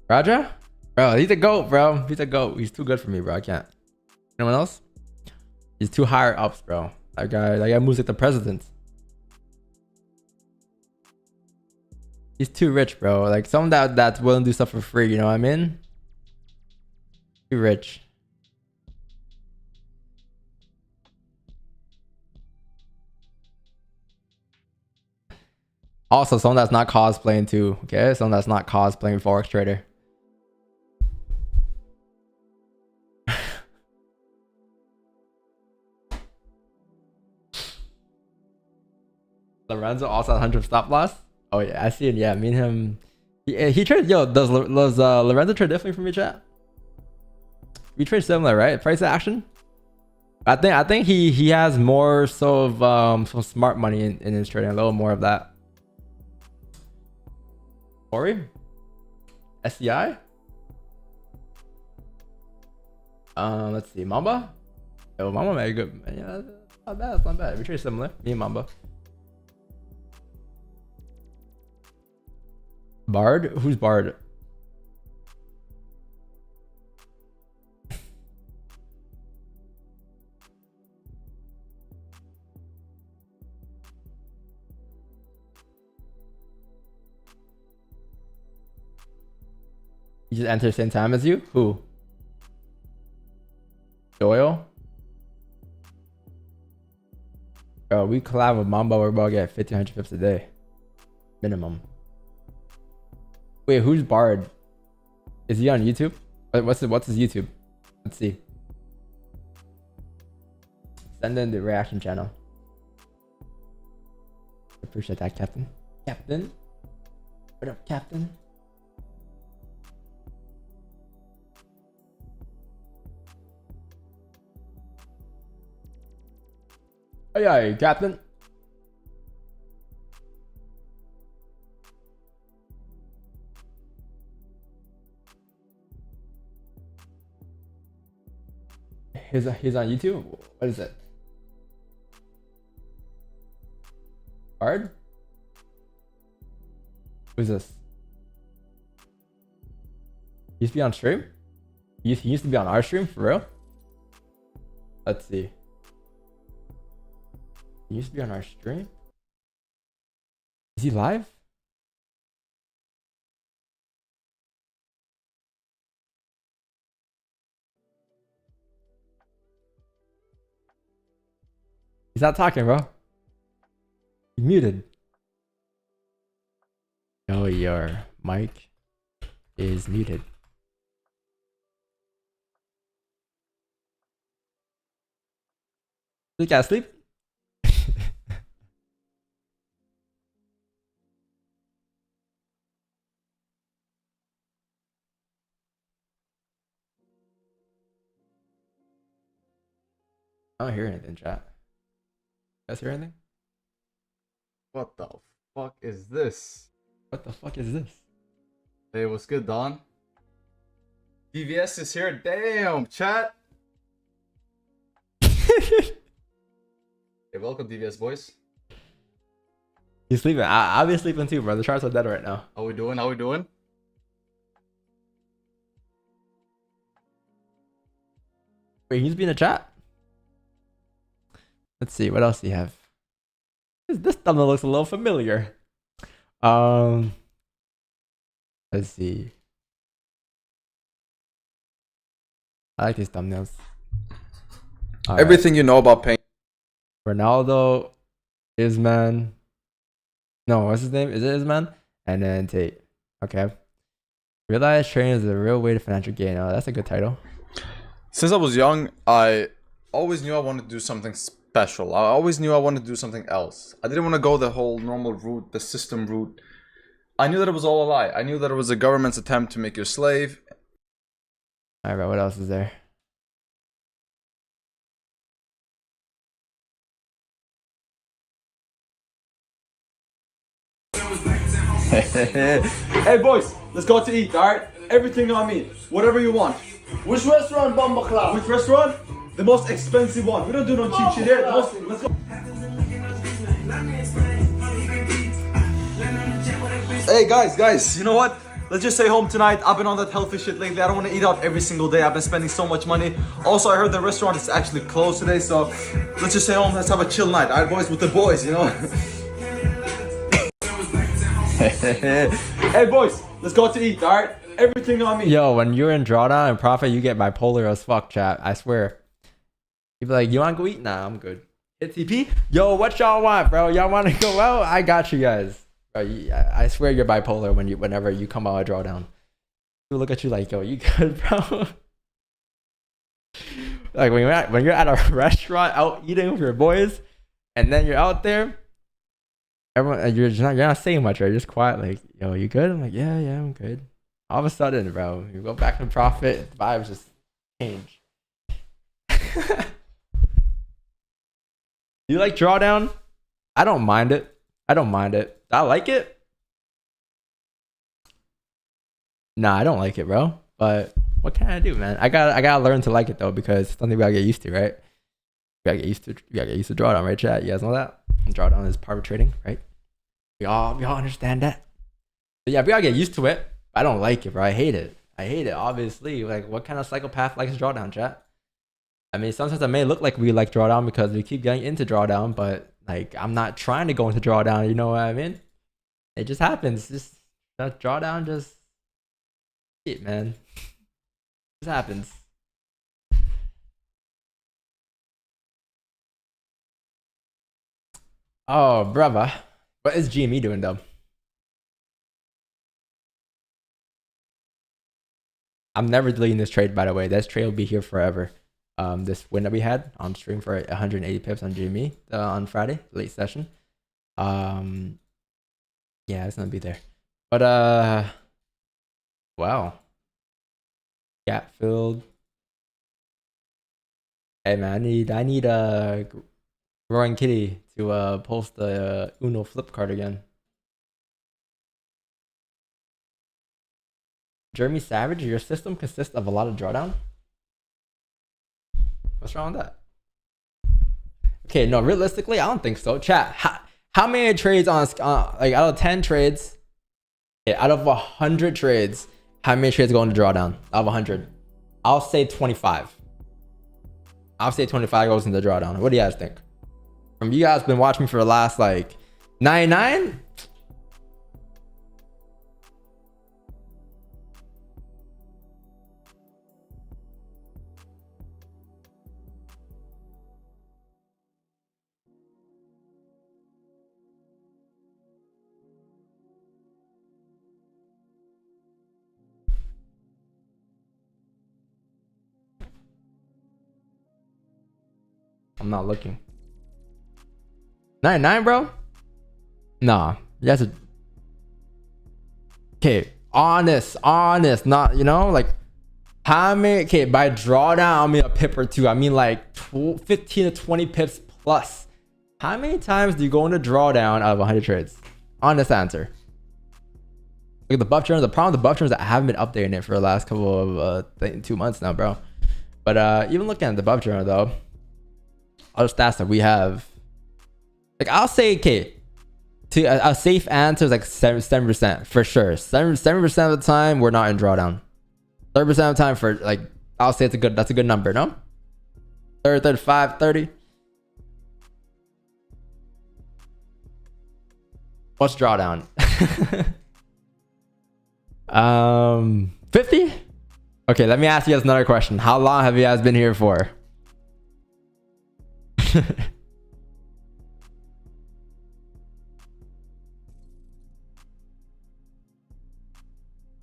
Raja? Bro, he's a GOAT, bro. He's a GOAT. He's too good for me, bro. I can't. Anyone else? He's too higher ups, bro. That guy moves like the president. He's too rich, bro. Like someone that's willing to do stuff for free, you know what I mean? Too rich. Also, someone that's not cosplaying too, okay? Someone that's not cosplaying Forex trader. Lorenzo also had 100 stop loss. Oh yeah, I see it. Yeah, me and him. He traded. Yo, does Lorenzo trade differently from me, chat? We trade similar, right? Price action. I think he has more so of some smart money in his trading. A little more of that. Ori? SCI? Let's see. Mamba? Oh, Mamba made good. Yeah, not bad. It's not bad. We trade similar. Me and Mamba. Bard? Who's Bard? He just entered the same time as you? Who? Doyle? Bro, we collab with Mamba. We're about to get 1,500 pips a day. Minimum. Wait, who's Bard? Is he on YouTube? What's his YouTube? Let's see. Send in the reaction channel. Appreciate that, Captain. Captain? What up, Captain? Oh yeah, Captain. He's on YouTube. What is it? Bard? Who's this? He used to be on stream? He used to be on our stream for real? Let's see. He used to be on our stream? Is he live? He's not talking, bro. He's muted. No, your mic is muted. This guy asleep? I don't hear anything, chat. You guys hear anything? What the fuck is this? What the fuck is this? Hey, what's good, Don? DVS is here. Damn, chat. Hey, welcome, DVS boys. He's sleeping. I'll be sleeping too, bro. The charts are dead right now. How we doing? How we doing? Wait, he's being in the chat? Let's see. What else do you have? This thumbnail looks a little familiar. Let's see. I like these thumbnails. All Everything you know about pain. right. Ronaldo, Isman. No, what's his name? Is it Isman? And then Tate. Okay. Realize trading is the real way to financial gain. Oh, that's a good title. Since I was young, I always knew I wanted to do something special. I always knew I wanted to do something else. I didn't want to go the whole normal route, the system route. I knew that it was all a lie. I knew that it was the government's attempt to make you a slave. All right, what else is there? Hey boys, let's go out to eat, alright? Everything on me. Whatever you want. Which restaurant, Bomba Club? Which restaurant? The most expensive one. We don't do no cheap shit here. Let's go. Hey guys, you know what? Let's just stay home tonight. I've been on that healthy shit lately. I don't want to eat out every single day. I've been spending so much money. Also, I heard the restaurant is actually closed today, so let's just stay home. Let's have a chill night. Alright boys, with the boys, you know? Hey boys, let's go out to eat, alright? Everything on me. Yo, when you're in drawdown and profit, you get bipolar as fuck, chat. I swear. You be like, you want to go eat? Nah, I'm good. Hit TP? Yo, what y'all want, bro? Y'all want to go out? I got you guys. Bro, I swear you're bipolar whenever you come out of drawdown. People look at you like, yo, you good, bro? Like when you're at a restaurant out eating with your boys, and then you're out there, everyone you're not saying much, right? You're just quiet, like, yo, you good? I'm like, yeah, I'm good. All of a sudden, bro, you go back in profit, the vibes just change. You like drawdown? I don't mind it. I like it. Nah, I don't like it, bro. But what can I do, man? I gotta learn to like it though, because it's something we gotta get used to, right? We gotta get used to drawdown, right, chat? You guys know that? Drawdown is part of trading, right? We all understand that. But yeah, we gotta get used to it. I don't like it, bro. I hate it, obviously. Like, what kind of psychopath likes drawdown, chat? I mean, sometimes it may look like we like drawdown because we keep getting into drawdown, but like, I'm not trying to go into drawdown, you know what I mean? It just happens. Just that drawdown, just shit, man. It just happens. Oh, brother. What is GME doing though? I'm never deleting this trade, by the way. This trade will be here forever. This win that we had on stream for 180 pips on GME on Friday, late session. Yeah, it's gonna be there. But wow. Gap filled. Hey man, I need a Roaring Kitty to post the Uno flip card again. Jeremy Savage, your system consists of a lot of drawdown? What's wrong with that? Okay, no, realistically, I don't think so. Chat, how many trades on like out of 10 trades, okay, out of 100 trades, how many trades go into drawdown? Out of 100, I'll say 25. I'll say 25 goes into drawdown. What do you guys think? From you guys been watching me for the last like 99? I'm not looking. 99, bro? Nah. That's a... Okay. Honest. Not, you know, like, how many... Okay, by drawdown, I mean a pip or two. I mean like 15 to 20 pips plus. How many times do you go into drawdown out of 100 trades? Honest answer. Look at the buff journals. The problem with the buff journals is that I haven't been updating it for the last couple of 2 months now, bro. But even looking at the buff journal, though, other stats that we have, like, I'll say, okay, to a safe answer is like 7% for sure. 7% of the time we're not in drawdown. 30% of the time, for like, I'll say that's a good number, no? 30, 35, 30. What's drawdown? 50? Okay, let me ask you guys another question. How long have you guys been here for?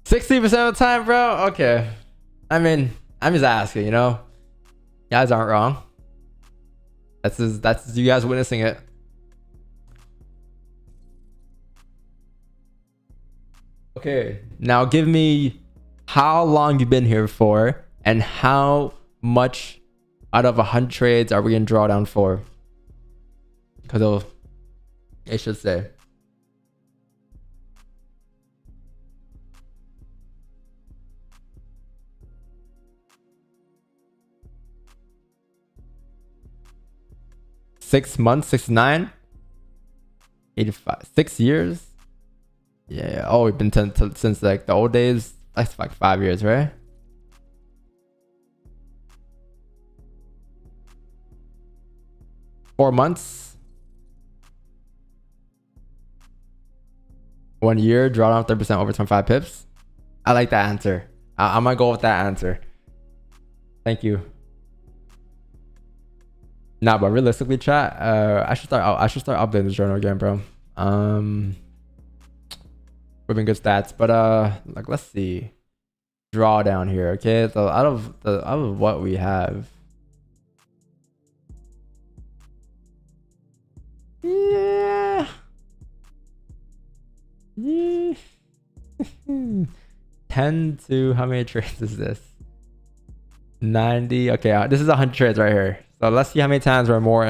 60% of the time, bro? Okay. I mean, I'm just asking, you know? You guys aren't wrong. That's you guys witnessing it. Okay, now give me how long you've been here for and how much out of 100 trades are we in drawdown for? Because it should say. Six months, 69, 85, 6 years. Yeah. Oh, we've been since like the old days. That's like 5 years, right? Four months. 1 year, drawdown 30% over 25 pips. I like that answer. I'm gonna go with that answer. Thank you. Nah, but realistically, chat, I should start updating this journal again, bro. We've been good stats, but like let's see, drawdown here. Okay, so out of what we have, yeah. 10 to how many trades is this? 90. Okay, this is 100 trades right here. So let's see how many times we're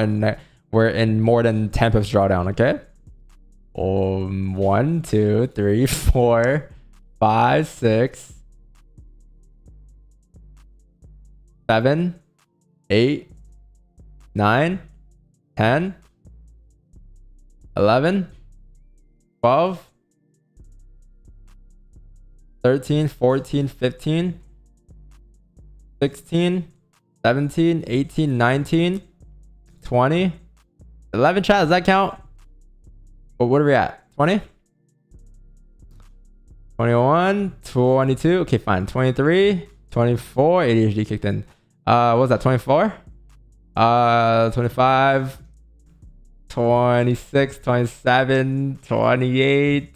in more than 10 pips drawdown. Okay. 1, 2, 3, 4, 5, 6, 7, 8, 9, 10, 11, 12, 13, 14, 15, 16, 17, 18, 19, 20, 11. Chat, does that count? But what are we at? 20? 21, 22. Okay, fine. 23, 24. ADHD kicked in. What was that? 24? 25, 26, 27, 28,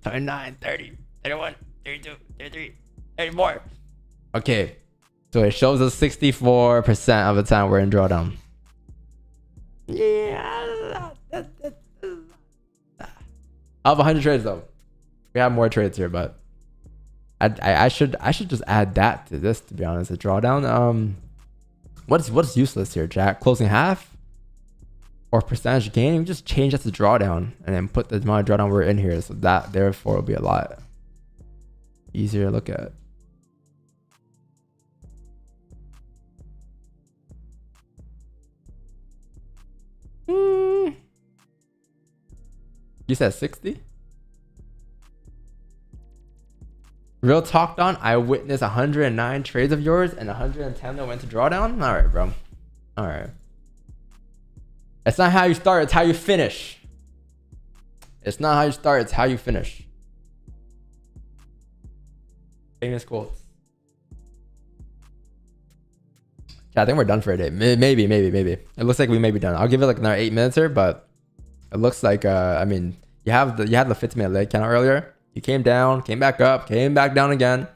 29, 30, 31, 32, 33, 34. Okay. So it shows us 64% of the time we're in drawdown. Yeah. Of 100 trades though. We have more trades here, but I should just add that to this, to be honest. A drawdown. What's useless here, Jack? Closing half or percentage gain? We just change that to drawdown and then put the amount of drawdown we're in here. So that therefore will be a lot easier to look at. You said 60? Real talk, Don. I witnessed 109 trades of yours and 110 that went to drawdown. All right, bro. All right. It's not how you start, it's how you finish. It's not how you start, it's how you finish. Famous quotes. Yeah, I think we're done for a day. Maybe. It looks like we may be done. I'll give it like another 8 minutes here, but it looks like I mean, you had the 50-minute leg count earlier. You came down, came back up, came back down again.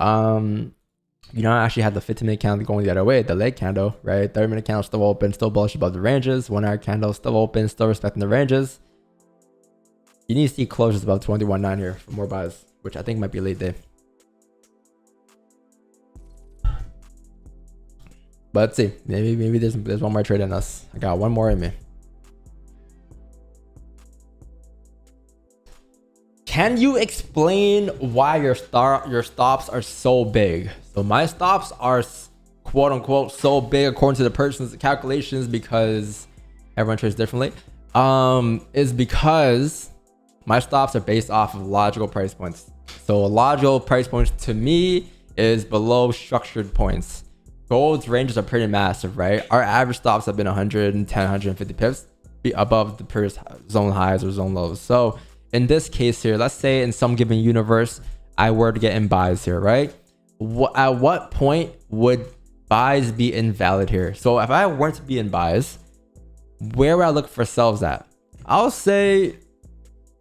You know, I actually had the 15-minute candle going the other way, the leg candle, right? 30-minute candle still open, still bullish above the ranges. 1 hour candle still open, still respecting the ranges. You need to see closures above 21.9 here for more buys, which I think might be late day. But let's see. Maybe there's one more trade in us. I got one more in me. Can you explain why your stops are so big? So my stops are quote unquote so big according to the person's calculations, because everyone trades differently. Is because my stops are based off of logical price points. So logical price points to me is below structured points. Gold's ranges are pretty massive, right? Our average stops have been 110, 150 pips. be above the previous zone highs or zone lows. So in this case here, let's say in some given universe, I were to get in buys here, right? At what point would buys be invalid here? So if I weren't to be in buys, where would I look for sells at? I'll say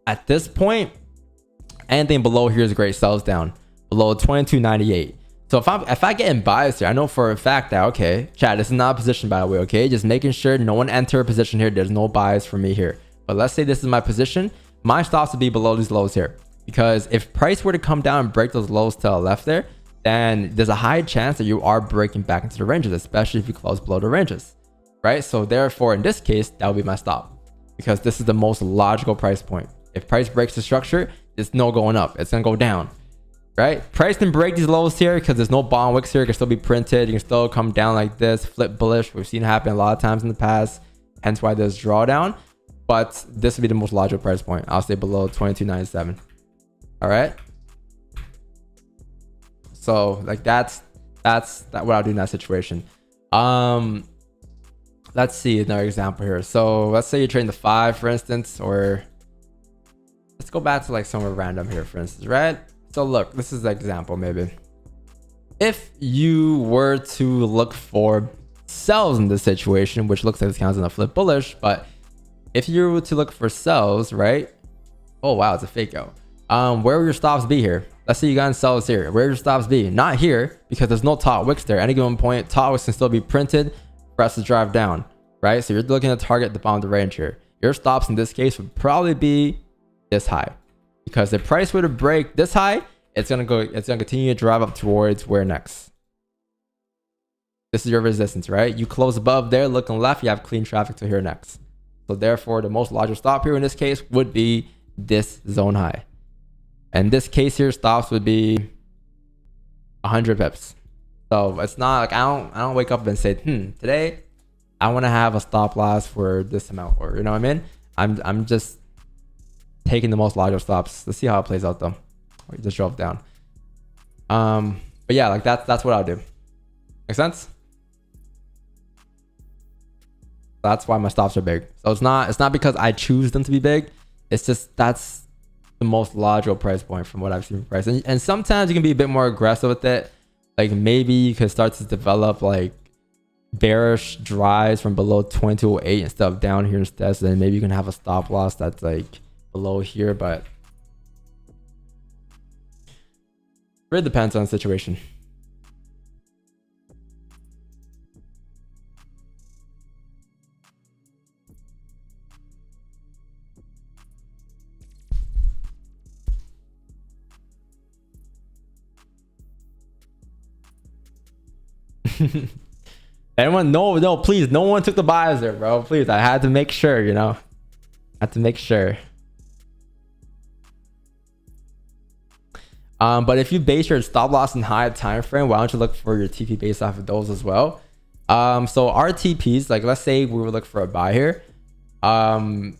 at this point, anything below here is great. Sells down below 22.98. So if I get in buys here, I know for a fact that, okay, chat, this is not a position, by the way, okay? Just making sure no one enter a position here. There's no buys for me here. But let's say this is my position. My stops would be below these lows here. Because if price were to come down and break those lows to the left there, then there's a high chance that you are breaking back into the ranges, especially if you close below the ranges, right? So therefore, in this case, that would be my stop, because this is the most logical price point. If price breaks the structure, it's no going up. It's going to go down, right? Price can break these lows here because there's no bond wicks here. It can still be printed. You can still come down like this, flip bullish. We've seen it happen a lot of times in the past, hence why there's drawdown. But this would be the most logical price point. I'll say below 22.97. All right. So like that's what I'll do in that situation. Let's see another example here. So let's say you're trading the 5, for instance, or let's go back to like somewhere random here, for instance, right? So look, this is an example maybe. If you were to look for sells in this situation, which looks like this counts in a flip bullish, but if you were to look for sells, right? Oh wow, it's a fake out. Where will your stops be here? Let's say you got in sells here. Where your stops be? Not here, because there's no top wicks there. Any given point, top wicks can still be printed for us to drive down, right? So you're looking to target the bottom of the range here. Your stops in this case would probably be this high, because if price were to break this high, it's gonna continue to drive up towards where next? This is your resistance, right? You close above there, looking left, you have clean traffic to here next. So therefore, the most logical stop here in this case would be this zone high. And this case here, stops would be 100 pips. So it's not like I don't wake up and say, today I want to have a stop loss for this amount, or you know what I mean? I'm just taking the most logical stops. Let's see how it plays out though. Or just drove down. But yeah, like that's what I'll do. Make sense? That's why my stops are big. So it's not because I choose them to be big. It's just that's the most logical price point from what I've seen from price. And sometimes you can be a bit more aggressive with it. Like maybe you could start to develop like bearish drives from below 2208 instead of down here instead. So then maybe you can have a stop loss that's like below here, but it really depends on the situation. Anyone? No, please. No one took the buys there, bro. Please. I had to make sure, you know. I had to make sure. But if you base your stop loss in high time frame, why don't you look for your TP based off of those as well? So our TPs, like let's say we were looking for a buy here.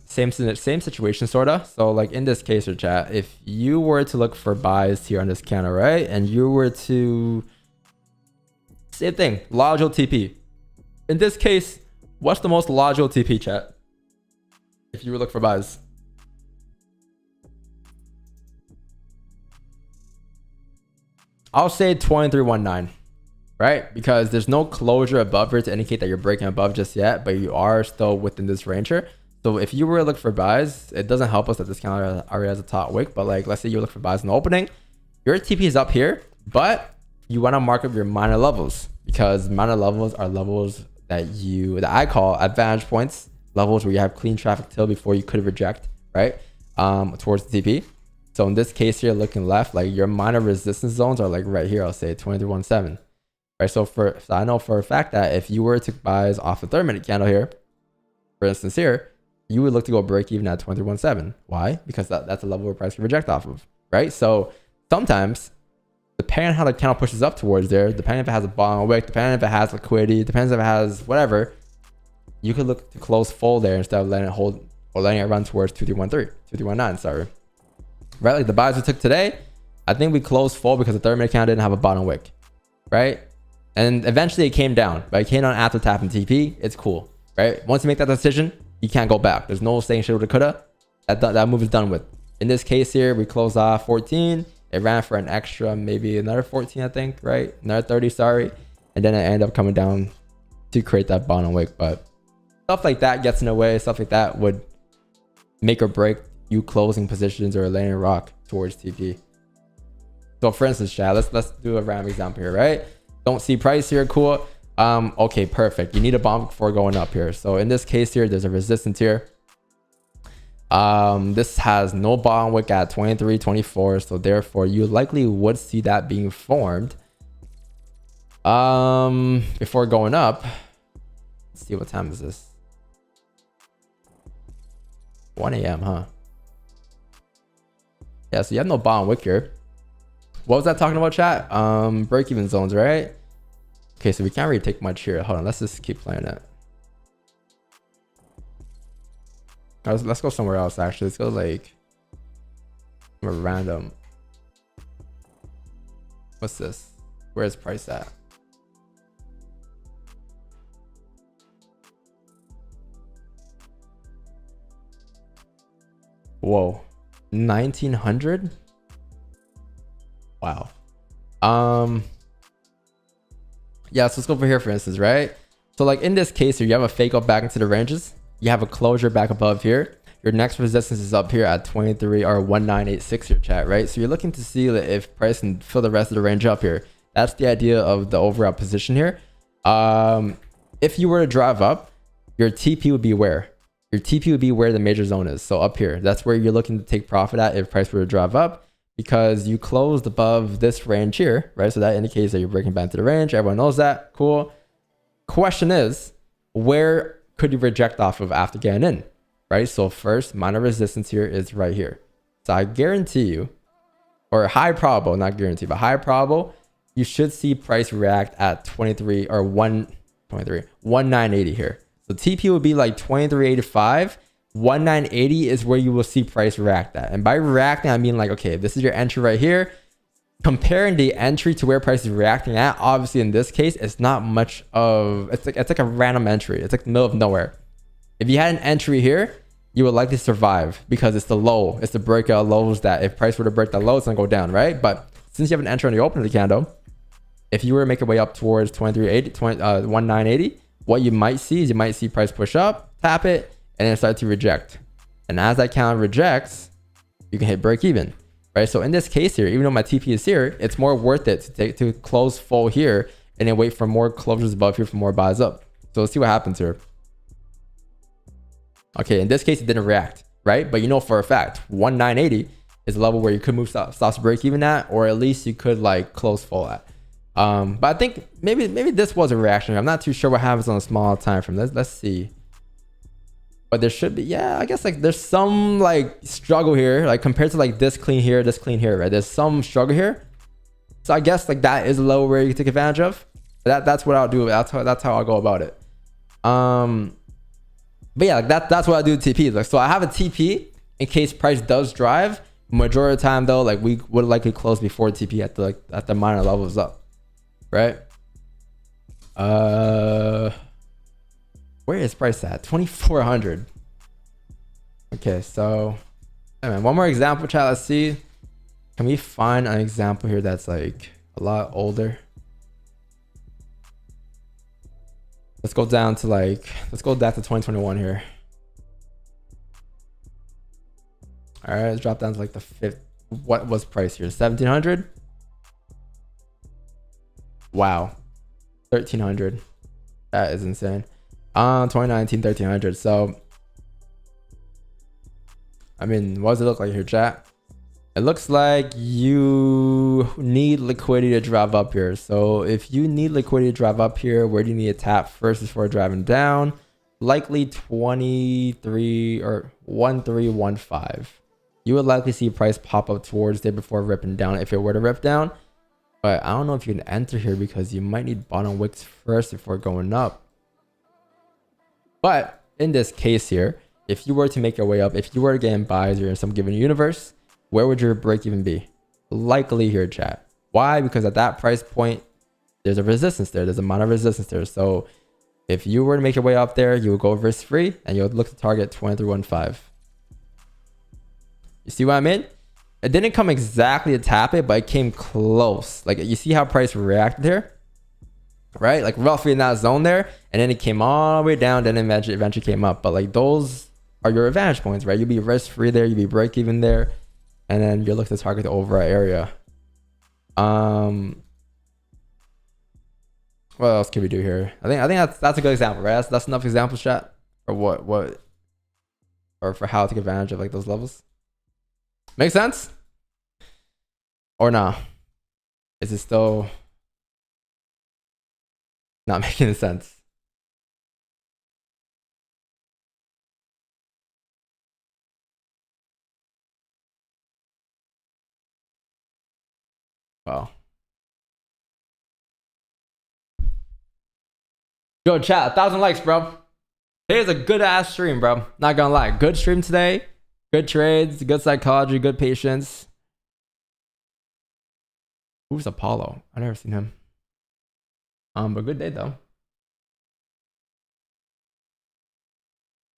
Same situation sorta. So like in this case or chat, if you were to look for buys here on this candle, right? And you were to same thing, logical TP. In this case, what's the most logical TP, chat? If you were looking for buys. I'll say 2319, right? Because there's no closure above here to indicate that you're breaking above just yet, but you are still within this range here. So if you were to look for buys, it doesn't help us that this counter already has a top wick, but like let's say you look for buys in the opening, your TP is up here, but you want to mark up your minor levels, because minor levels are levels that I call advantage points, levels where you have clean traffic till before you could reject, right? Towards the TP. So in this case here, looking left, like your minor resistance zones are like right here. I'll say 2317, right? So I know for a fact that if you were to buys off a 30-minute candle here, for instance here, you would look to go break even at 2317. Why? Because that's a level where price can reject off of, right? So sometimes, depending on how the candle pushes up towards there, depending if it has a bottom wick, depending if it has liquidity, depends if it has whatever, you could look to close full there instead of letting it hold or letting it run towards 2319, sorry. Right, like the buys we took today, I think we closed full because the 30-minute candle didn't have a bottom wick, right? And eventually it came down, but it came down after tapping TP. It's cool, right? Once you make that decision, You can't go back. There's no saying shoulda, coulda. That move is done with. In this case here, we closed off 14. It ran for an extra, maybe another 14, I think, right? Another 30, sorry. And then it ended up coming down to create that bottom wick. But stuff like that gets in the way. Stuff like that would make or break you closing positions or laying a rock towards TP. So for instance, chat, let's do a random example here, right? Don't see price here, cool. Okay, perfect. You need a bomb before going up here. So in this case here, there's a resistance here. This has no bottom wick at 23.24, so therefore you likely would see that being formed before going up. Let's see, what time is this? 1 a.m. huh? Yeah, so you have no bottom wick here. What was that talking about, chat? Break-even zones, right? Okay, so we can't really take much here. Hold on, let's just keep playing it. Let's go somewhere else, actually. Let's go like somewhere random. What's this? Where's price at? Whoa, 1900. Wow. Yeah, so let's go over here, for instance, right? So like in this case here, you have a fake up back into the ranges. You have a closure back above here. Your next resistance is up here at 23 or 1986 here, chat, right? So you're looking to see if price can fill the rest of the range up here. That's the idea of the overall position here. If you were to drive up, your TP would be where? Your TP would be where the major zone is. So up here, that's where you're looking to take profit at if price were to drive up, because you closed above this range here, right? So that indicates that you're breaking back to the range. Everyone knows that. Cool. Question is, where could you reject off of after getting in, right? So first, minor resistance here is right here. So I guarantee you, or high probable, not guarantee, but high probable, you should see price react at 23 or 1980 here. So TP would be like 2385. 1980 is where you will see price react at. And by reacting, I mean like, okay, this is your entry right here. Comparing the entry to where price is reacting at, obviously in this case, it's not much of, it's like a random entry. It's like the middle of nowhere. If you had an entry here, you would likely survive because it's the low. It's the breakout lows that if price were to break the low, it's gonna go down, right? But since you have an entry on the open of the candle, if you were to make your way up towards 1980, what you might see is you might see price push up, tap it, and then start to reject. And as that candle rejects, you can hit break even. Right, so in this case here, even though my TP is here, it's more worth it to close full here and then wait for more closures above here for more buys up. So let's see what happens here. Okay, in this case, it didn't react, right? But you know for a fact, 1980 is a level where you could move stops break even at, or at least you could like close full at. But I think maybe this was a reaction. I'm not too sure what happens on a small time frame. Let's see. But there should be, yeah, I guess like there's some like struggle here, like compared to like this clean here, right? There's some struggle here. So I guess like that is a level where you can take advantage of. That's what I'll do. That's how I'll go about it. But yeah, like that's what I do with TP. Like, so I have a TP in case price does drive. Majority of the time though, like we would likely close before TP at the minor levels up, right? Where is price at? 2400. Okay, so one more example, chat. Let's see. Can we find an example here that's like a lot older? Let's go down to 2021 here. All right, let's drop down to like the fifth. What was price here? 1700. Wow, 1300. That is insane. 2019, 1300. So I mean, what does it look like here, chat? It looks like you need liquidity to drive up here. So if you need liquidity to drive up here, where do you need to tap first before driving down? Likely 23 or 1315. You would likely see price pop up towards there before ripping down if it were to rip down. But I don't know if you can enter here because you might need bottom wicks first before going up. But in this case here, if you were to make your way up, if you were to get in buys or in some given universe, where would your break even be? Likely here, chat. Why? Because at that price point, there's a resistance there. There's a amount of resistance there. So If you were to make your way up there, you would go risk free and you would look to target 2315. You see what I mean? It didn't come exactly to tap it, but it came close. Like you see how price reacted here, right? Like roughly in that zone there, and then it came all the way down, then eventually came up. But like those are your advantage points, right? You'll be risk free there, you'll be break even there, and then you'll look to target the overall area. What else can we do here? I think that's a good example, right? That's enough example, chat, for what or for how to take advantage of like those levels. Make sense? Or nah? Is it still not making sense? Wow. Yo, chat, 1,000 likes, bro. Today's a good ass stream, bro. Not gonna lie. Good stream today. Good trades, good psychology, good patience. Who's Apollo? I never seen him. But good day though.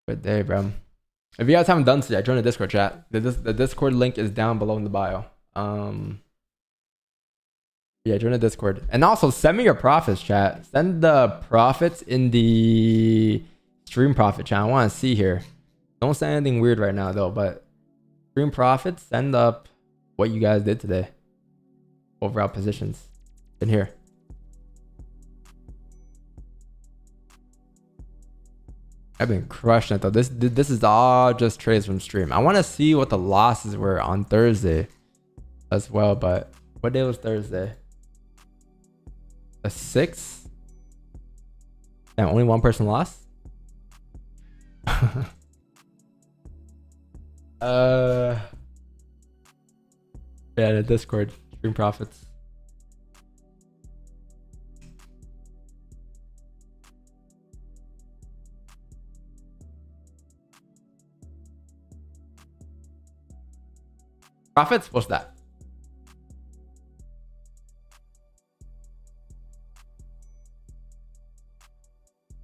Good day, bro. If you guys haven't done so yet, join the Discord chat. The Discord link is down below in the bio. Yeah, join the Discord. And also send me your profits, chat. Send the profits in the stream profit chat. I want to see here. Don't say anything weird right now though, but stream profits, send up what you guys did today. Overall positions in here. I've been crushing it though. This is all just trades from stream. I want to see what the losses were on Thursday as well, but what day was Thursday? The 6th? And only one person lost? Yeah, the Discord stream profits. Profits? What's that?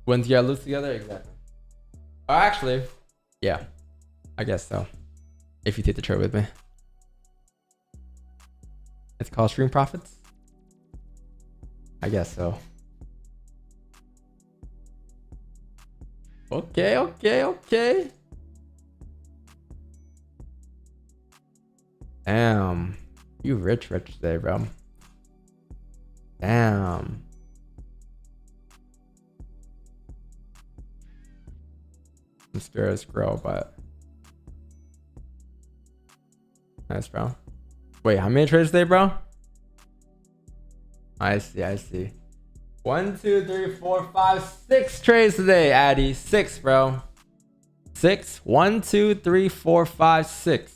Win together, lose together? Exactly. Oh, actually, yeah. I guess so. If you take the trade with me. It's called stream profits? I guess so. Okay. Damn. You rich today, bro. Damn. Some spirits grow, but nice, bro. Wait, how many trades today, bro? I see. 1, 2, 3, 4, 5, 6 trades today, Addy. 6, bro. 6. 1, 2, 3, 4, 5, 6.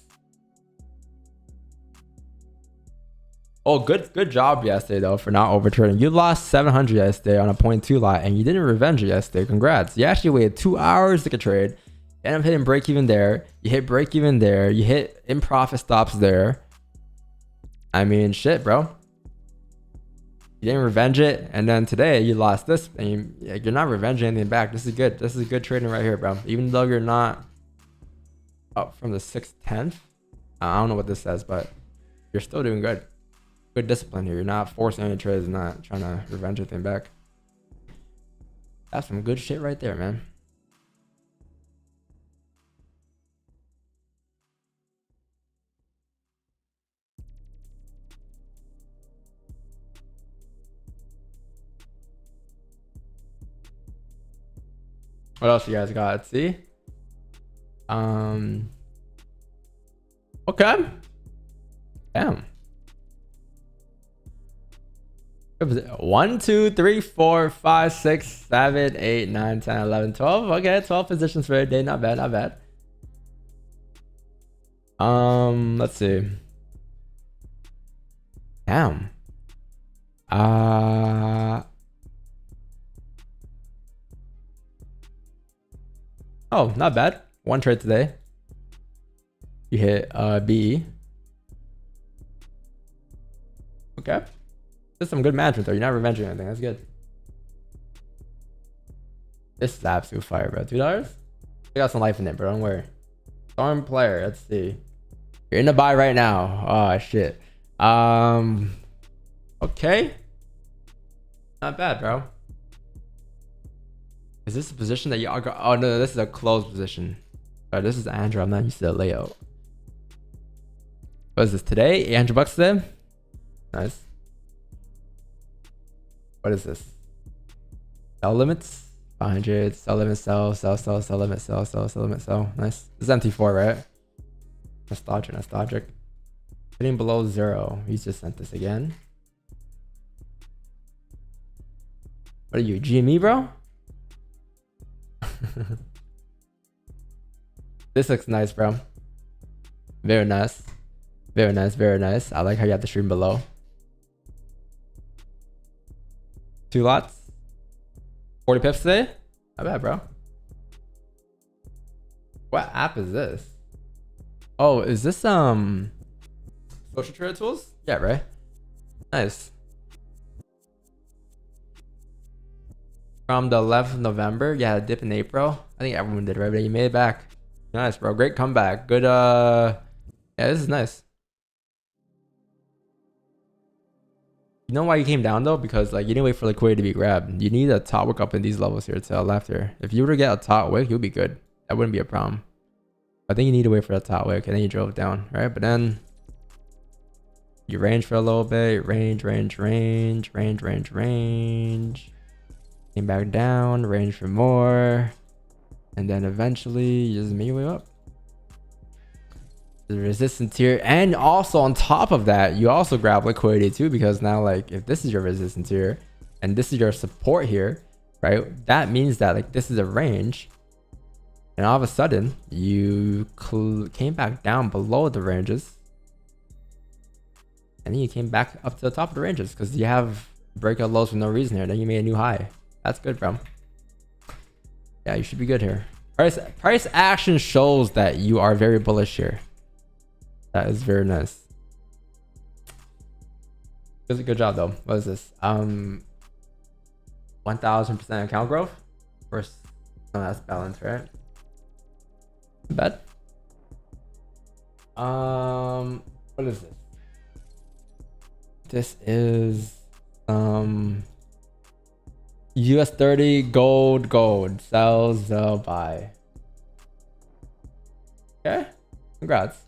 Oh, good job yesterday though for not overtrading. You lost 700 yesterday on a 0.2 lot, and you didn't revenge it yesterday. Congrats. You actually waited 2 hours to get a trade. You ended up hitting break even there. You hit break even there. You hit in profit stops there. I mean, shit, bro. You didn't revenge it, and then today you lost this, and you're not revenging anything back. This is good. This is good trading right here, bro. Even though you're not up from the 6th, 10th. I don't know what this says, but you're still doing good. Good discipline here. You're not forcing any trades and not trying to revenge anything back. That's some good shit right there, man. What else you guys got? Let's see. Okay. Damn. 1, 2, 3, 4, 5, 6, 7, 8, 9, 10, 11, 12. Okay, 12 positions for a day. Not bad, not bad. Let's see. Damn. Oh, not bad. One trade today. You hit BE. Okay. That's some good management though. You're not revenging anything. That's good. This is absolute fire, bro. $2? I got some life in it, bro. Don't worry. Storm player. Let's see. You're in the buy right now. Oh shit. Okay. Not bad, bro. Is this a position that y'all got? Oh no, this is a closed position. All right, this is Andrew. I'm not used to the layout. What is this today? 800 bucks today. Nice. What is this? Sell limits. 500. Sell limit. Sell limit. Sell limit. Sell. Nice. This is MT4, right? Nostalgic. Hitting below 0. He's just sent this again. What are you, GME, bro? This looks nice, bro. Very nice. Very nice. I like how you have the stream below. 2 lots. 40 pips today? Not bad, bro. What app is this? Oh, is this social trader tools? Yeah, right. Nice. From the 11th of November, yeah, dip in April. I think everyone did, right? But you made it back. Nice, bro. Great comeback. Good. Yeah, this is nice. You know why you came down though? Because like you didn't wait for liquidity to be grabbed. You need a top wick up in these levels here to the left here. If you were to get a top wick, you'll be good. That wouldn't be a problem. I think you need to wait for that top wick and then you drove down, right? But then you range for a little bit. Range. Came back down, range for more. And then eventually you just make your way up. The resistance here, and also on top of that you also grab liquidity too, because now like if this is your resistance here and this is your support here, right, that means that like this is a range and all of a sudden you came back down below the ranges and then you came back up to the top of the ranges because you have breakout lows for no reason here. Then you made a new high. That's good, bro. Yeah, you should be good here. Price action shows that you are very bullish here. That is very nice. Good job though. What is this? 1000% account growth. First, no, that's balance, right? Bad. What is this? This is US 30 gold sell, sell, buy. Okay, congrats.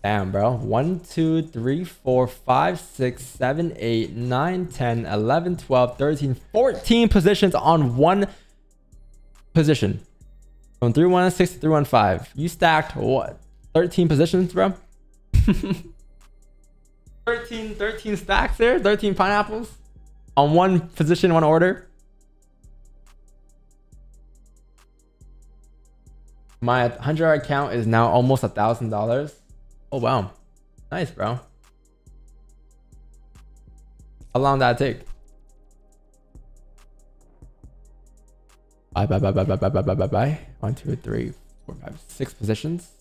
Damn, bro. 1 2 3 4 5 6 7 8 9 10 11 12 13 14 positions on one position from 316 to 315. You stacked what, 13 positions, bro? 13 stacks there, 13 pineapples on one position, one order. My 100 account is now almost $1,000. Oh wow, nice, bro. How long did that take? Bye. 1 2 3 4 5 6 positions.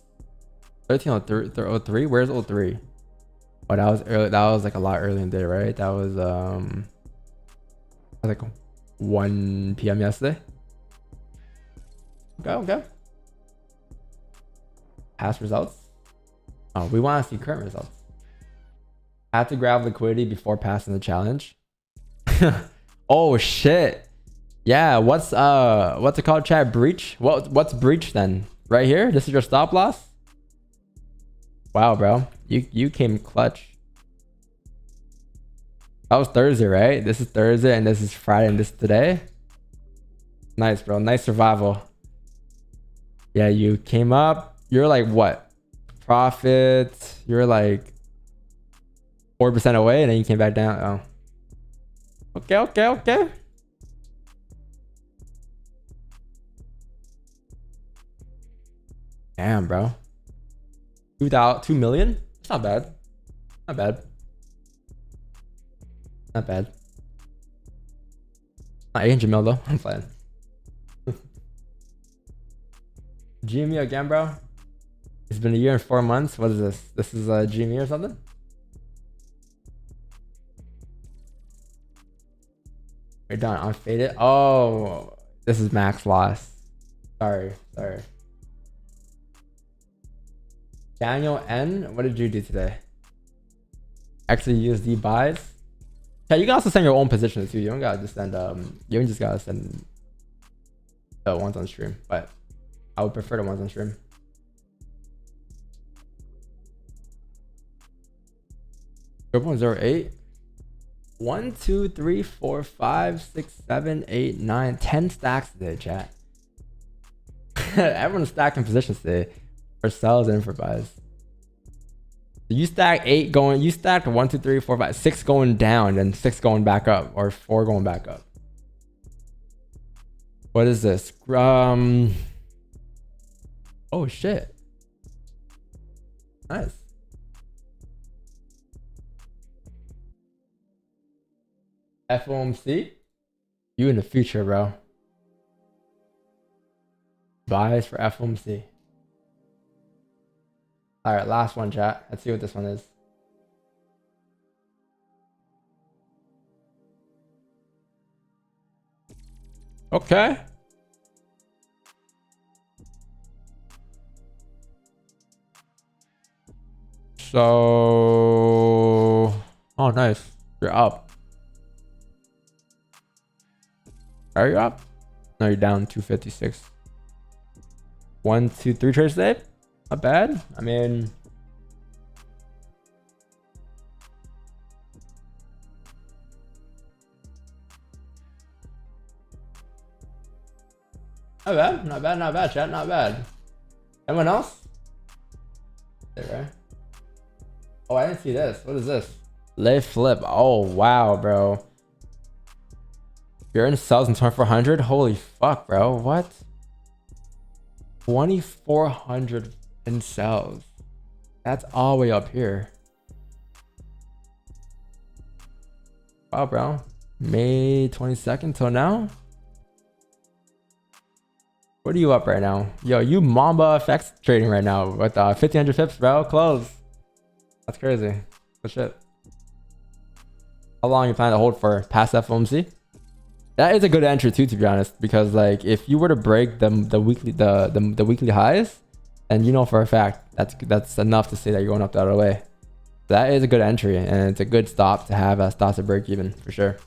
1303. Where's 03? Oh, that was early. That was like a lot early in the day, right? That was like 1 p.m. yesterday. Okay. Past results. Oh, we want to see current results. I have to grab liquidity before passing the challenge. Oh shit. Yeah, what's it called, chat? Breach? What's breach then? Right here? This is your stop loss? Wow, bro. You came clutch. That was Thursday, right? This is Thursday and this is Friday and this is today. Nice, bro. Nice survival. Yeah, you came up. You're like what? Profit. You're like 4% away and then you came back down. Oh. Okay. Damn, bro. 2 million? It's not bad. Not bad. Not 800 mil though. I'm fine. GME again, bro. It's been a year and 4 months. What is this? This is a GME or something? We're done. Unfaded. Oh, This is max loss. Sorry. Daniel N, what did you do today? XAU USD buys. Yeah, you can also send your own positions too. You don't gotta just send you don't just gotta send the ones on stream, but I would prefer the ones on stream. Triple 08. 1, 2, 3, 4, 5, 6, 7, 8, 9, 10 stacks today, chat. Everyone's stacking positions today for sells and for buys. You stacked 8 going, you stacked 1, 2, 3, 4, 5, 6 going down and 6 going back up, or 4 going back up. What is this? Oh shit. Nice. FOMC? You in the future, bro. Buys for FOMC. Alright, last one, chat. Let's see what this one is. Okay. So... Oh, nice. You're up. Are you up? No, you're down 256. 1, 2, 3 trades today? Not bad. I mean... Not bad, chat. Not bad. Anyone else? Right? Oh, I didn't see this. What is this? Lay flip. Oh, wow, bro. You're in sells in 2400? Holy fuck, bro. What? 2400 in sells. That's all the way up here. Wow, bro. May 22nd till now? What are you up right now? Yo, you Mamba FX trading right now with 1500 pips, bro. Close. That's crazy. Good shit. How long you plan to hold for past FOMC? That is a good entry too, to be honest, because like if you were to break the weekly highs, and you know for a fact that's enough to say that you're going up the other way. That is a good entry, and it's a good stop to have a stop to break even for sure.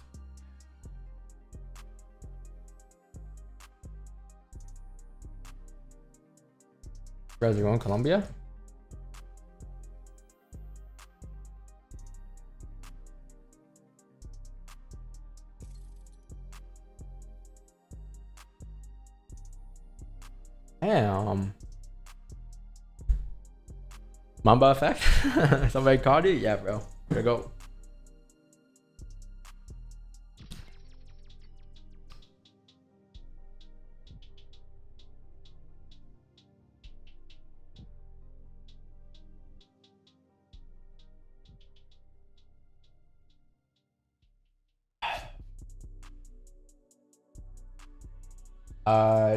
Where's you going, Colombia? Damn. Mamba effect? Somebody called you? Yeah, bro. Here we go.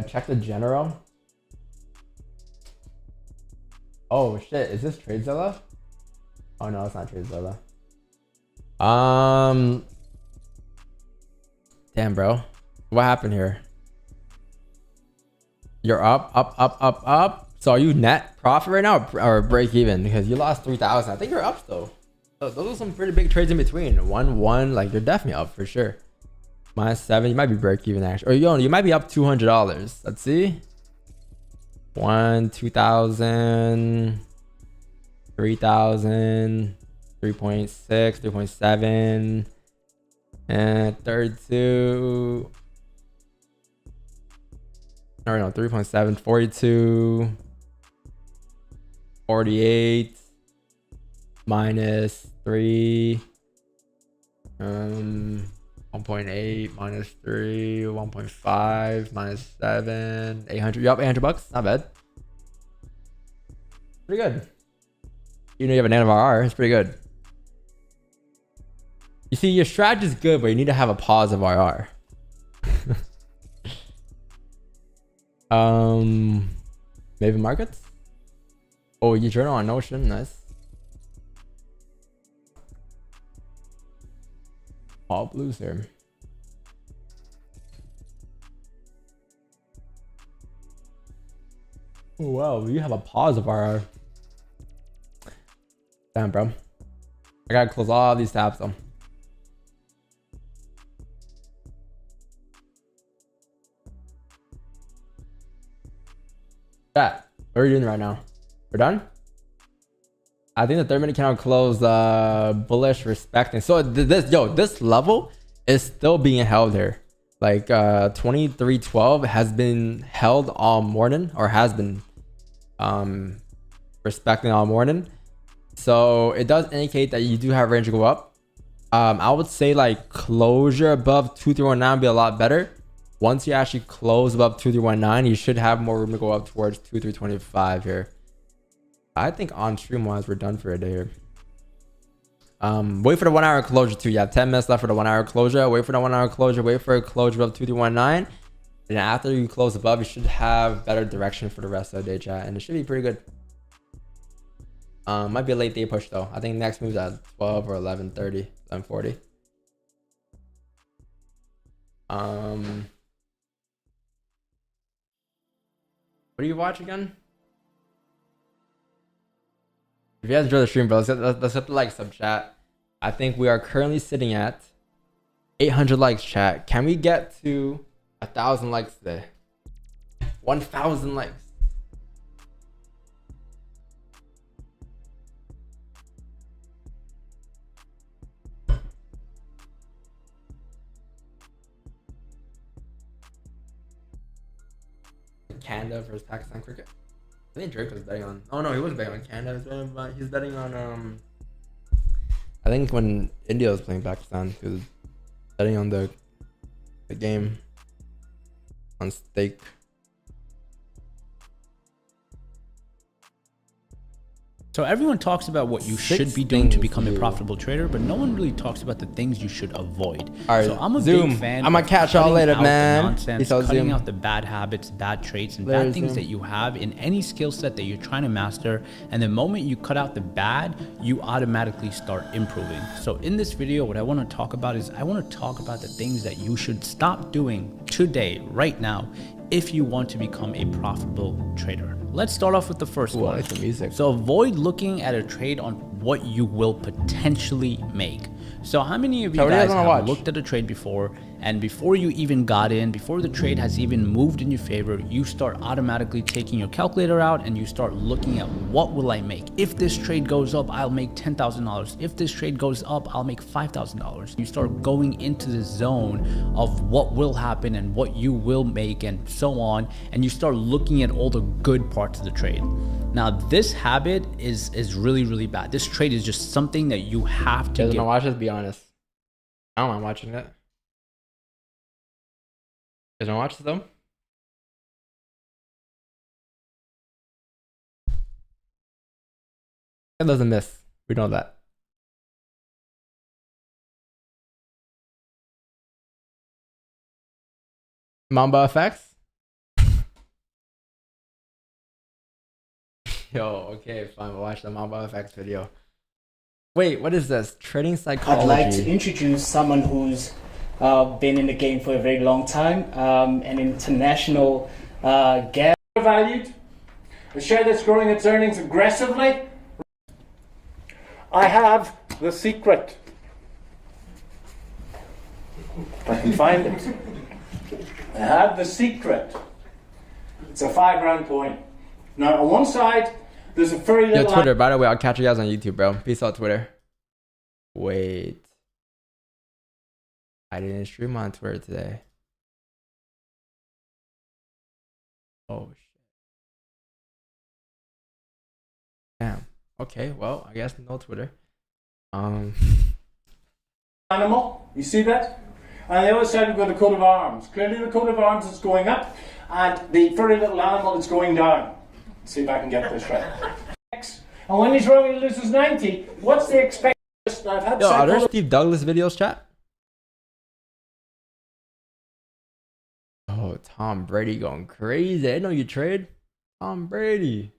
Check the general. Oh shit, is this TradeZilla? Oh no, it's not TradeZilla. Damn, bro. What happened here? You're up. So are you net profit right now or break even? Because you lost 3,000. I think you're up still. So those are some pretty big trades in between. 1-1, like you're definitely up for sure. -7, you might be break even actually. Or you might be up $200. Let's see. 1, 2,000, 3,000, 3.6, 3.7, and 32. Or no, 3.7, 42, 48, -3, 1.8, -3, 1.5, -7, 800. Yup, $800. Not bad. Pretty good. You know you have an NVR. It's pretty good. You see, your strategy is good, but you need to have a positive IR. Maybe markets. Oh, you journal on Notion. Nice. All blues here. Oh, wow, we have a pause of our. Damn, bro. I gotta close all these tabs though. Yeah, what are you doing right now? We're done? I think the 3 minute candle closed bullish respecting. So this level is still being held here. Like 2312 has been held all morning, or has been respecting all morning. So it does indicate that you do have range to go up. I would say like closure above 2319 would be a lot better. Once you actually close above 2319, you should have more room to go up towards 2325 here. I think on stream wise, we're done for a day here. Wait for the 1 hour closure too. You have 10 minutes left for the 1 hour closure. Wait for the 1 hour closure. Wait for a closure above 2319. And after you close above, you should have better direction for the rest of the day, chat. And it should be pretty good. Might be a late day push though. I think next move's at 12 or 11:30, 11:40. What do you watch again? If you guys enjoy the stream, bro, let's hit the like sub chat. I think we are currently sitting at 800 likes, chat. Can we get to 1,000 likes today? 1,000 likes. Canada versus Pakistan cricket. I think Drake was betting on. Oh no, he was betting on Canada. He's betting on I think when India was playing Pakistan, he was betting on the game on stake. So everyone talks about what you should be doing to become a profitable trader, but no one really talks about the things you should avoid. All right, so I'm a Zoom. big fan. I'm gonna catch y'all later, man. Nonsense, cutting out the bad habits, bad traits, and bad things that you have in any skill set that you're trying to master. And the moment you cut out the bad, you automatically start improving. So in this video, what I want to talk about is I want to talk about the things that you should stop doing today, right now, if you want to become a profitable trader. Let's start off with the first one. I like the music. So avoid looking at a trade on what you will potentially make. So how many of you guys have looked at a trade before, and before you even got in, before the trade has even moved in your favor, you start automatically taking your calculator out and you start looking at what will I make? If this trade goes up, I'll make $10,000. If this trade goes up, I'll make $5,000. You start going into the zone of what will happen and what you will make and so on, and you start looking at all the good parts of the trade. Now this habit is really, really bad. This trade is just something that you have to get. Watch this, be honest. I don't mind watching it. You guys wanna watch this though? It doesn't miss. We know that. Mamba effects? Yo, okay, fine. We'll watch the Mamba effects video. Wait, what is this? Trading psychology. I'd like to introduce someone who's been in the game for a very long time, an international Valued. A share that's growing its earnings aggressively. I have the secret. If I can find it. I have the secret. It's a 5 round point. Now on one side, there's a very little... Yo, Twitter, by the way, I'll catch you guys on YouTube, bro. Peace out, Twitter. Wait. I didn't stream on Twitter today. Oh, shit. Damn. Okay, well, I guess no Twitter. Animal, you see that? And on the other side we've got the coat of arms. Clearly the coat of arms is going up, and the furry little animal is going down. Let's see if I can get this right. And when he's wrong, he loses 90. What's the expectation? Yo, are there Steve Douglas videos, chat? Oh, Tom Brady going crazy. I know you trade. Tom Brady.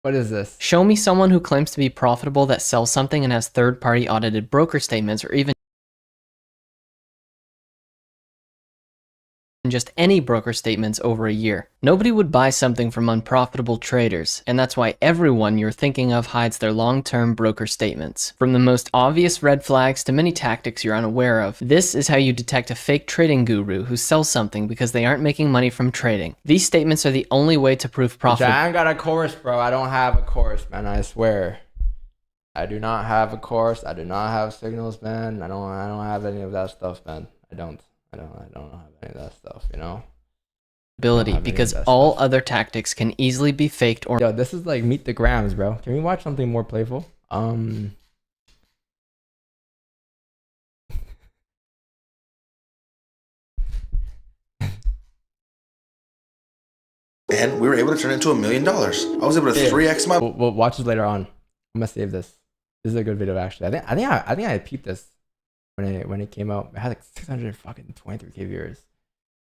What is this? Show me someone who claims to be profitable that sells something and has third-party audited broker statements or even just any broker statements over a year. Nobody would buy something from unprofitable traders, and that's why everyone you're thinking of hides their long-term broker statements. From the most obvious red flags to many tactics you're unaware of, this is how you detect a fake trading guru who sells something because they aren't making money from trading. These statements are the only way to prove profit. I ain't got a course, bro. I don't have a course, man. I swear. I do not have a course. I do not have signals, man. I don't have any of that stuff, man. I don't have any of that stuff, you know? Ability, because all other tactics can easily be faked or... Yo, this is like Meet the Grams, bro. Can we watch something more playful? And we were able to turn it into $1 million. I was able to 3x my... We'll watch this later on. I'm gonna save this. This is a good video, actually. I think I peeped this when it came out. It had like 623K viewers.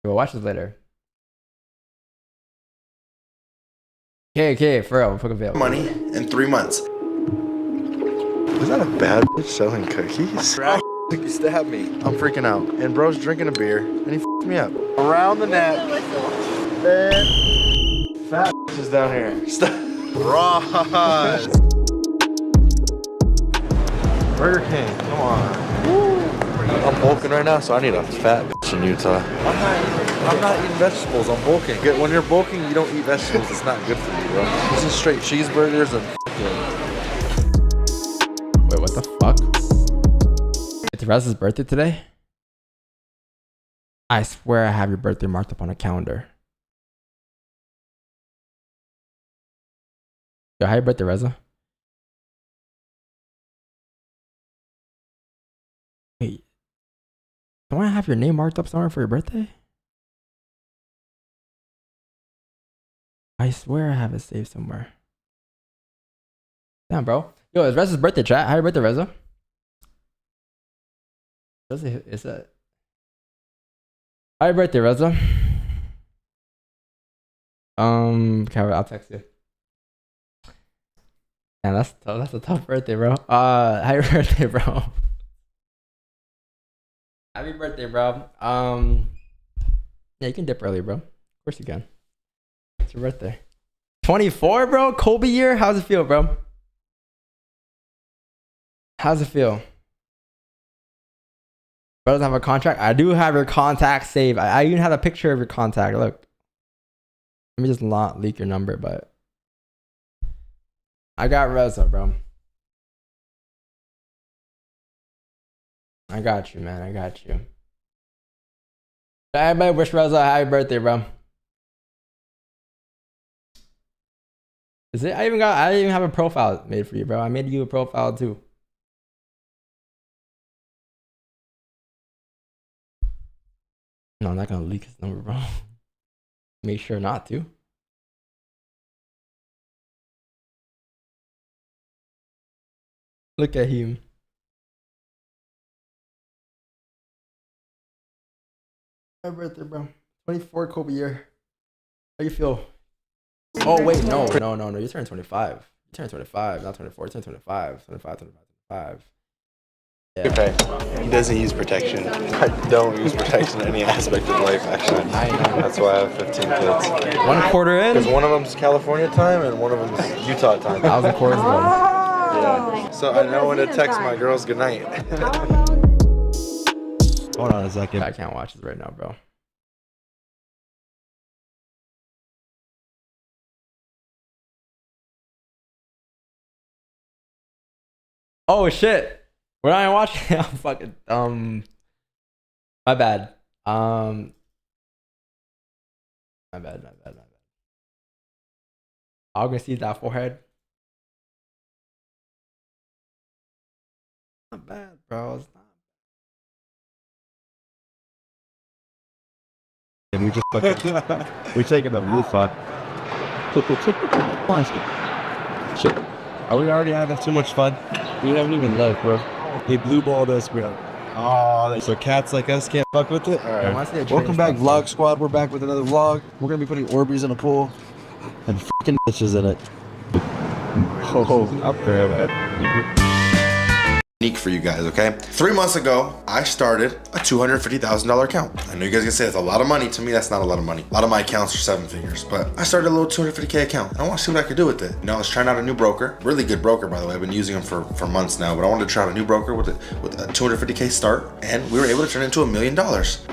We'll watch this later. Okay, for real, we'll put a video. Money in 3 months. Is that a bad bitch selling cookies? He stabbed me. I'm freaking out. And bro's drinking a beer, and he f***ed me up. Around the neck. And fat is down here. Stop. Ross. Burger King, come on. I'm bulking right now, so I need a fat bitch in Utah. I'm not eating vegetables, I'm bulking. When you're bulking, you don't eat vegetables. It's not good for you, bro. This is straight cheeseburgers and Wait, what the fuck? It's Rez's birthday today? I swear I have your birthday marked up on a calendar. Yo, happy birthday, Reza. Wait. Don't I have your name marked up somewhere for your birthday? I swear I have it saved somewhere. Damn, bro. Yo, it's Reza's birthday, chat. Happy birthday, Reza. Is that? Happy birthday, Reza. Okay, I'll text you. Man, that's tough. That's a tough birthday, bro. Happy birthday, bro. Happy birthday, bro. Yeah, you can dip early, bro. Of course you can. It's your birthday. 24, bro? Kobe year? How's it feel, bro? How's it feel? Bro doesn't have a contract? I do have your contact saved. I even have a picture of your contact. Look. Let me just not leak your number, but I got Reza, bro. I got you, man. I got you. Everybody wish Reza a happy birthday, bro. Is it? I even have a profile made for you, bro. I made you a profile too. No, I'm not gonna leak his number, bro. Make sure not to. Look at him. Happy birthday, bro. 24 Kobe year. How you feel? Oh, wait, no. You turned 25. You turned 25, not 24. You turned 25. 25. Yeah. okay. He doesn't use protection. I don't use protection in any aspect of life, actually. I know. That's why I have 15 kids. 1 quarter in? Because one of them's California time and one of them's Utah time. 1,000 quarters ago. Yeah. So I know when to text my girls goodnight. Hold on a second. I can't watch this right now, bro. Oh shit. We're not even watching. I'm fucking my bad. My bad. I'm gonna see that forehead. Not bad, bro. It's not. And we just fucking we taking the roof off. Shit. Are we already having too much fun? We haven't even left, bro. He blue balled us, bro. Oh, so cats like us can't fuck with it? Alright. Welcome back, Vlog Squad. We're back with another vlog. We're gonna be putting Orbeez in a pool and fucking bitches in it. Oh, up there, man. Unique for you guys, okay? 3 months ago, I started a $250,000 account. I know you guys are gonna say that's a lot of money. To me, that's not a lot of money. A lot of my accounts are 7 figures, but I started a little 250K account. I want to see what I could do with it. You know, I was trying out a new broker, really good broker, by the way. I've been using them for months now, but I wanted to try out a new broker with a 250K start, and we were able to turn it into $1 million. I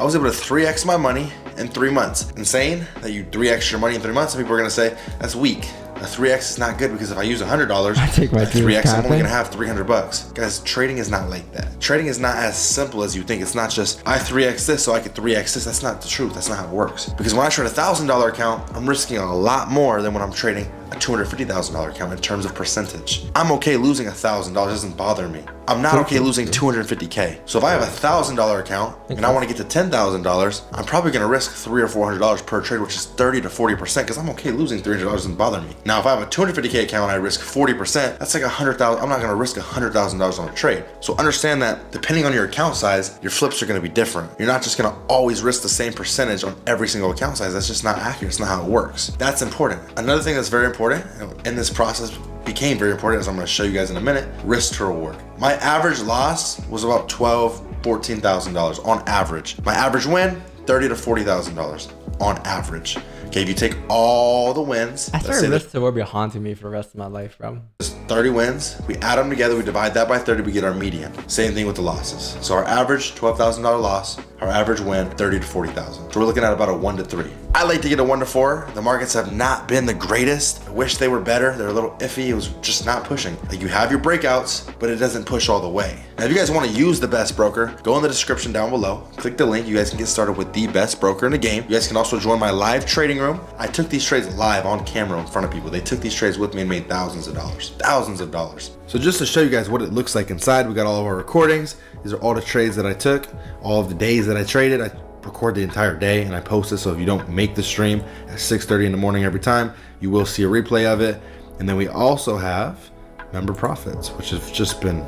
was able to 3x my money in 3 months. And saying that you 3x your money in 3 months, some people are gonna say that's weak. A 3x is not good because if I use $100, I take my 3x, I'm only gonna have $300. Guys, trading is not like that. Trading is not as simple as you think. It's not just I 3x this so I could 3x this. That's not the truth. That's not how it works. Because when I trade a $1,000 account, I'm risking a lot more than when I'm trading a $250,000 account in terms of percentage. I'm okay losing $1,000. It doesn't bother me. I'm not okay losing 250K. So if I have a $1,000 account and I want to get to $10,000, I'm probably gonna risk $300 or $400 per trade, which is 30 to 40%, because I'm okay losing $300. Doesn't bother me. Now, if I have a 250K account and I risk 40%, that's like $100,000. I'm not gonna risk $100,000 on a trade. So understand that depending on your account size, your flips are gonna be different. You're not just gonna always risk the same percentage on every single account size. That's just not accurate. It's not how it works. That's important. Another thing that's very important in this process became very important, as I'm going to show you guys in a minute, risk to reward. My average loss was about $14,000 on average. My average win, $30,000 to $40,000 on average. Okay, if you take all the wins, I started risk to reward be haunting me for the rest of my life, bro. 30 wins, we add them together, we divide that by 30, we get our median. Same thing with the losses. So our average $12,000 loss, our average win, 30 to 40,000. So we're looking at about a 1 to 3. I like to get a 1 to 4. The markets have not been the greatest. I wish they were better. They're a little iffy. It was just not pushing. Like, you have your breakouts, but it doesn't push all the way. Now, if you guys want to use the best broker, go in the description down below. Click the link. You guys can get started with the best broker in the game. You guys can also join my live trading room. I took these trades live on camera in front of people. They took these trades with me and made thousands of dollars. Thousands of dollars. So just to show you guys what it looks like inside, we got all of our recordings. These are all the trades that I took, all of the days that I traded. I record the entire day and I post it, so if you don't make the stream at 6:30 in the morning every time, you will see a replay of it. And then we also have member profits, which have just been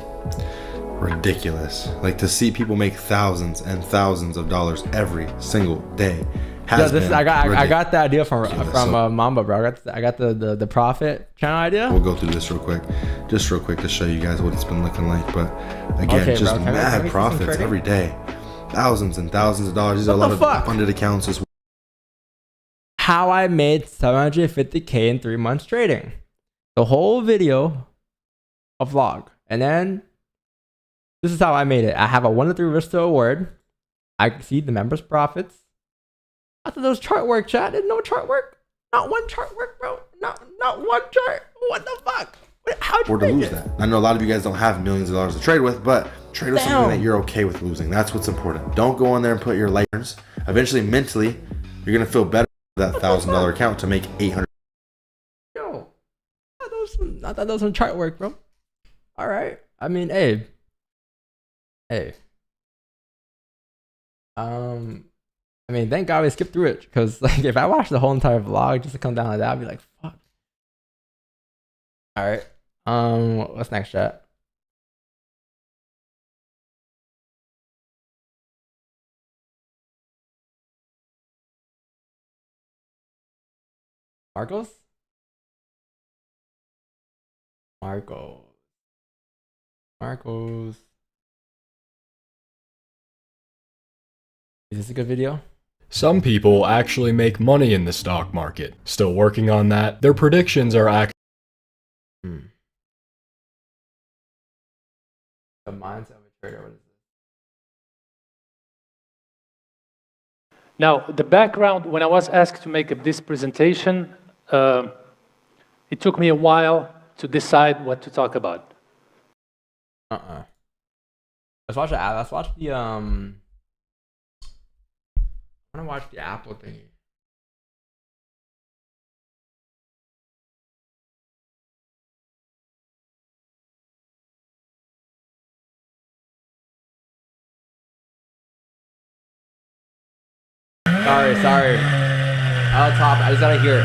ridiculous. Like, to see people make thousands and thousands of dollars every single day has been I got the idea from Mamba, bro. I got the profit channel idea. We'll go through this real quick to show you guys what it's been looking like. But again, okay, just mad profits every day. Thousands and thousands of dollars. These are a lot of funded accounts as well. How I made 750K in 3 months trading. The whole video, a vlog. And then this is how I made it. I have a 1 to 3 risk to reward. I see the members' profits. I thought there was chart work, chat. Didn't know chart work. Not one chart work, bro. Not one chart. What the fuck? How'd you lose that? I know a lot of you guys don't have millions of dollars to trade with, but trade with something that you're okay with losing. That's what's important. Don't go in there and put your lighters. Eventually, mentally, you're gonna feel better with that $1,000 account to make 800. Yo, I thought that was some chart work, bro. All right. I mean, hey. I mean, thank God we skipped through it, because like if I watched the whole entire vlog just to come down like that, I'd be like, fuck. All right. What's next, chat? Marcos. Is this a good video? Some people actually make money in the stock market. Still working on that. Their predictions are actually... The mindset of a trader. What is this? Now, the background, when I was asked to make this presentation, it took me a while to decide what to talk about. Let's watch the I want to watch the Apple thingy. Sorry. Out top. I just gotta hear it.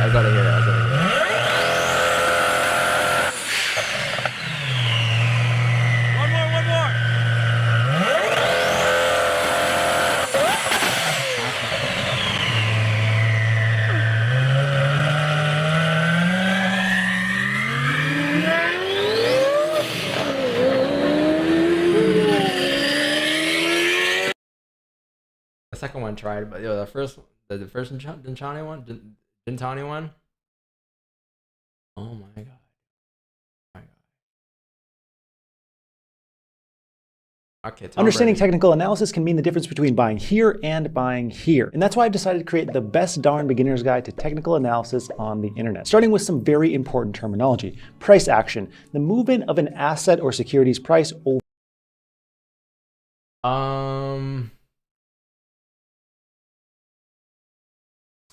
One more. tried, but yo, the first Dintani one. Oh my god. Okay, Understanding technical analysis can mean the difference between buying here and buying here. And that's why I've decided to create the best darn beginner's guide to technical analysis on the internet. Starting with some very important terminology. Price action, the movement of an asset or security's price over.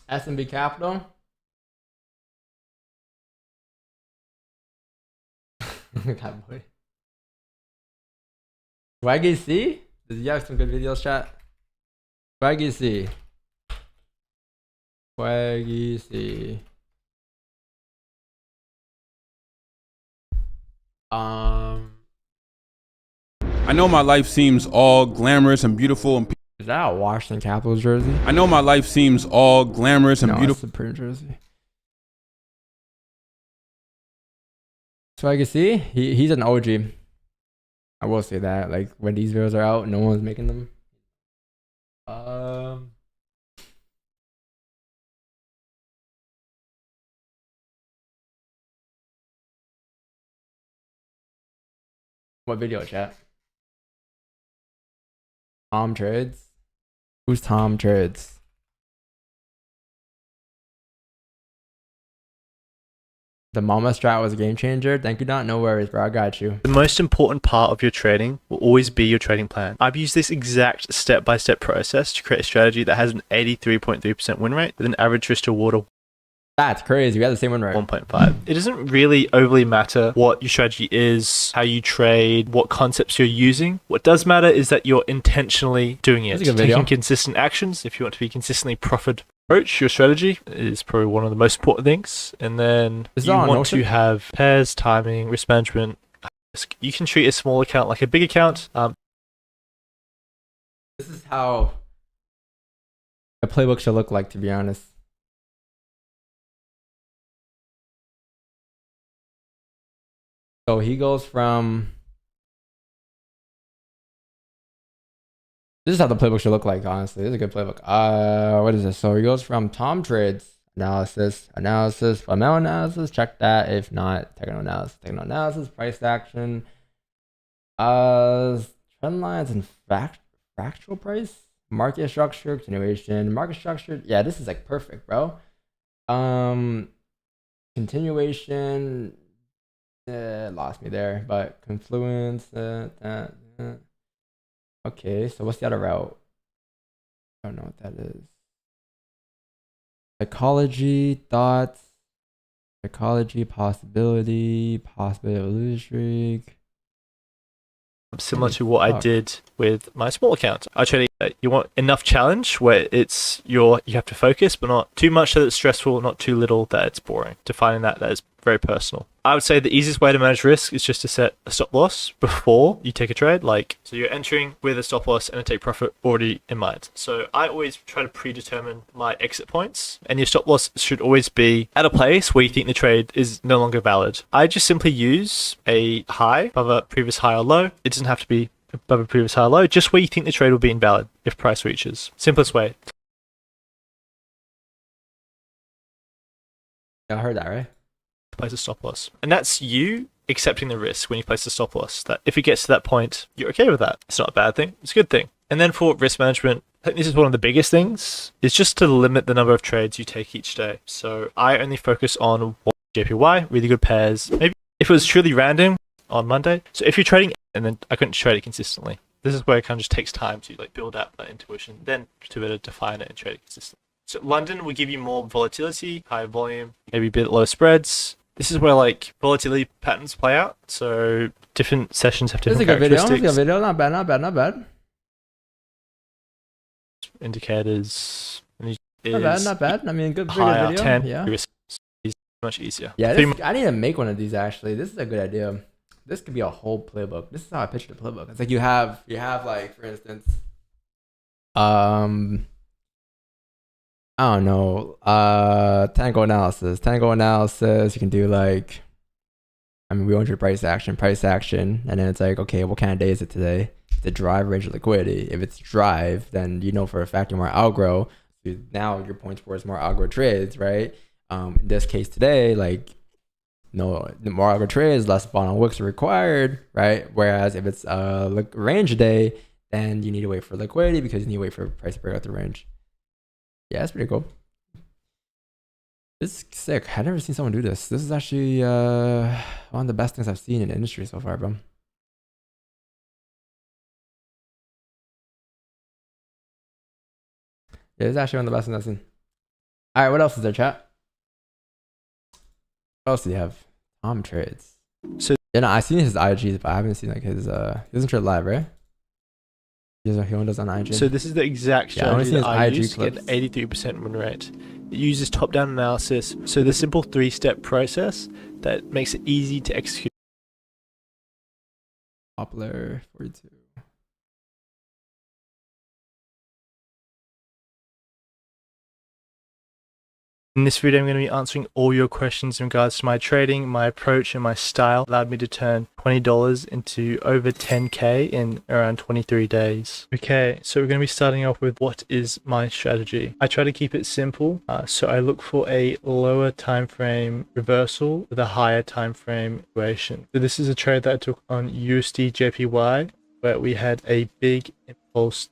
S&B Capital. That boy. Swaggy C? Does he have some good videos, chat? Swaggy C. Swaggy C. I know my life seems all glamorous and beautiful and is that a Washington Capitals jersey? I know my life seems all glamorous and beautiful. That's a pretty jersey. Swaggy C? He's an OG. I will say that. Like when these videos are out, no one's making them. What video, chat? Tom Trades? Who's Tom Trades? The Mama strat was a game changer. Thank you, Don. No worries, bro. I got you. The most important part of your trading will always be your trading plan. I've used this exact step-by-step process to create a strategy that has an 83.3% win rate with an average risk to reward of That's crazy. We had the same one right. 1.5. It doesn't really overly matter what your strategy is, how you trade, what concepts you're using. What does matter is that you're intentionally doing it. Taking consistent actions. If you want to be consistently profit approach your strategy is probably one of the most important things. And then you want to have pairs, timing, risk management. You can treat a small account like a big account. This is how a playbook should look like, to be honest. So he goes from... This is how the playbook should look like, honestly. This is a good playbook. What is this? So he goes from Tom Trades, analysis, fundamental analysis, check that. If not, technical analysis, price action, trend lines and fractional price, market structure, continuation, market structure. Yeah, this is like perfect, bro. Continuation, lost me there, but confluence, okay, so what's the other route? I don't know what that is. Psychology, thoughts, psychology, possibility streak. Similar to what I did with my small account. I try to, you want enough challenge where it's you have to focus, but not too much that it's stressful, not too little that it's boring. Defining that is very personal. I would say the easiest way to manage risk is just to set a stop loss before you take a trade. So you're entering with a stop loss and a take profit already in mind. So I always try to predetermine my exit points, and your stop loss should always be at a place where you think the trade is no longer valid. I just simply use a high above a previous high or low. It doesn't have to be above a previous high or low, just where you think the trade will be invalid if price reaches. Simplest way. I heard that, right? Place a stop loss, and that's you accepting the risk when you place a stop loss, that if it gets to that point you're okay with that. It's not a bad thing, it's a good thing. And then for risk management, I think this is one of the biggest things, is just to limit the number of trades you take each day. So I only focus on one JPY, really good pairs. Maybe if it was truly random on Monday, so if you're trading and then I couldn't trade it consistently, this is where it kind of just takes time to build up that intuition, then to better define it and trade it consistently. So London will give you more volatility, higher volume, maybe a bit low spreads. This is where volatility patterns play out. So different sessions have different characteristics. This is a good video. Not bad. Indicators. Not bad. I mean, good higher, video. 10, yeah. Risk is much easier. Yeah, I need to make one of these actually. This is a good idea. This could be a whole playbook. This is how I picture the playbook. It's like you have like, for instance, I don't know, technical analysis. You can do we went through price action, and then it's like, okay, what kind of day is it today? the drive range of liquidity. If it's drive, then you know for a fact you're more algro. So now you're pointing towards more algro trades, right? In this case today, like no, the more algro trades, less bottom wicks are required, right? Whereas if it's a range day, then you need to wait for liquidity because you need to wait for price to break out the range. Yeah, it's pretty cool. This is sick. I've never seen someone do this. This is actually one of the best things I've seen in the industry so far, bro. Yeah, it's actually one of the best things I've seen. All right, what else is there, chat? What else do you have? Tom trades. So yeah, no, I've seen his IGs, but I haven't seen like his. He doesn't trade live, right? He only does on IG. So this is the exact strategy that I IG use to get an 83% win rate. It uses top-down analysis, so the simple 3-step process that makes it easy to execute. Popular 42. In this video, I'm going to be answering all your questions in regards to my trading, my approach, and my style. Allowed me to turn $20 into over 10K in around 23 days. Okay, so we're going to be starting off with what is my strategy. I try to keep it simple, so I look for a lower time frame reversal with a higher time frame duration. So this is a trade that I took on USD JPY, where we had a big impulse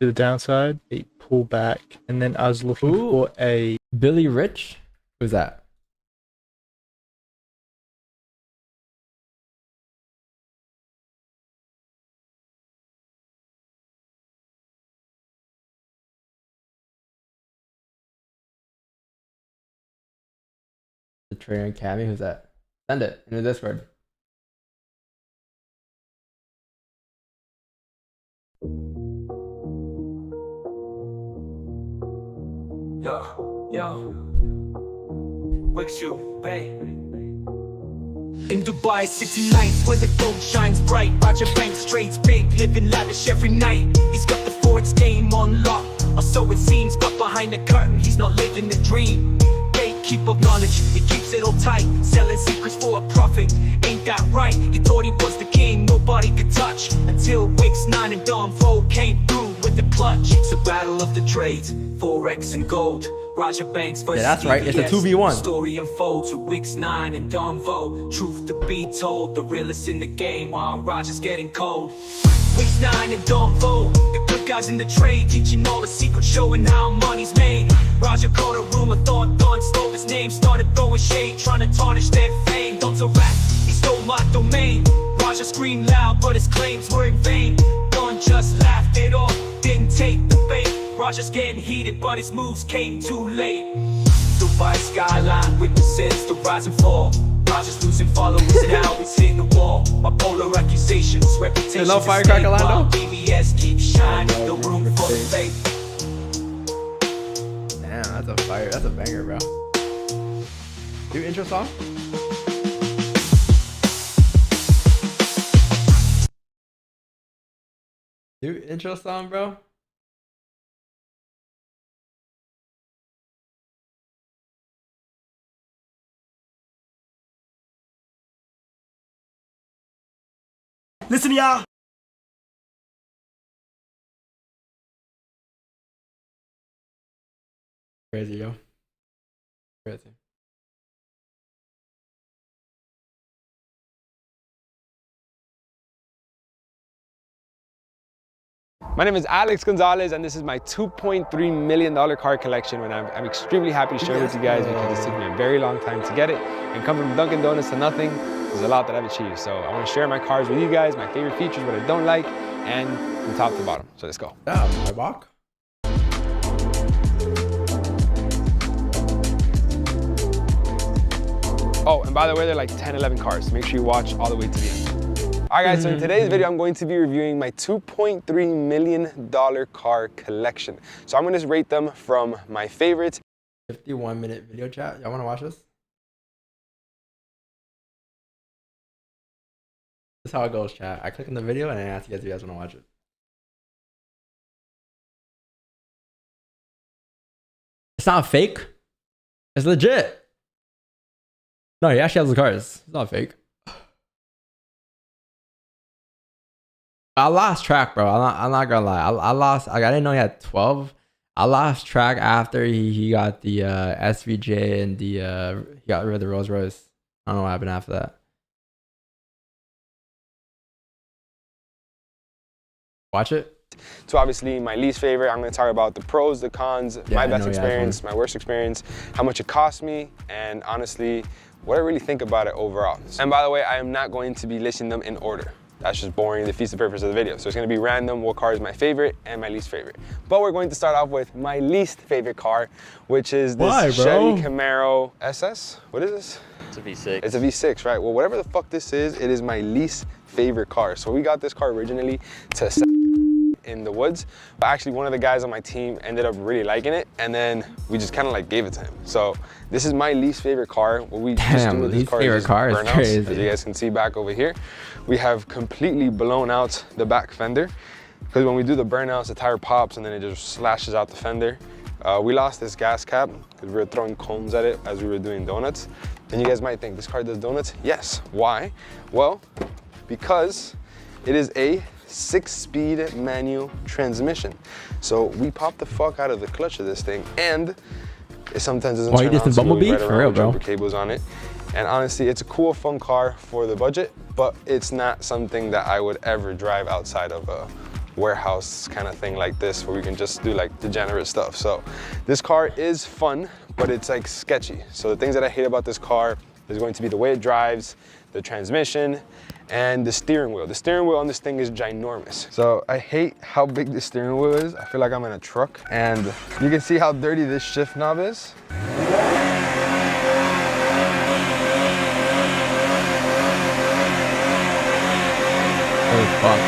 to the downside, a pullback, and then I was looking for a Billy Rich? Who's that? The Trader Academy? Who's that? Send it in the Discord. Yo, what's you, babe? In Dubai, city nights where the gold shines bright. Roger Banks trades big, living lavish every night. He's got the FOREX game on lock, or so it seems. But behind the curtain, he's not living the dream. Gatekeep of knowledge, he keeps it all tight. Selling secrets for a profit, ain't that right? He thought he was the king, nobody could touch. Until Wix 9 and Don Vogue came through with the clutch. It's a battle of the trades, FOREX and gold. Roger Banks versus that's right, it's a 2v1. Story unfolds with Wix 9 and Don Vogue. Truth to be told, the realest in the game while Roger's getting cold. Wix 9 and Don Vogue, the good guys in the trade, teaching all the secrets, showing how money's made. Roger caught a rumor, thought Don stole his name, started throwing shade, trying to tarnish their fame. Don's a rat, he stole my domain. Roger screamed loud, but his claims were in vain. Don just laughed it off, didn't take the bait. Roger's getting heated, but his moves came too late. Dubai skyline witnesses the rise and fall. Roger's losing followers now, he's hitting the wall. Bipolar accusations, reputations no firecracker while BBS keeps shining, no room for the fake. Damn, that's a fire. That's a banger, bro. Do intro song? Do intro song, bro? Listen, y'all. Crazy, yo. Crazy. My name is Alex Gonzalez, and this is my $2.3 million car collection, and I'm extremely happy to share it with you guys because it's taken me a very long time to get it. And coming from Dunkin' Donuts to nothing, there's a lot that I've achieved. So I want to share my cars with you guys, my favorite features, what I don't like, and from top to bottom. So let's go. My walk. Oh, and by the way, they're like 10, 11 cars. So make sure you watch all the way to the end. All right, guys, so in today's video, I'm going to be reviewing my $2.3 million car collection. So I'm going to rate them from my favorites. 51-minute video chat. Y'all want to watch this? This is how it goes, chat. I click on the video and I ask you guys if you guys want to watch it. It's not fake. It's legit. No, he actually has the cars. It's not fake. I lost track, bro. I'm not gonna lie. I lost. I didn't know he had 12. I lost track after he got the SVJ and the he got rid of the Rolls Royce. I don't know what happened after that. Watch it. So obviously my least favorite, I'm going to talk about the pros, the cons, my best experience, my worst experience, how much it cost me, and honestly, what I really think about it overall. And by the way, I am not going to be listing them in order. That's just boring, defeats the purpose of the video. So it's going to be random what car is my favorite and my least favorite. But we're going to start off with my least favorite car, which is this Chevy Camaro SS. What is this? It's a V6. It's a V6, right? Well, whatever the fuck this is, it is my least favorite car. So we got this car originally to sell in the woods, but actually one of the guys on my team ended up really liking it, and then we just kind of like gave it to him. So this is my least favorite car. What we just do with this car is burnouts, crazy. As you guys can see back over here, we have completely blown out the back fender, because when we do the burnouts, the tire pops and then it just slashes out the fender. We lost this gas cap because we were throwing cones at it as we were doing donuts. And you guys might think, this car does donuts? Yes. Why? Well, because it is a 6-speed manual transmission. So we pop the fuck out of the clutch of this thing, and it sometimes doesn't turn on, so we right around with jumper cables on it. And honestly, it's a cool, fun car for the budget, but it's not something that I would ever drive outside of a warehouse kind of thing like this, where we can just do like degenerate stuff. So this car is fun, but it's like sketchy. So the things that I hate about this car is going to be the way it drives, the transmission, and the steering wheel. The steering wheel on this thing is ginormous. So I hate how big the steering wheel is. I feel like I'm in a truck, and you can see how dirty this shift knob is. Oh, fuck.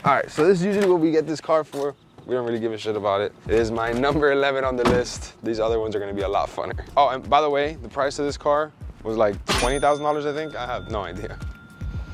All right, so this is usually what we get this car for. We don't really give a shit about it. It is my number 11 on the list. These other ones are gonna be a lot funner. Oh, and by the way, the price of this car was like $20,000, I think. I have no idea.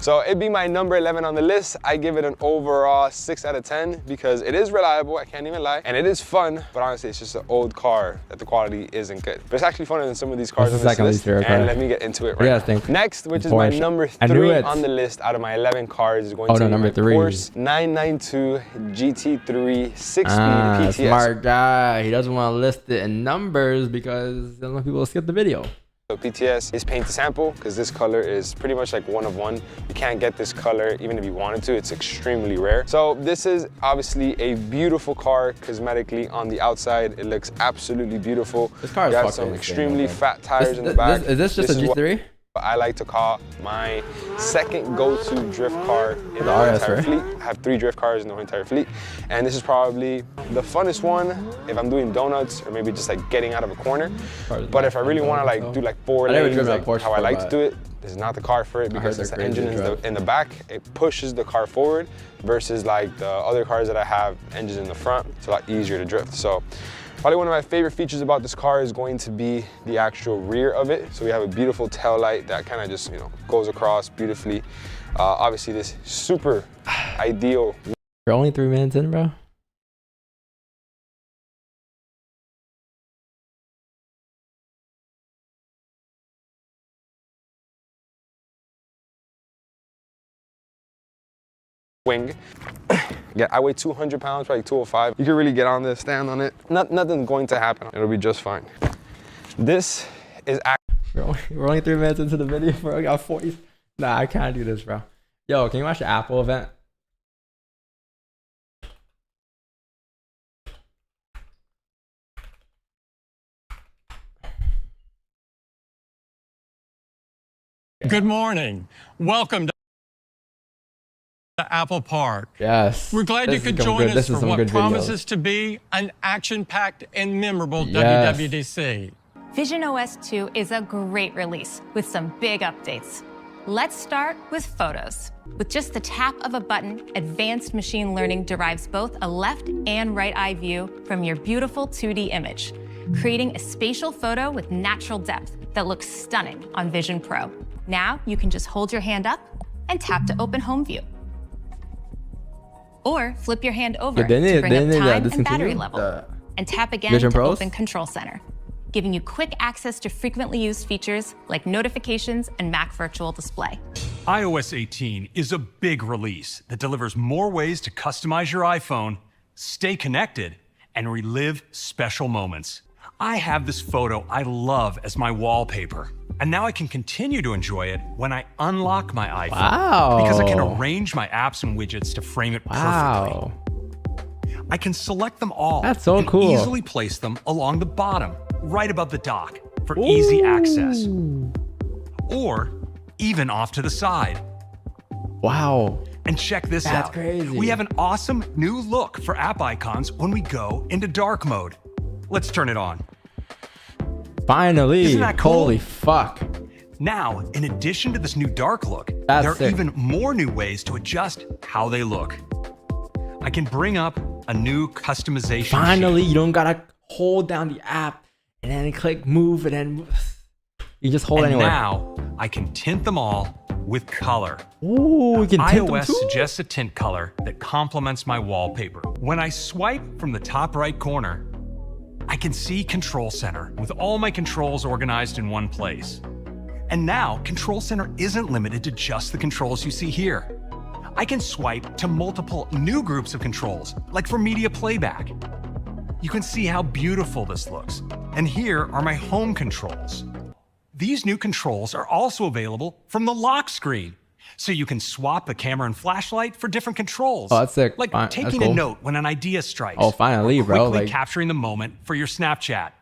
So it'd be my number 11 on the list. I give it an overall 6 out of 10 because it is reliable, I can't even lie. And it is fun, but honestly, it's just an old car that the quality isn't good. But it's actually funner than some of these cars on this list. And let me get into it right now. Next, which is my number 3 on the list out of my 11 cars, is going to be my Porsche 992 GT3 6-speed PTS. Smart guy. He doesn't want to list it in numbers because then people will skip the video. So PTS is paint to sample, because this color is pretty much like one of one. You can't get this color even if you wanted to. It's extremely rare. So this is obviously a beautiful car cosmetically on the outside. It looks absolutely beautiful. This car is got some extremely fat tires in the back. Is this just a G3? I like to call my second go-to drift car in the whole entire fleet. I have 3 drift cars in the whole entire fleet, and this is probably the funnest one if I'm doing donuts or maybe just like getting out of a corner. But if I really want to like do like 4 lanes, like how I like to do it, this is not the car for it, because it's the engine in the back. It pushes the car forward versus like the other cars that I have engines in the front. It's a lot easier to drift. So probably one of my favorite features about this car is going to be the actual rear of it. So we have a beautiful tail light that kind of just, you know, goes across beautifully. Obviously this super ideal. We're only 3 minutes in, bro. Wing. Yeah, I weigh 200 pounds, probably 205. You can really get on this, stand on it. Nothing's going to happen. It'll be just fine. This is we're only 3 minutes into the video, bro. I got 40. Nah, I can't do this, bro. Yo, can you watch the Apple event? Good morning. Welcome to Apple Park. Yes. We're glad you could join us for what promises to be an action-packed and memorable WWDC. Vision OS 2 is a great release with some big updates. Let's start with photos. With just the tap of a button, advanced machine learning derives both a left and right eye view from your beautiful 2D image, creating a spatial photo with natural depth that looks stunning on Vision Pro. Now you can just hold your hand up and tap to open home view. Or flip your hand over to bring up time and battery level, and tap again to open Control Center. giving you quick access to frequently used features like notifications and Mac Virtual Display. iOS 18 is a big release that delivers more ways to customize your iPhone, stay connected, and relive special moments. I have this photo I love as my wallpaper, and now I can continue to enjoy it when I unlock my iPhone. Wow. Because I can arrange my apps and widgets to frame it perfectly. I can select them all. That's so and cool. easily place them along the bottom, right above the dock, for easy access. Or even off to the side. Wow. And check this out. That's crazy. We have an awesome new look for app icons when we go into dark mode. Let's turn it on. Finally. Isn't that cool? Holy fuck. Now, in addition to this new dark look, That's there are sick. even more new ways to adjust how they look. I can bring up a new customization Finally, sheet. you don't gotta hold down the app and then click move and then you just hold And anywhere. now, I can tint them all with color. Ooh, you can tint them iOS too? suggests a tint color that complements my wallpaper. When I swipe from the top right corner, I can see Control Center with all my controls organized in one place. And now, Control Center isn't limited to just the controls you see here. I can swipe to multiple new groups of controls, like for media playback. You can see how beautiful this looks. And here are my home controls. These new controls are also available from the lock screen, so you can swap the camera and flashlight for different controls. Oh, that's sick. Like Fine. That's taking cool. a note when an idea strikes. Oh, finally, or bro. quickly Like, capturing the moment for your Snapchat.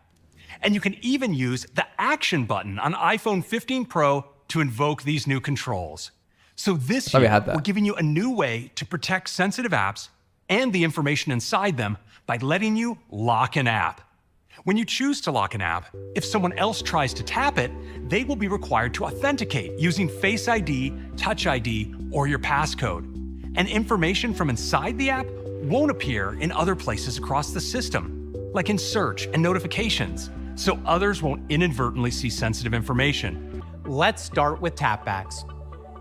And you can even use the action button on iPhone 15 Pro to invoke these new controls. So this thought we year, had that. we're giving you a new way to protect sensitive apps and the information inside them by letting you lock an app. When you choose to lock an app, if someone else tries to tap it, they will be required to authenticate using Face ID, Touch ID, or your passcode. And information from inside the app won't appear in other places across the system, like in search and notifications, so others won't inadvertently see sensitive information. Let's start with tapbacks.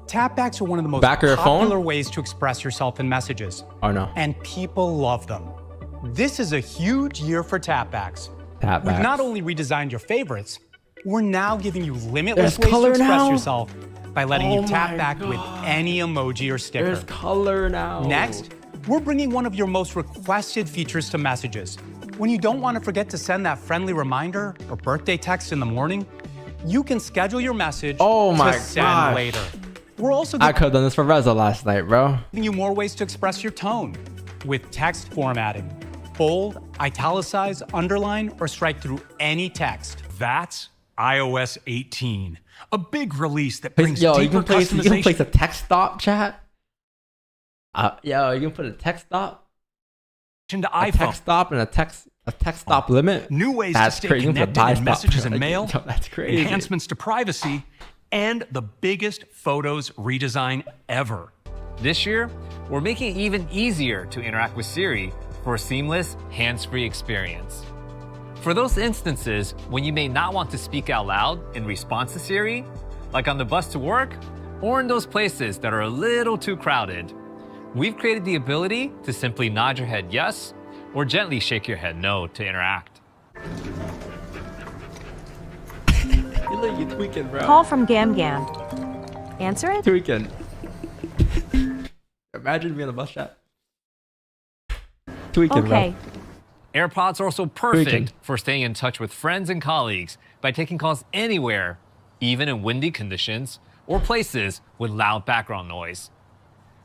Tapbacks are one of the most Back of your phone? popular ways to express yourself in messages. Oh no. And people love them. This is a huge year for tapbacks. Tapbacks. We've not only redesigned your favorites, we're now giving you limitless There's ways to color express now? yourself by letting Oh you tap my back with any emoji or sticker. There's color now. Next, we're bringing one of your most requested features to messages. When you don't want to forget to send that friendly reminder or birthday text in the morning, you can schedule your message my to send gosh. later. We're also I could have done this for Reza last night, bro. giving you more ways to express your tone with text formatting. Bold, italicize, underline, or strike through any text. That's iOS 18, a big release that brings Yo, you deeper can customization. place a text stop, chat. Yo, you can put a text stop. To A iPhone. text stop and a text stop limit. New ways That's to stay crazy. You can put connected die in stop. messages and Like, mail, yo, that's crazy. enhancements to privacy, and the biggest photos redesign ever. This year, we're making it even easier to interact with Siri for a seamless, hands-free experience. For those instances when you may not want to speak out loud in response to Siri, like on the bus to work, or in those places that are a little too crowded, we've created the ability to simply nod your head yes, or gently shake your head no to interact. You tweaking, bro. Call from Gam Gam. Answer it? Tweaking. Imagine being on a bus chat. Tweaking, Okay. bro. AirPods are also perfect Tweaking. for staying in touch with friends and colleagues by taking calls anywhere, even in windy conditions or places with loud background noise.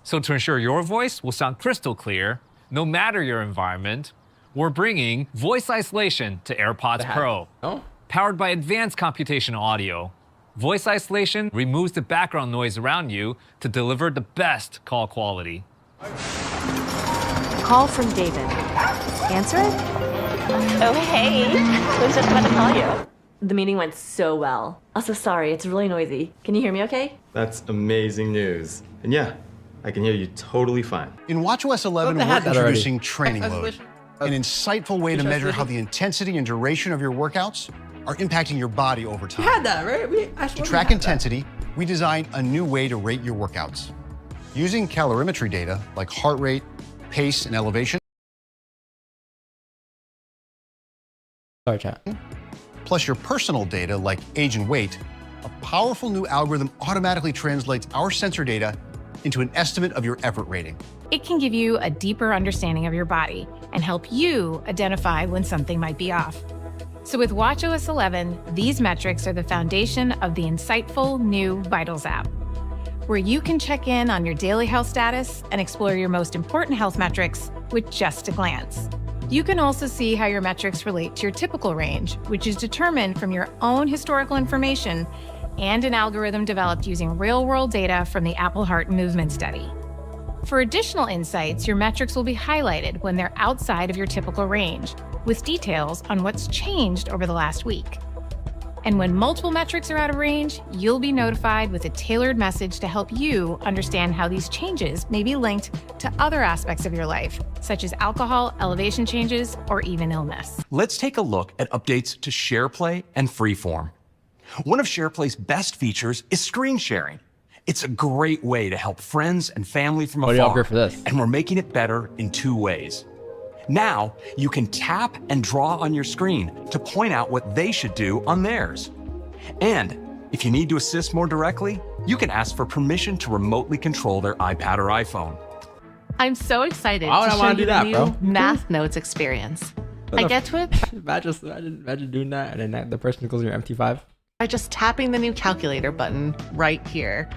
So to ensure your voice will sound crystal clear, no matter your environment, we're bringing voice isolation to AirPods Pro. Oh? Powered by advanced computational audio, voice isolation removes the background noise around you to deliver the best call quality. Call from David. Answer it? Oh, hey. I was just about to call you. The meeting went so well. Also, sorry, it's really noisy. Can you hear me okay? That's amazing news. And yeah, I can hear you totally fine. In watchOS 11, Thought they had we're that already. introducing Training Mode, an insightful way to measure how the intensity and duration of your workouts are impacting your body over time. We had that, right? To track intensity, we designed a new way to rate your workouts. Using calorimetry data like heart rate, pace, and elevation. Sorry, chat. plus your personal data like age and weight, a powerful new algorithm automatically translates our sensor data into an estimate of your effort rating. It can give you a deeper understanding of your body and help you identify when something might be off. So with watchOS 11, these metrics are the foundation of the insightful new Vitals app, where you can check in on your daily health status and explore your most important health metrics with just a glance. You can also see how your metrics relate to your typical range, which is determined from your own historical information and an algorithm developed using real-world data from the Apple Heart Movement Study. For additional insights, your metrics will be highlighted when they're outside of your typical range, with details on what's changed over the last week. And when multiple metrics are out of range, you'll be notified with a tailored message to help you understand how these changes may be linked to other aspects of your life, such as alcohol, elevation changes, or even illness. Let's take a look at updates to SharePlay and Freeform. One of SharePlay's best features is screen sharing. It's a great way to help friends and family from afar, and we're making it better in 2 ways. Now, you can tap and draw on your screen to point out what they should do on theirs. And if you need to assist more directly, you can ask for permission to remotely control their iPad or iPhone. I'm so excited Why would to I show wanna do you the that, new bro? Math Notes experience. I get to it Imagine doing that, and then the person goes to your MT5. by just tapping the new calculator button right here.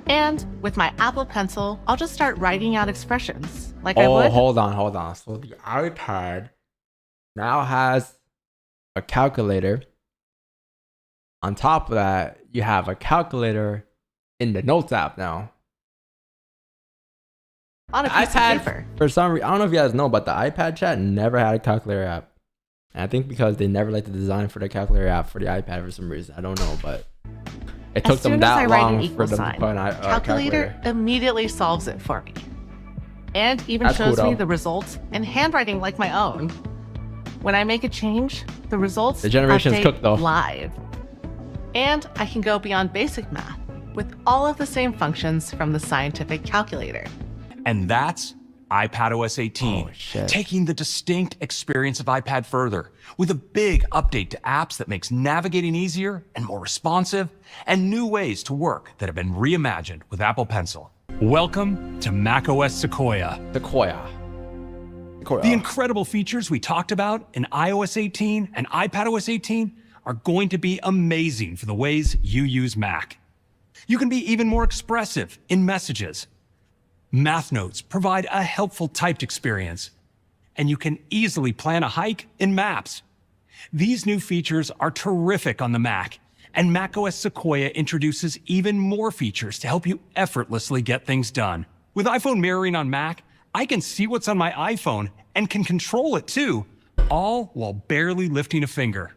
And with my Apple Pencil, I'll just start writing out expressions like I would. Hold on. So the iPad now has a calculator. On top of that, you have a calculator in the Notes app now. On a piece of paper. For some reason, I don't know if you guys know, but the iPad chat never had a calculator app. And I think because they never liked the design for the calculator app for the iPad for some reason. I don't know, but it took them that long for them to put an calculator immediately solves it for me. And even That's shows cool, me though. the results in handwriting like my own. When I make a change, the results The generation's update cooked, though. live. And I can go beyond basic math with all of the same functions from the scientific calculator. And that's iPadOS 18, taking the distinct experience of iPad further with a big update to apps that makes navigating easier and more responsive, and new ways to work that have been reimagined with Apple Pencil. Welcome to macOS Sequoia. The incredible features we talked about in iOS 18 and iPadOS 18 are going to be amazing for the ways you use Mac. You can be even more expressive in messages. Math Notes provide a helpful typed experience, and you can easily plan a hike in Maps. These new features are terrific on the Mac, and macOS Sequoia introduces even more features to help you effortlessly get things done. With iPhone mirroring on Mac, I can see what's on my iPhone and can control it too, all while barely lifting a finger.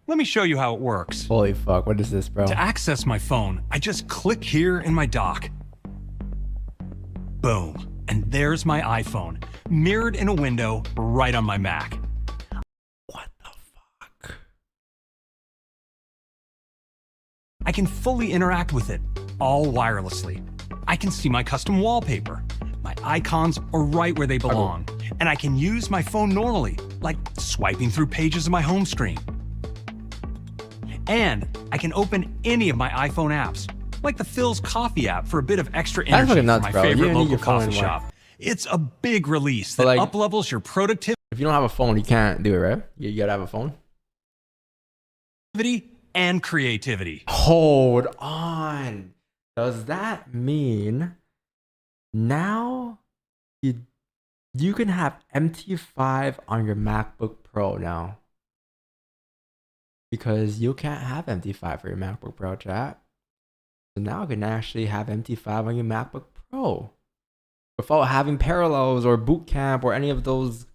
Let me show you how it works. Holy fuck, what is this, bro? To access my phone, I just click here in my dock. Boom, and there's my iPhone, mirrored in a window right on my Mac. What the fuck? I can fully interact with it, all wirelessly. I can see my custom wallpaper. My icons are right where they belong, and I can use my phone normally, like swiping through pages of my home screen. And I can open any of my iPhone apps, like the Phil's Coffee app for a bit of extra That's energy fucking nuts, for my bro. You favorite don't need local your phone coffee anymore. shop. It's a big release that But, like, up-levels your productivity If you don't have a phone, you can't do it, right? You gotta have a phone. and creativity. Hold on. Does that mean now you can have MT5 on your MacBook Pro now? Because you can't have MT5 for your MacBook Pro, chat. So now you can actually have MT5 on your MacBook Pro without having Parallels or Boot Camp or any of those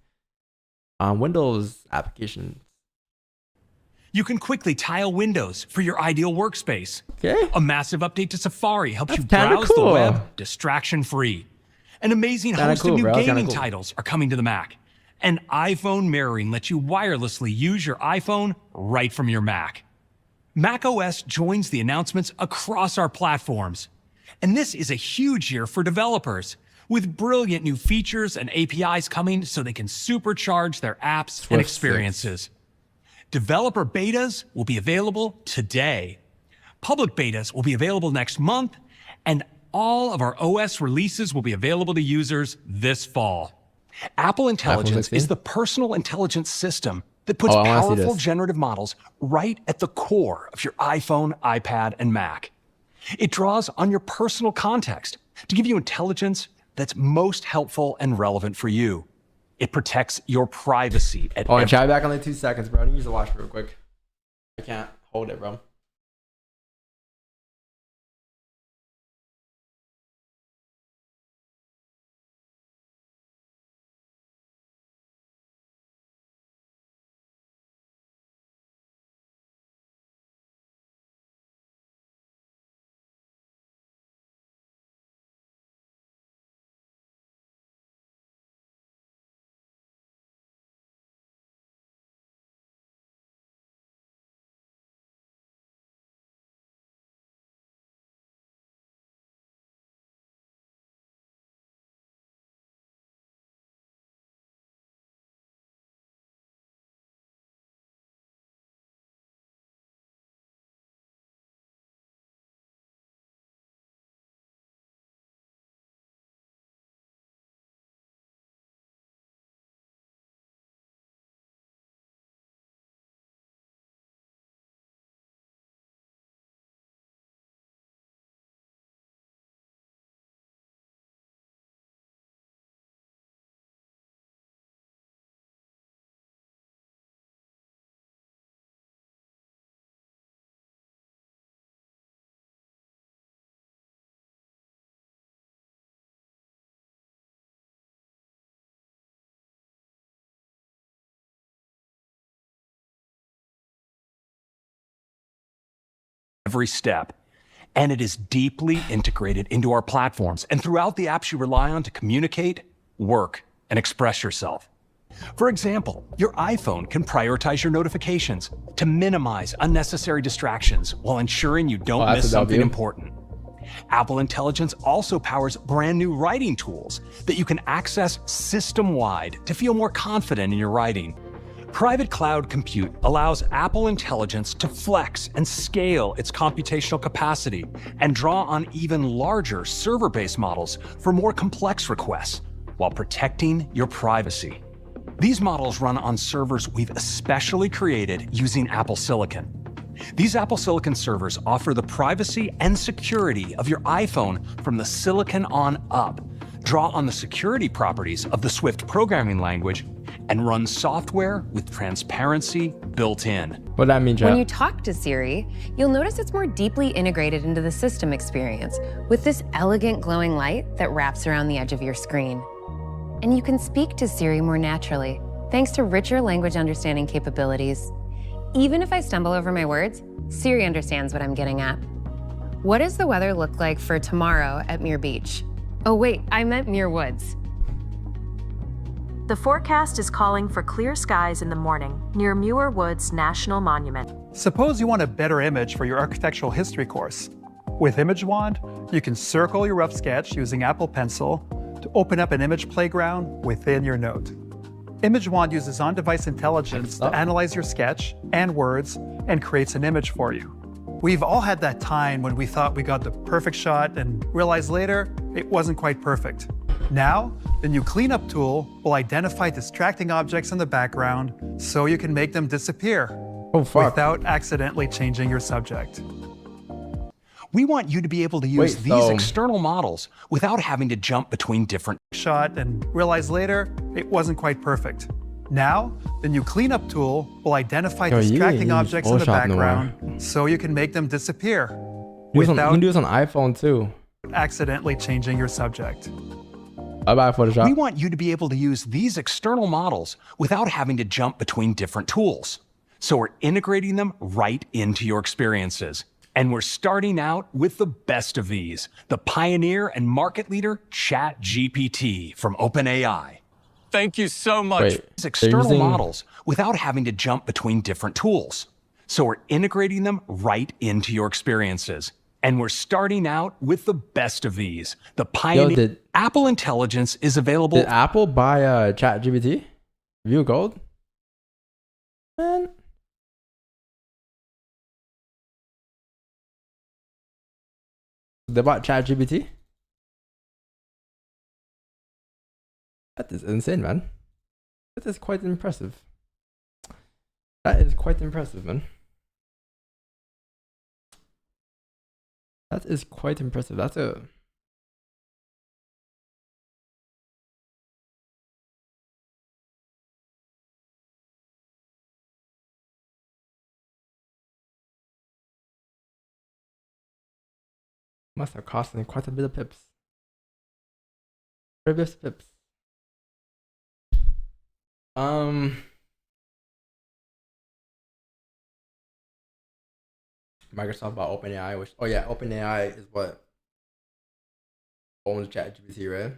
Windows applications. You can quickly tile windows for your ideal workspace. Okay. A massive update to Safari helps you kinda browse cool. the web distraction-free. An amazing Kinda host cool, of new bro. Kinda gaming cool. titles are coming to the Mac. And iPhone mirroring lets you wirelessly use your iPhone right from your Mac. macOS joins the announcements across our platforms. And this is a huge year for developers, with brilliant new features and APIs coming so they can supercharge their apps and experiences. Developer betas will be available today. Public betas will be available next month, and all of our OS releases will be available to users this fall. Apple Intelligence is the personal intelligence system that puts powerful generative models right at the core of your iPhone, iPad, and Mac. It draws on your personal context to give you intelligence that's most helpful and relevant for you. It protects your privacy at and chat back on like 2 seconds, bro. I need to use the watch real quick. I can't hold it, bro. every step, and it is deeply integrated into our platforms and throughout the apps you rely on to communicate, work, and express yourself. For example, your iPhone can prioritize your notifications to minimize unnecessary distractions while ensuring you don't miss something important. Apple Intelligence also powers brand new writing tools that you can access system-wide to feel more confident in your writing. Private cloud compute allows Apple Intelligence to flex and scale its computational capacity and draw on even larger server-based models for more complex requests while protecting your privacy. These models run on servers we've especially created using Apple Silicon. These Apple Silicon servers offer the privacy and security of your iPhone from the silicon on up, draw on the security properties of the Swift programming language, and run software with transparency built in. What that mean, Jeff? When you talk to Siri, you'll notice it's more deeply integrated into the system experience with this elegant glowing light that wraps around the edge of your screen. And you can speak to Siri more naturally, thanks to richer language understanding capabilities. Even if I stumble over my words, Siri understands what I'm getting at. What does the weather look like for tomorrow at Muir Beach? Oh wait, I meant Muir Woods. The forecast is calling for clear skies in the morning near Muir Woods National Monument. Suppose you want a better image for your architectural history course. With Image Wand, you can circle your rough sketch using Apple Pencil to open up an image playground within your note. Image Wand uses on-device intelligence to analyze your sketch and words and creates an image for you. We've all had that time when we thought we got the perfect shot and realized later it wasn't quite perfect. Now, the new cleanup tool will identify distracting objects in the background so you can make them disappear without accidentally changing your subject. We want you to be able to use these external models without having to jump between different shot and realize later it wasn't quite perfect. Now, the new cleanup tool will identify distracting objects in the background so you can make them disappear you can do this on iPhone too. Accidentally changing your subject. Bye-bye, Photoshop. We want you to be able to use these external models without having to jump between different tools. So we're integrating them right into your experiences. And we're starting out with the best of these, the pioneer and market leader, ChatGPT from OpenAI. Thank you so much. These external models without having to jump between different tools. So we're integrating them right into your experiences. And we're starting out with the best of these, the pioneer. Apple Intelligence is available. Did Apple buy ChatGPT? View Gold? Man. They bought ChatGPT? That is insane, man. That is quite impressive. That is quite impressive, man. That is quite impressive. That's a... Must have cost me quite a bit of pips. 3 pips. Microsoft bought OpenAI, which OpenAI is what owns ChatGPT, right?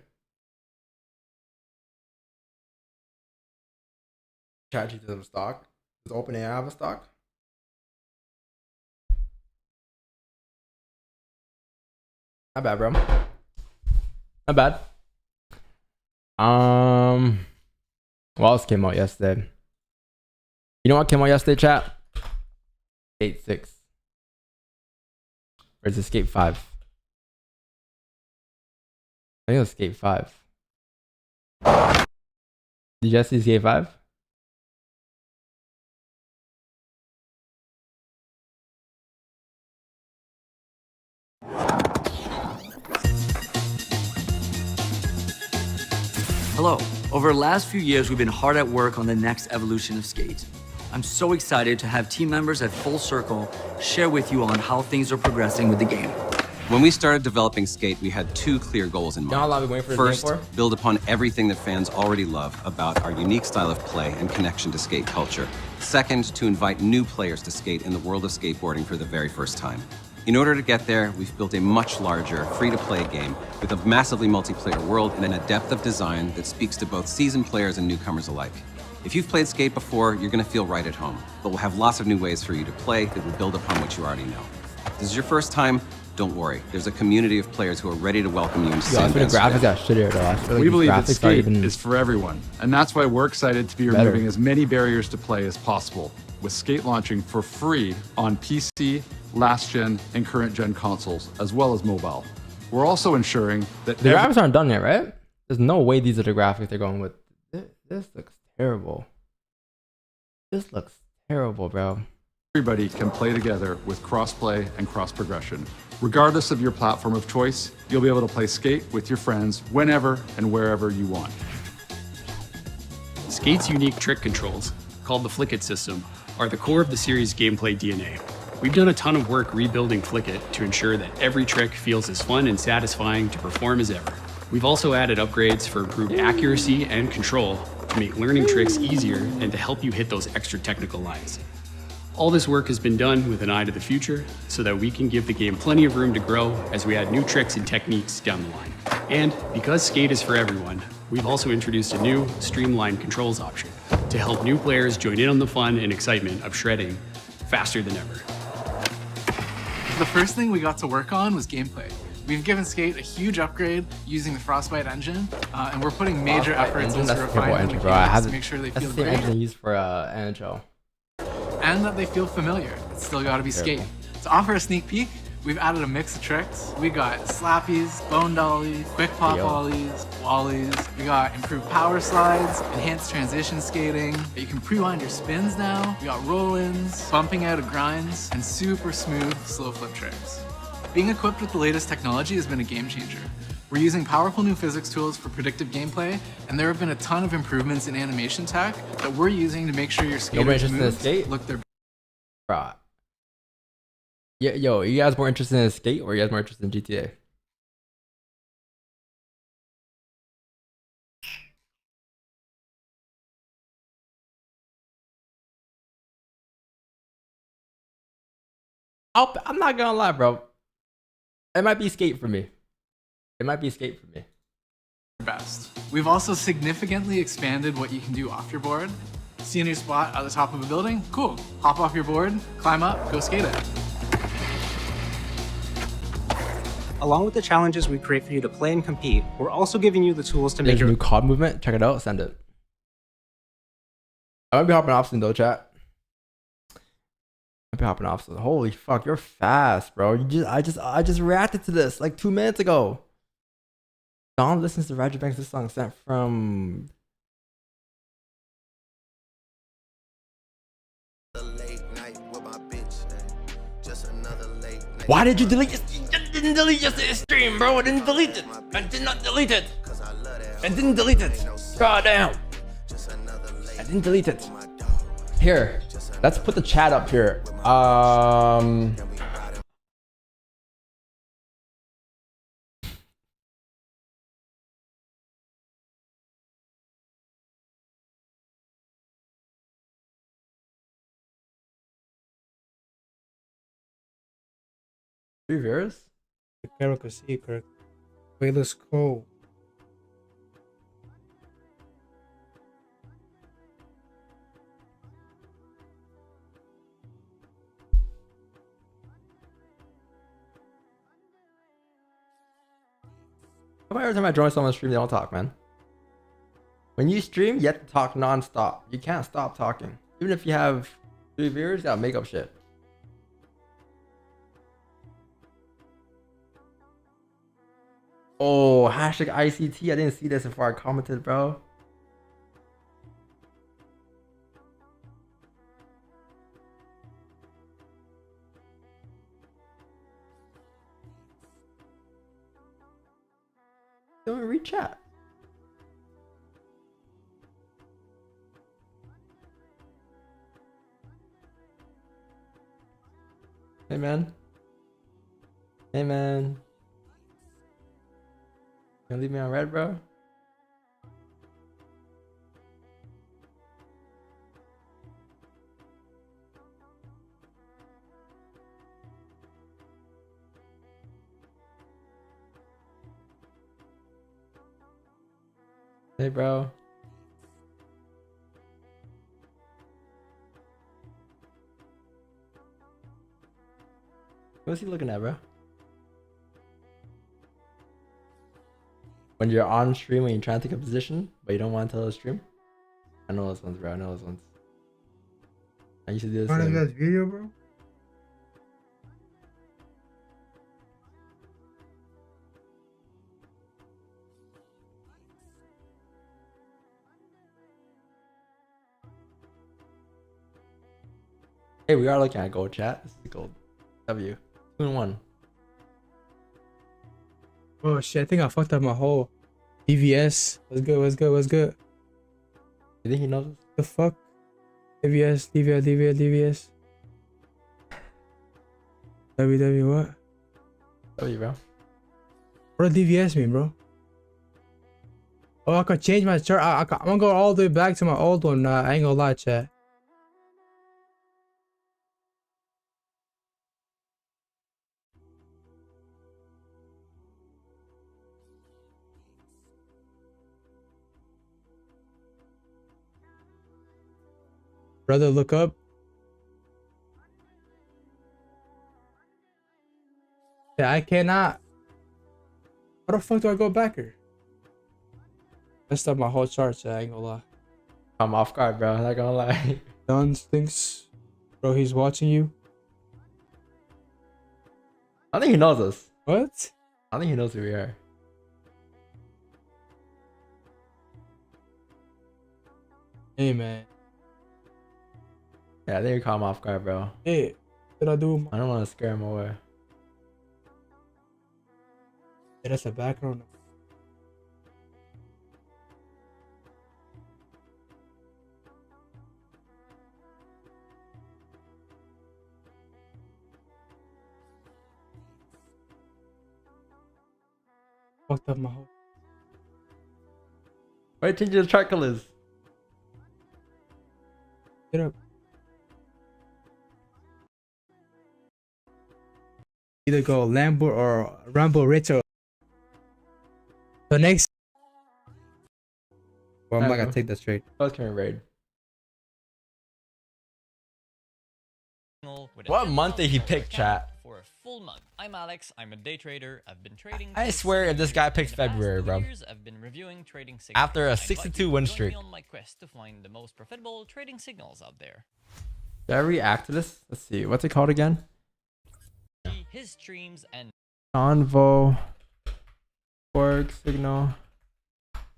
ChatGPT doesn't have a stock. Does OpenAI have a stock? Not bad, bro. Not bad. What else came out yesterday? You know what came out yesterday, chat? 8.6. Where's Escape 5? I think it was Escape 5. Did you guys see Escape 5? Hello. Over the last few years, we've been hard at work on the next evolution of Skate. I'm so excited to have team members at Full Circle share with you on how things are progressing with the game. When we started developing Skate, we had 2 clear goals in mind. You know how long we've been waiting for First, this game for? build upon everything that fans already love about our unique style of play and connection to skate culture. Second, to invite new players to skate in the world of skateboarding for the very first time. In order to get there, we've built a much larger, free-to-play game with a massively multiplayer world and a depth of design that speaks to both seasoned players and newcomers alike. If you've played Skate before, you're going to feel right at home, but we'll have lots of new ways for you to play that will build upon what you already know. If this is your first time, don't worry. There's a community of players who are ready to welcome you into Yo, I feel the graphics got shittier though. I feel like We believe that graphics are Skate even is for everyone, and that's why we're excited to be better. removing as many barriers to play as possible, with Skate launching for free on PC, last-gen, and current-gen consoles, as well as mobile. We're also ensuring that the graphics aren't done yet, right? There's no way these are the graphics they're going with. This looks terrible. This looks terrible, bro. everybody can play together with cross-play and cross-progression. Regardless of your platform of choice, you'll be able to play Skate with your friends whenever and wherever you want. Skate's unique trick controls, called the Flick It system, are the core of the series' gameplay DNA. We've done a ton of work rebuilding Flick It to ensure that every trick feels as fun and satisfying to perform as ever. We've also added upgrades for improved accuracy and control to make learning tricks easier and to help you hit those extra technical lines. All this work has been done with an eye to the future so that we can give the game plenty of room to grow as we add new tricks and techniques down the line. And because Skate is for everyone, we've also introduced a new streamlined controls option to help new players join in on the fun and excitement of shredding faster than ever. The first thing we got to work on was gameplay. We've given Skate a huge upgrade using the Frostbite engine, and we're putting major efforts into refining the mechanics to make sure they feel great. That's the engine used for NHL. And that they feel familiar. It's still got to be Skate. To offer a sneak peek, we've added a mix of tricks. We got slappies, bone dollies, quick pop ollies, wallies. We got improved power slides, enhanced transition skating. You can pre-wind your spins now. We got roll-ins, bumping out of grinds, and super smooth slow flip tricks. Being equipped with the latest technology has been a game changer. We're using powerful new physics tools for predictive gameplay, and there have been a ton of improvements in animation tech that we're using to make sure your skaters' moves look their best. Yeah, yo, are you guys more interested in Skate or are you guys more interested in GTA? I'm not gonna lie, bro. It might be Skate for me. It might be Skate for me. best. We've also significantly expanded what you can do off your board. See a new spot at the top of a building? Cool. Hop off your board, climb up, go skate it. Along with the challenges we create for you to play and compete, we're also giving you the tools to make There's your a new COD movement. Check it out. Send it. I might be hopping off soon though, chat. Popping off. So holy fuck, you're fast, bro. I just reacted to this like 2 minutes ago. Don listens to Roger Banks' song sent from. Why did you delete it? You didn't delete just the stream, bro. I didn't delete it. I did not delete it. I didn't delete it. God damn. I didn't delete it. Here, let's put the chat up here. 3 viewers? Quero que sí, correct. Wait, let's go. How about every time I join someone's stream, they don't talk, man? When you stream, you have to talk non-stop. You can't stop talking. Even if you have 3 viewers, you gotta make up shit. Oh, hashtag ICT. I didn't see this before I commented, bro. Don't read chat. Hey, man. Hey, man. You gonna leave me on red, bro? Hey, bro. What's he looking at, bro? When you're on stream, when you're trying to take a position, but you don't want to tell the stream. I know those ones, bro. I know those ones. I used to do this. What is that video, bro? Hey, we are looking at gold, chat. This is the gold. W. 2 in 1. Oh shit, I think I fucked up my whole DVS. What's good, what's good, what's good? You think he knows? The fuck? DVS. WW what? W, bro. What does DVS mean, bro? Oh, I could change my chart. I'm gonna go all the way back to my old one. Nah, I ain't gonna lie, chat. Brother, look up. Yeah, I cannot. How the fuck do I go back here? Messed up my whole chart, I ain't gonna lie. I'm off guard, bro. I'm not gonna lie. Don thinks, bro, he's watching you. I think he knows us. What? I think he knows who we are. Hey, man. Yeah, I think we caught him off guard, bro. Hey, what did I do? I don't want to scare him away. Yeah, that's the background. Fucked up my whole. Why change the track colors? Get up. Either go Lambo or Rambo Retro. The next. Well, I'm not gonna take that straight. I was carrying raid. What month did he pick, chat? For a full month. I'm Alex. I'm a day trader. I've been trading. I swear, if this guy picks February, bro. I've been reviewing trading signals. After a 62 win streak. On my quest to find the most profitable trading signals out there. Did I react to this? Let's see. What's it called again? His streams and Convo. FOREX signal.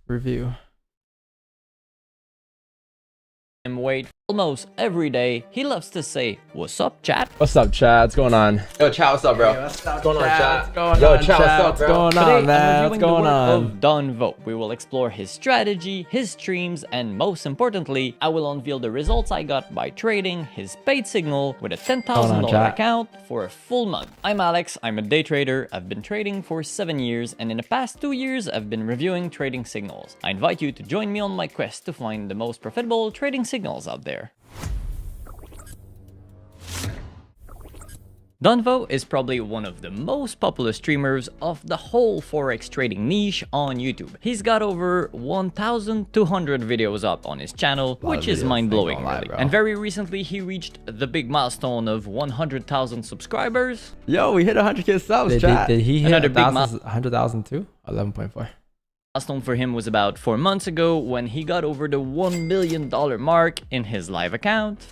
Review. him wait almost every day. He loves to say, "What's up, chat?" What's up, chat? What's going on? Yo, chat, what's up, bro? Hey, what's going on, chat? What's going on, man? What's going on? Of Don Vo. We will explore his strategy, his streams, and most importantly, I will unveil the results I got by trading his paid signal with a $10,000 account for a full month. I'm Alex. I'm a day trader. I've been trading for 7 years, and in the past 2 years, I've been reviewing trading signals. I invite you to join me on my quest to find the most profitable trading signals out there. Donvo is probably one of the most popular streamers of the whole Forex trading niche on YouTube. He's got over 1,200 videos up on his channel, which is mind-blowing, really. And very recently, he reached the big milestone of 100,000 subscribers. Yo, we hit 100K subs, chat. Did he hit another big 100,000 too? 11.4. Milestone for him was about 4 months ago when he got over the $1 million mark in his live account.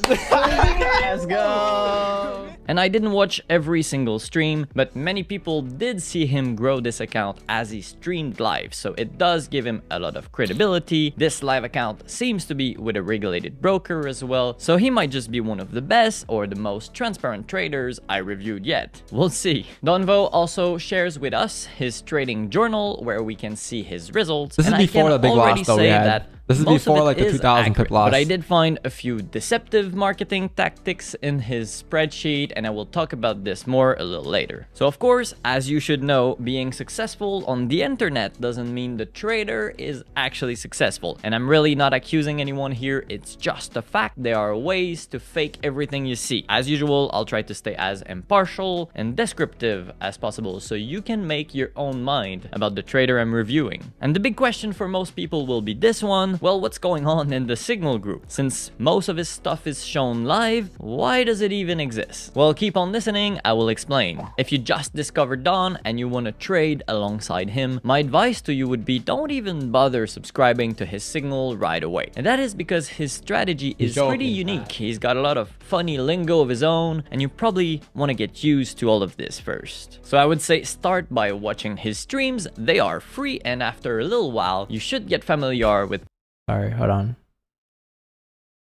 Let's go! And I didn't watch every single stream, but many people did see him grow this account as he streamed live, so it does give him a lot of credibility. This live account seems to be with a regulated broker as well, so he might just be one of the best or the most transparent traders I reviewed yet. We'll see. Donvo also shares with us his trading journal where we can see his results. This is before the big loss though we had. This is before like the 2,000 pip loss. But I did find a few deceptive marketing tactics in his spreadsheet, and I will talk about this more a little later. So of course, as you should know, being successful on the internet doesn't mean the trader is actually successful. And I'm really not accusing anyone here, it's just a fact. There are ways to fake everything you see. As usual, I'll try to stay as impartial and descriptive as possible so you can make your own mind about the trader I'm reviewing. And the big question for most people will be this one. Well, what's going on in the Signal group? Since most of his stuff is shown live, why does it even exist? Well, keep on listening, I will explain. If you just discovered Don and you want to trade alongside him, my advice to you would be don't even bother subscribing to his Signal right away. And that is because his strategy is pretty unique. He's got a lot of funny lingo of his own, and you probably want to get used to all of this first. So I would say start by watching his streams. They are free, and after a little while, you should get familiar with. Sorry, hold on.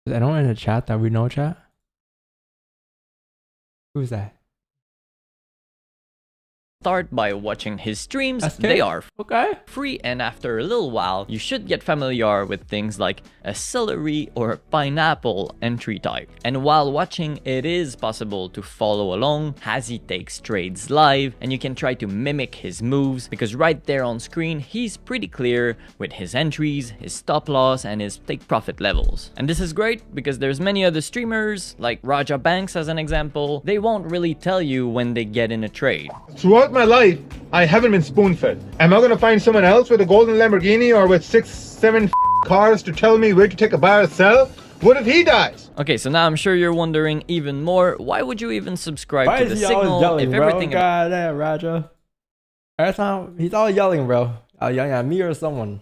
Is anyone in the chat that we know, chat? Who's that? Start by watching his streams. They are free, and after a little while, you should get familiar with things like a celery or pineapple entry type. And while watching, it is possible to follow along as he takes trades live, and you can try to mimic his moves because right there on screen, he's pretty clear with his entries, his stop loss, and his take profit levels. And this is great because there's many other streamers, like Raja Banks as an example, they won't really tell you when they get in a trade. Throughout my life, I haven't been spoon-fed. Am I going to find someone else with a golden Lamborghini or with 6-7 cars to tell me where to take a buy or sell? What if he dies? Okay, so now I'm sure you're wondering even more, why would you even subscribe to the Signal if everything... God damn, Raja. Every time, he's all yelling, bro. Yelling at me or someone.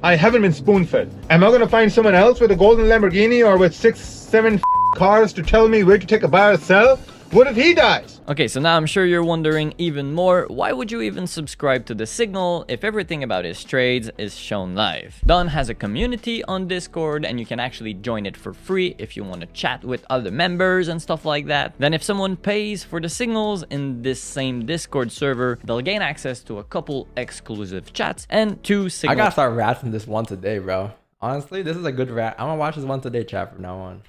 I haven't been spoon-fed. Am I going to find someone else with a golden Lamborghini or with 6-7 cars to tell me where to take a buy or sell? What if he dies? Okay, so now I'm sure you're wondering even more, why would you even subscribe to the Signal if everything about his trades is shown live? Don has a community on Discord, and you can actually join it for free if you want to chat with other members and stuff like that. Then if someone pays for the signals in this same Discord server, they'll gain access to a couple exclusive chats and 2 Signal... I gotta start ratting this once a day, bro. Honestly, this is a good rat. I'm gonna watch this once a day chat from now on.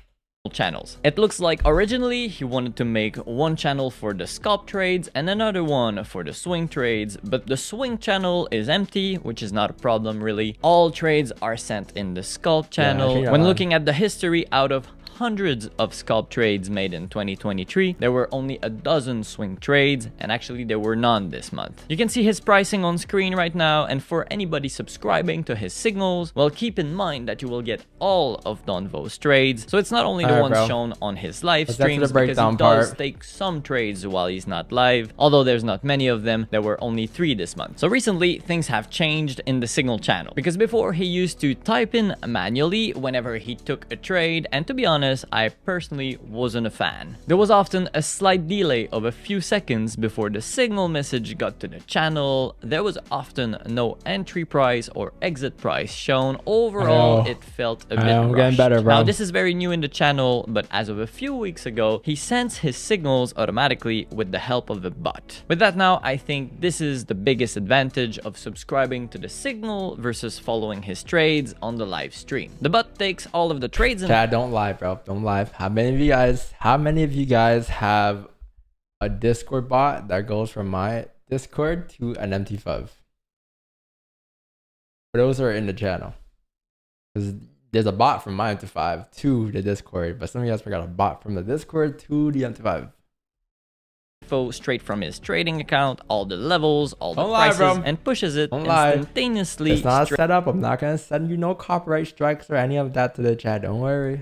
Channels. It looks like originally he wanted to make one channel for the scalp trades and another one for the swing trades, but the swing channel is empty, which is not a problem really. All trades are sent in the scalp channel. When looking at the history, out of hundreds of scalp trades made in 2023, there were only a dozen swing trades, and actually there were none this month. You can see his pricing on screen right now, and for anybody subscribing to his signals, well, keep in mind that you will get all of Donvo's trades, so it's not only the ones shown on his live streams, because he does take some trades while he's not live, although there's not many of them. There were only 3 this month. So recently, things have changed in the signal channel, because before he used to type in manually whenever he took a trade, and to be honest, honest, I personally wasn't a fan. There was often a slight delay of a few seconds before the signal message got to the channel. There was often no entry price or exit price shown. Overall, it felt a bit rushed. Getting better, bro. Now, this is very new in the channel, but as of a few weeks ago, he sends his signals automatically with the help of a bot. With that now, I think this is the biggest advantage of subscribing to the signal versus following his trades on the live stream. The bot takes all of the trades. Chad, don't lie, bro. Don't lie. How many of you guys have a Discord bot that goes from my Discord to an MT5? For those who are in the channel, because there's a bot from my MT5 to the Discord, but some of you guys forgot a bot from the Discord to the MT5. Info straight from his trading account, all the levels, all the prices, and pushes it instantaneously. It's not set up. I'm not gonna send you no copyright strikes or any of that to the chat. Don't worry.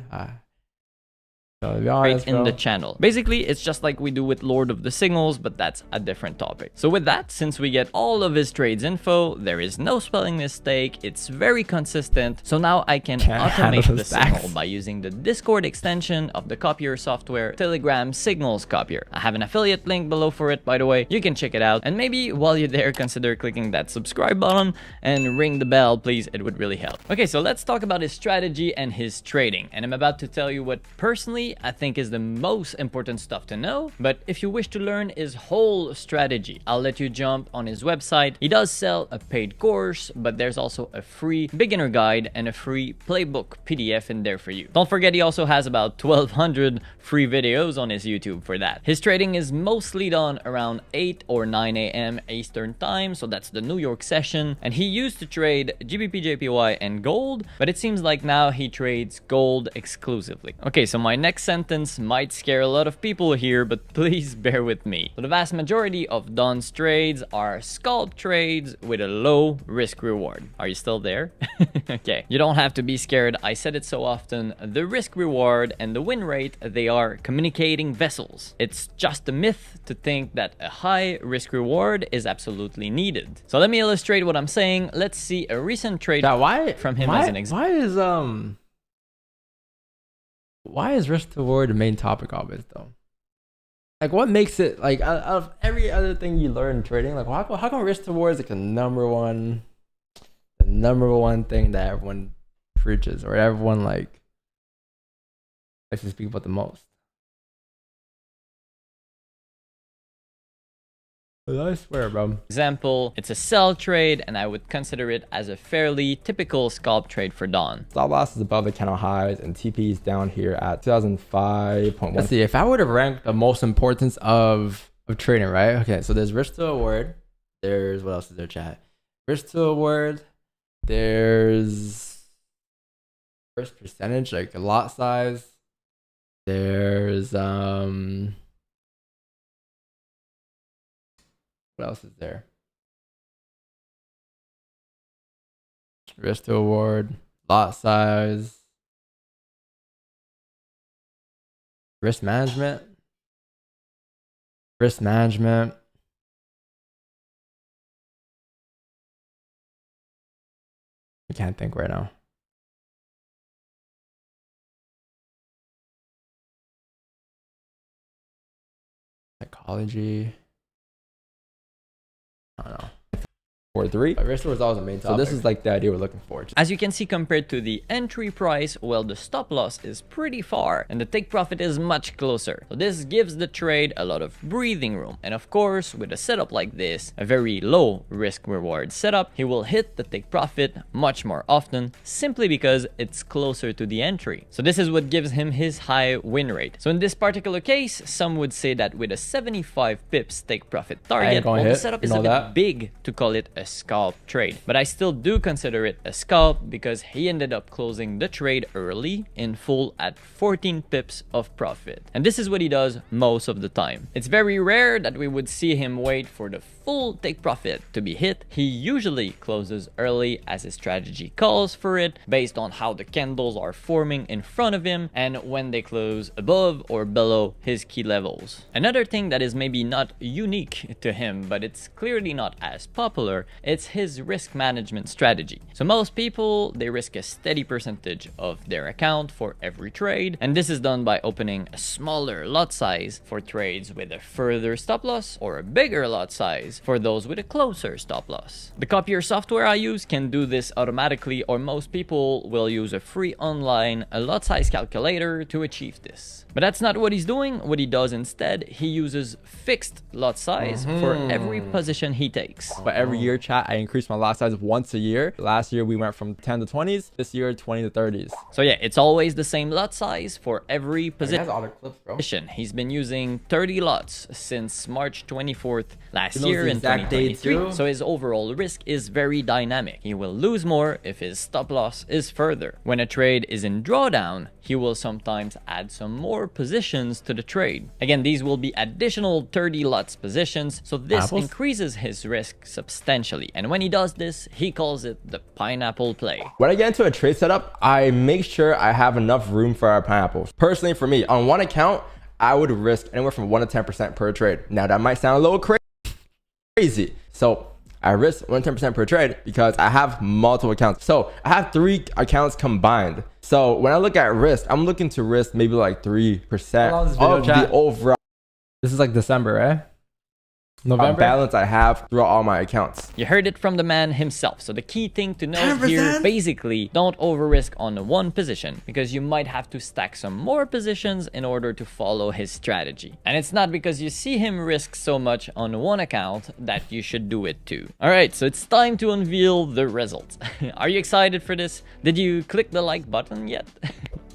So to be honest, in the channel. Basically, it's just like we do with Lord of the Signals, but that's a different topic. So with that, since we get all of his trades info, there is no spelling mistake, it's very consistent. So now I can automate the signal by using the Discord extension of the copier software, Telegram Signals Copier. I have an affiliate link below for it, by the way. You can check it out. And maybe while you're there, consider clicking that subscribe button and ring the bell, please. It would really help. Okay, so let's talk about his strategy and his trading. And I'm about to tell you what personally I think is the most important stuff to know, but if you wish to learn his whole strategy, I'll let you jump on his website. He does sell a paid course, but there's also a free beginner guide and a free playbook PDF in there for you. Don't forget, he also has about 1,200 free videos on his YouTube for that. His trading is mostly done around 8 or 9 a.m. Eastern time, so that's the New York session, and he used to trade GBP JPY and gold, but it seems like now he trades gold exclusively. Okay, so my next sentence might scare a lot of people here, but please bear with me. So the vast majority of Don's trades are scalp trades with a low risk reward. Are you still there? Okay, you don't have to be scared. I said it so often. The risk reward and the win rate, they are communicating vessels. It's just a myth to think that a high risk reward is absolutely needed. So let me illustrate what I'm saying. Let's see a recent trade from him as an example. Why is risk to reward the main topic always though? Like, what makes it, like, out of every other thing you learn in trading, like, how come risk to reward is like the number one thing that everyone preaches, or everyone likes to speak about the most? I swear, bro. Example, it's a sell trade, and I would consider it as a fairly typical scalp trade for Don. Stop loss is above the candle highs, and TP is down here at 2005.1. Let's see, if I would have ranked the most importance of trading, right? Okay, so there's risk to reward. There's, what else is there, chat? Risk to reward. There's risk percentage, like a lot size. There's what else is there? Risk to reward, lot size, risk management. I can't think right now. Psychology. I don't know. 4-3. Risk was always the main topic. So this is like the idea we're looking for. As you can see, compared to the entry price, well, the stop loss is pretty far and the take profit is much closer. So this gives the trade a lot of breathing room. And of course, with a setup like this, a very low risk reward setup, he will hit the take profit much more often simply because it's closer to the entry. So this is what gives him his high win rate. So in this particular case, some would say that with a 75 pips take profit target, well, the setup is a bit big to call it a scalp trade, but I still do consider it a scalp because he ended up closing the trade early in full at 14 pips of profit, and this is what he does most of the time. It's very rare that we would see him wait for the full take profit to be hit. He usually closes early as his strategy calls for it, based on how the candles are forming in front of him and when they close above or below his key levels. Another thing that is maybe not unique to him, but it's clearly not as popular, it's his risk management strategy. So most people, they risk a steady percentage of their account for every trade, and this is done by opening a smaller lot size for trades with a further stop loss, or a bigger lot size for those with a closer stop loss. The copier software I use can do this automatically, or most people will use a free online lot size calculator to achieve this. But that's not what he's doing. What he does instead, he uses fixed lot size for every position he takes. But every year, chat, I increase my lot size once a year. Last year we went from 10 to 20s. This year 20 to 30s. So yeah, it's always the same lot size for every position. He has other clips, bro. He's been using 30 lots since March 24th last year in 2023. So his overall risk is very dynamic. He will lose more if his stop loss is further. When a trade is in drawdown, he will sometimes add some more positions to the trade. Again, these will be additional 30 lots positions, so this increases his risk substantially. And when he does this, he calls it the pineapple play. When I get into a trade setup, I make sure I have enough room for our pineapples. Personally, for me, on one account, I would risk anywhere from 1 to 10% per trade. Now, that might sound a little crazy. So I risk 1 to 10% per trade because I have multiple accounts. So I have 3 accounts combined. So when I look at risk, I'm looking to risk maybe like 3% of the overall. This is like December, right? November balance I have throughout all my accounts. You heard it from the man himself. So the key thing to know here, basically, don't over risk on one position, because you might have to stack some more positions in order to follow his strategy. And it's not because you see him risk so much on one account that you should do it too. All right, so it's time to unveil the results. Are you excited for this? Did you click the like button yet?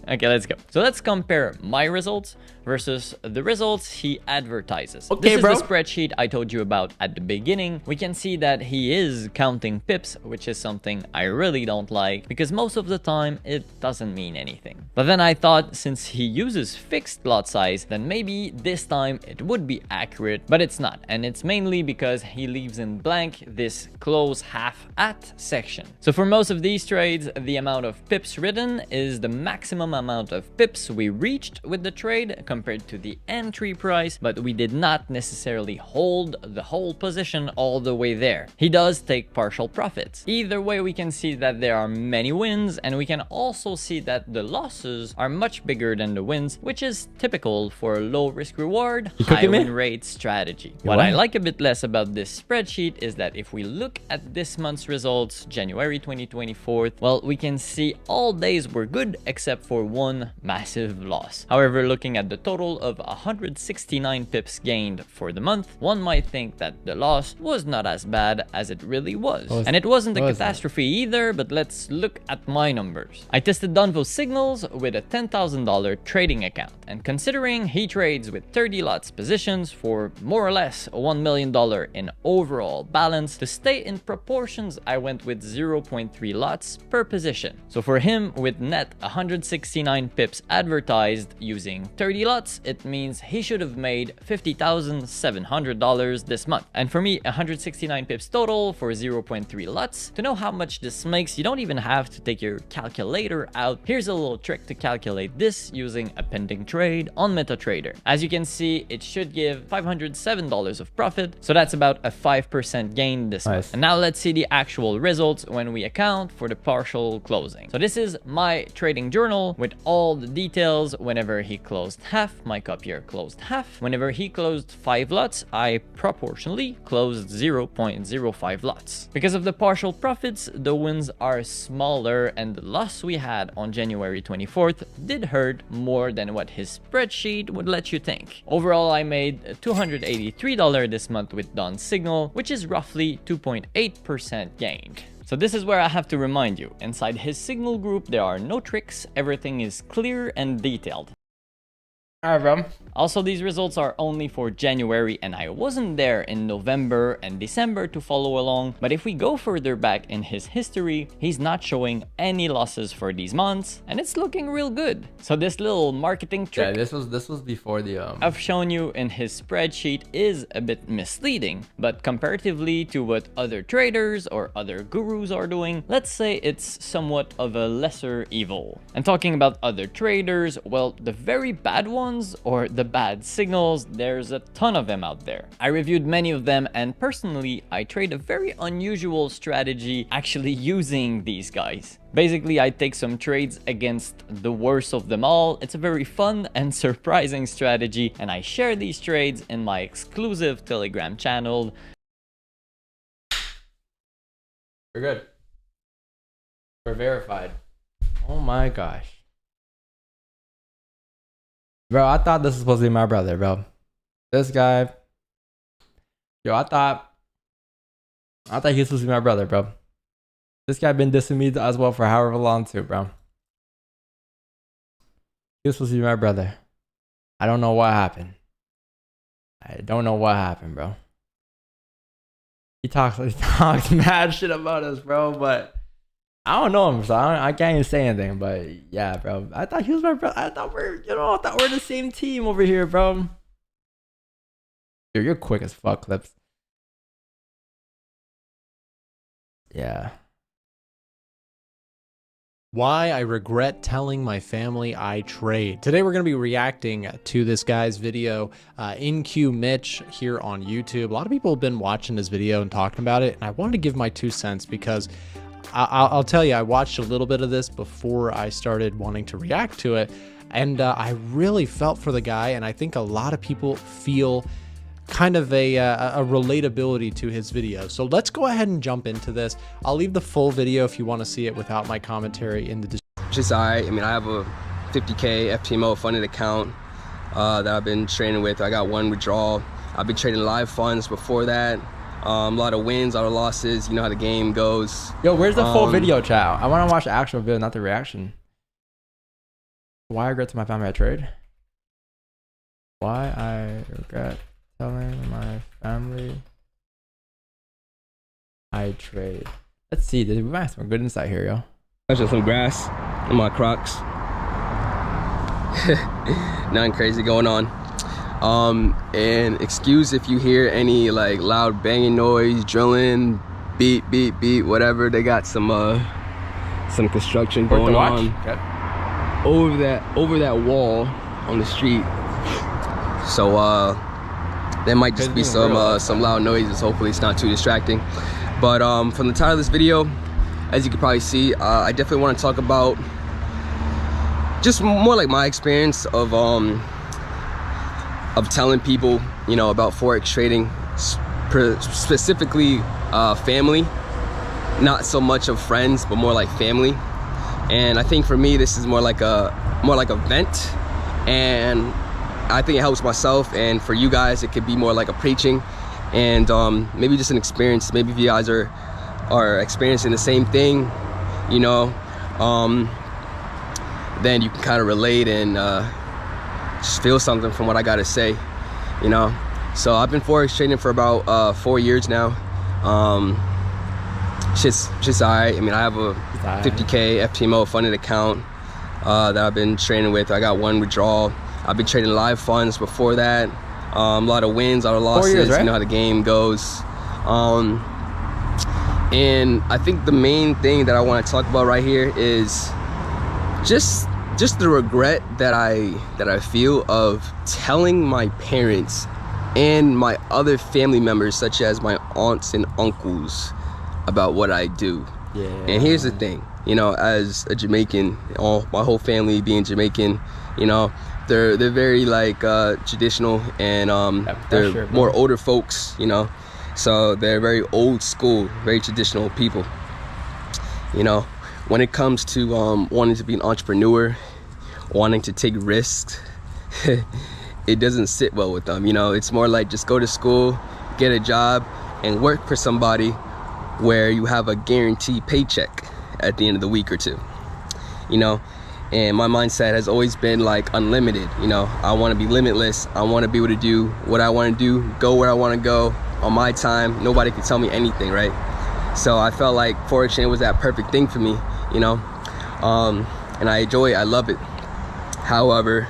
Okay, let's go. So let's compare my results versus the results he advertises. Okay, this is the spreadsheet I told you about at the beginning. We can see that he is counting pips, which is something I really don't like, because most of the time it doesn't mean anything. But then I thought, since he uses fixed lot size, then maybe this time it would be accurate, but it's not. And it's mainly because he leaves in blank this close half at section. So for most of these trades, the amount of pips written is the maximum amount of pips we reached with the trade compared to the entry price, but we did not necessarily hold the whole position all the way there. He does take partial profits. Either way, we can see that there are many wins, and we can also see that the losses are much bigger than the wins, which is typical for a low risk reward, high win rate strategy. What I like a bit less about this spreadsheet is that if we look at this month's results, January 2024, well, we can see all days were good except for one massive loss. However, looking at the total of 169 pips gained for the month, one might think that the loss was not as bad as it really was. And it wasn't a catastrophe either, but let's look at my numbers. I tested Donvo's signals with a $10,000 trading account, and considering he trades with 30 lots positions for more or less $1 million in overall balance, to stay in proportions, I went with 0.3 lots per position. So for him, with net 169 pips advertised using 30 lots, it means he should have made $50,700 this month. And for me, 169 pips total for 0.3 lots. To know how much this makes, you don't even have to take your calculator out. Here's a little trick to calculate this using a pending trade on MetaTrader. As you can see, it should give $507 of profit, so that's about a 5% gain this month. And now let's see the actual results when we account for the partial closing. So this is my trading journal with all the details. Whenever he closed half, my copier closed half. Whenever he closed 5 lots, I proportionally closed 0.05 lots. Because of the partial profits, the wins are smaller, and the loss we had on January 24th did hurt more than what his spreadsheet would let you think. Overall, I made $283 this month with Don's signal, which is roughly 2.8% gained. So this is where I have to remind you, inside his signal group, there are no tricks, everything is clear and detailed. Alright, bro. Also, these results are only for January, and I wasn't there in November and December to follow along. But if we go further back in his history, he's not showing any losses for these months, and it's looking real good. So this little marketing trick, this was before the I've shown you in his spreadsheet is a bit misleading, but comparatively to what other traders or other gurus are doing, let's say it's somewhat of a lesser evil. And talking about other traders, well, the very bad ones ones or the bad signals. There's a ton of them out there. I reviewed many of them, and personally, I trade a very unusual strategy actually using these guys. Basically, I take some trades against the worst of them all. It's a very fun and surprising strategy, and I share these trades in my exclusive Telegram channel. We're good. We're verified. Oh my gosh. Bro, I thought this was supposed to be my brother, bro. This guy. Yo, I thought he was supposed to be my brother, bro. This guy been dissing me as well for however long too, bro. He was supposed to be my brother. I don't know what happened. I don't know what happened, bro. He talks mad shit about us, bro, but I don't know him, so I can't even say anything. But yeah, bro, I thought he was my brother. I thought we're the same team over here, bro. Dude, you're quick as fuck, Clips. Yeah. Why I regret telling my family I trade. Today we're going to be reacting to this guy's video, InQ Mitch, here on YouTube. A lot of people have been watching this video and talking about it, and I wanted to give my 2 cents because I'll tell you, I watched a little bit of this before I started wanting to react to it, and I really felt for the guy, and I think a lot of people feel kind of a relatability to his video. So let's go ahead and jump into this. I'll leave the full video if you want to see it without my commentary in the description. Just alright. I mean, I have a 50K FTMO funded account that I've been trading with. I got 1 withdrawal. I've been trading live funds before that. A lot of wins, a lot of losses. You know how the game goes. Yo, where's the full video, chat? I want to watch the actual video, not the reaction. Why I regret to my family I trade? Why I regret telling my family I trade. Let's see, we might have some good insight here, yo. That's just some grass in my Crocs. Nothing crazy going on. And excuse if you hear any like loud banging noise, drilling, beat, whatever. They got some construction going on over that wall on the street. So there might just be some loud noises. Hopefully it's not too distracting. But from the title of this video, as you can probably see, I definitely want to talk about just more like my experience of telling people, you know, about Forex trading, specifically family, not so much of friends, but more like family. And I think for me, this is more like a vent, and I think it helps myself, and for you guys it could be more like a preaching, and maybe just an experience. Maybe if you guys are experiencing the same thing, you know, then you can kind of relate and just feel something from what I gotta say, you know. So I've been Forex trading for about 4 years now. Just alright. I mean, I have a 50K FTMO funded account that I've been trading with. I got 1 withdrawal. I've been trading live funds before that. A lot of wins, a lot of losses. 4 years, right? You know how the game goes. And I think the main thing that I want to talk about right here is just the regret that I feel of telling my parents and my other family members, such as my aunts and uncles, about what I do. Yeah. And here's the thing, you know, as a Jamaican, my whole family being Jamaican, you know, they're very like traditional, and they're more older folks, you know, so they're very old school, very traditional people. You know, when it comes to wanting to be an entrepreneur, wanting to take risks, it doesn't sit well with them. You know, it's more like just go to school, get a job, and work for somebody where you have a guaranteed paycheck at the end of the week or two, you know. And my mindset has always been like unlimited, you know. I want to be limitless. I want to be able to do what I want to do, go where I want to go on my time. Nobody can tell me anything, right? So I felt like Forex trading was that perfect thing for me, you know. And I enjoy it, I love it. However,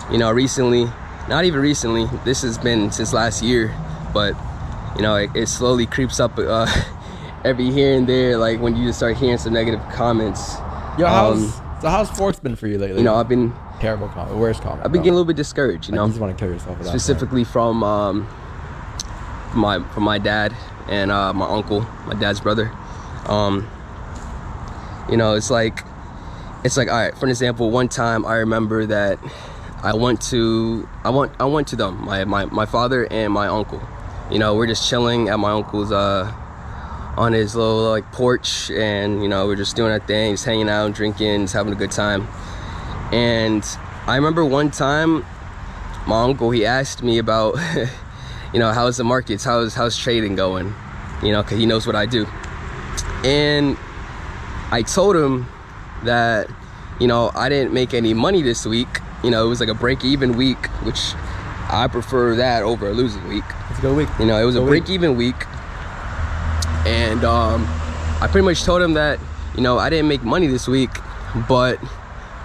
you know, recently, not even recently, this has been since last year, but you know, it slowly creeps up every here and there, like when you just start hearing some negative comments. Yo, So how's Forex been for you lately? You know, I've been terrible comment. Worst comment. I've been getting a little bit discouraged. You know, you just want to kill yourself. With specifically from my dad and my uncle, my dad's brother. You know, it's like all right. For an example, one time I remember that I went to them, my father and my uncle. You know, we're just chilling at my uncle's on his little like porch, and you know, we're just doing our thing, just hanging out, drinking, just having a good time. And I remember one time my uncle, he asked me about you know, how's the markets, how's trading going, you know, because he knows what I do. And I told him that, you know, I didn't make any money this week. You know, it was like a break-even week, which I prefer that over a losing week. It's a good week. You know, it was a break-even week. And I pretty much told him that, you know, I didn't make money this week, but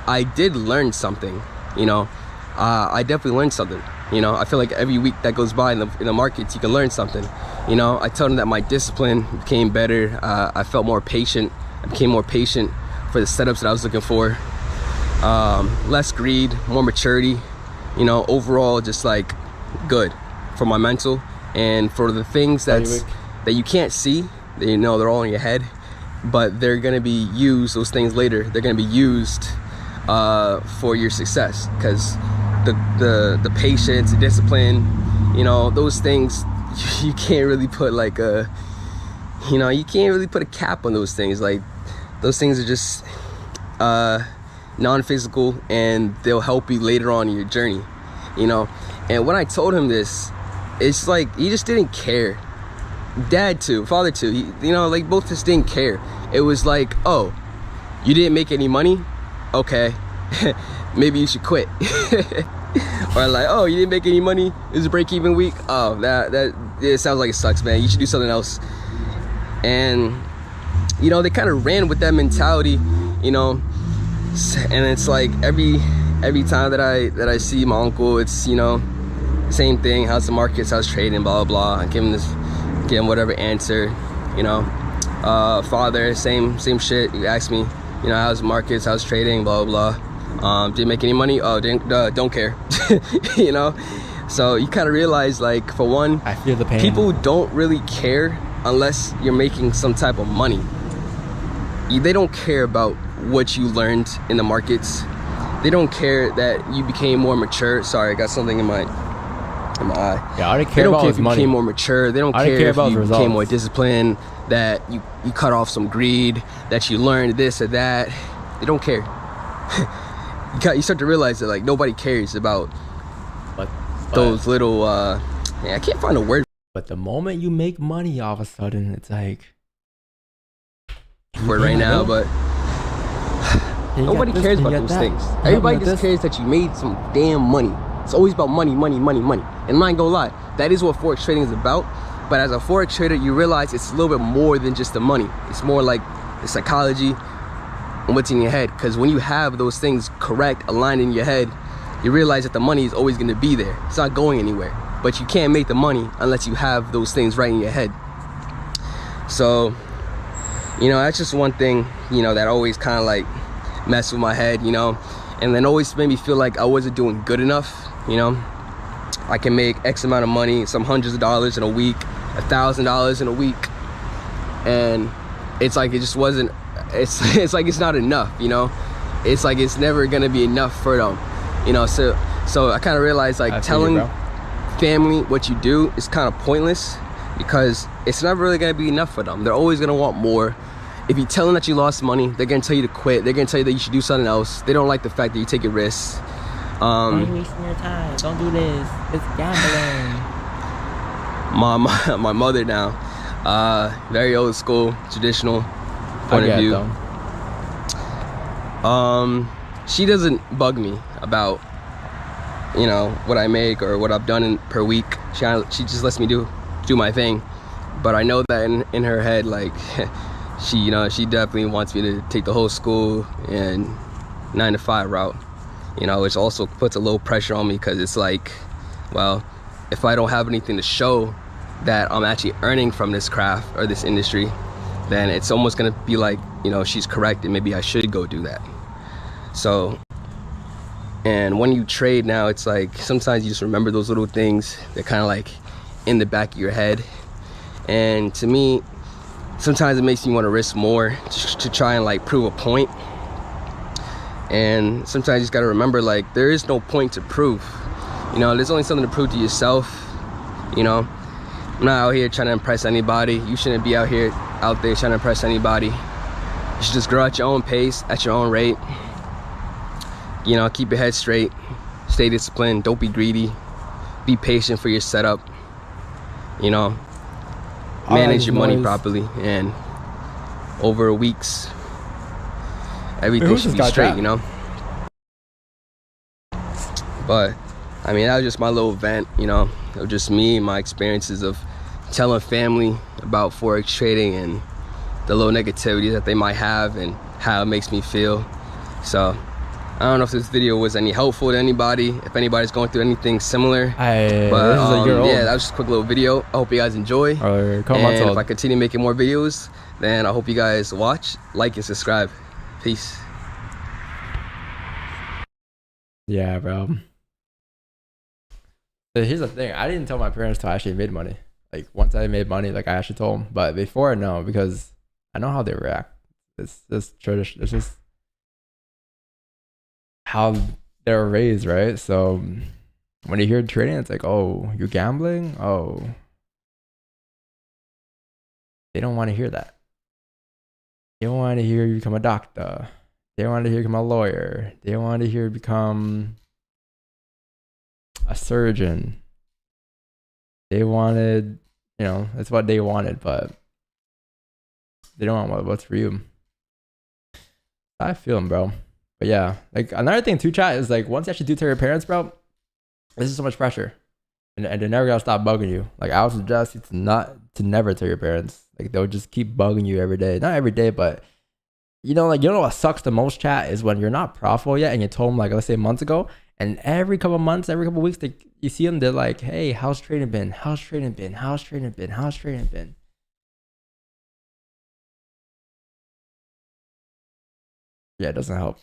I did learn something. You know, I definitely learned something. You know, I feel like every week that goes by in the markets, you can learn something. You know, I told him that my discipline became better. I felt more patient. I became more patient for the setups that I was looking for. Less greed, more maturity. You know, overall, just like good for my mental and for the things that you can't see. That, you know, they're all in your head, but they're gonna be used. Those things later, they're gonna be used for your success, because the patience, the discipline, you know, those things, you can't really put like a, you know, you can't really put a cap on those things. Like, those things are just non-physical, and they'll help you later on in your journey, you know. And when I told him this, it's like he just didn't care. Dad too, father too, you know, like both just didn't care. It was like, oh, you didn't make any money? Okay, maybe you should quit. Or like, oh, you didn't make any money? It was a break-even week? Oh, that it sounds like it sucks, man. You should do something else. And, you know, they kind of ran with that mentality, you know. And it's like every time that I see my uncle, it's, you know, same thing. How's the markets? How's trading? Blah blah blah. I give him whatever answer, you know. Father, same shit. You ask me, you know, how's the markets? How's trading? Blah blah blah. Didn't make any money? Oh, don't care. You know. So you kind of realize, like, for one, I feel the pain. People don't really care unless you're making some type of money. They don't care about what you learned in the markets. They don't care that you became more mature. Sorry, I got something in my eye. Yeah, I don't care about his money. They don't care if you became more mature. They don't care if you became more disciplined, that you cut off some greed, that you learned this or that. They don't care. You start to realize that, like, nobody cares about those little, I can't find a word. But the moment you make money, all of a sudden, it's like, word right now, but nobody cares about those things. Everybody just cares that you made some damn money. It's always about money, money, money, money. And I ain't gonna lie, that is what Forex trading is about. But as a Forex trader, you realize it's a little bit more than just the money. It's more like the psychology and what's in your head. Because when you have those things correct, aligned in your head, you realize that the money is always gonna be there. It's not going anywhere. But you can't make the money unless you have those things right in your head. So, you know, that's just one thing, you know, that always kind of like messed with my head, you know, and then always made me feel like I wasn't doing good enough. You know, I can make X amount of money, some hundreds of dollars in a week, $1,000 in a week, and it's like it just wasn't. It's like it's not enough, you know. It's like it's never gonna be enough for them, you know. So I kind of realized, like, telling family what you do is kind of pointless, because it's never really gonna be enough for them. They're always gonna want more. If you tell them that you lost money, they're gonna tell you to quit. They're gonna tell you that you should do something else. They don't like the fact that you take a risk. Why are you wasting your time? Don't do this. It's gambling. My mother now, very old school, traditional point of view. She doesn't bug me about, you know, what I make or what I've done per week. She just lets me do my thing. But I know that in her head, like, she, you know, she definitely wants me to take the whole school and 9-to-5 route, you know, which also puts a little pressure on me, because it's like, well, if I don't have anything to show that I'm actually earning from this craft or this industry, then it's almost gonna be like, you know, she's correct and maybe I should go do that. So, and when you trade now, it's like sometimes you just remember those little things. They're kind of like in the back of your head. And to me, sometimes it makes me want to risk more to try and like prove a point. And sometimes you just got to remember, like, there is no point to prove. You know, there's only something to prove to yourself. You know, I'm not out here trying to impress anybody. You shouldn't be out there trying to impress anybody. You should just grow at your own pace, at your own rate. You know, keep your head straight, stay disciplined, don't be greedy, be patient for your setup. You know, manage your money properly, and over weeks, everything should be straight, you know? But, I mean, that was just my little vent, you know, of just me and my experiences of telling family about Forex trading and the little negativity that they might have and how it makes me feel. So, I don't know if this video was any helpful to anybody, if anybody's going through anything similar. But yeah, that was just a quick little video. I hope you guys enjoy. And if I continue making more videos, then I hope you guys watch, like, and subscribe. Peace. Yeah, bro. But here's the thing. I didn't tell my parents till I actually made money. Like, once I made money, like, I actually told them. But before, no, because I know how they react. It's just tradition. It's just how they're raised, right? So when you hear trading, it's like, oh, you're gambling? Oh. They don't want to hear that. They don't want to hear you become a doctor. They want to hear you become a lawyer. They want to hear you become a surgeon. They wanted, you know, that's what they wanted, but they don't want what's for you. I feel them, bro. But yeah, like another thing too, chat, is like once you actually do tell your parents, bro, this is so much pressure, and they're never gonna stop bugging you. Like I would suggest you to never tell your parents. Like they'll just keep bugging you every day. Not every day, but you know, like you know what sucks the most, chat, is when you're not profitable yet and you told them, like, let's say months ago, and every couple months, every couple weeks, you see them, they're like, hey, how's trading been? How's trading been? How's trading been? How's trading been? Yeah, it doesn't help.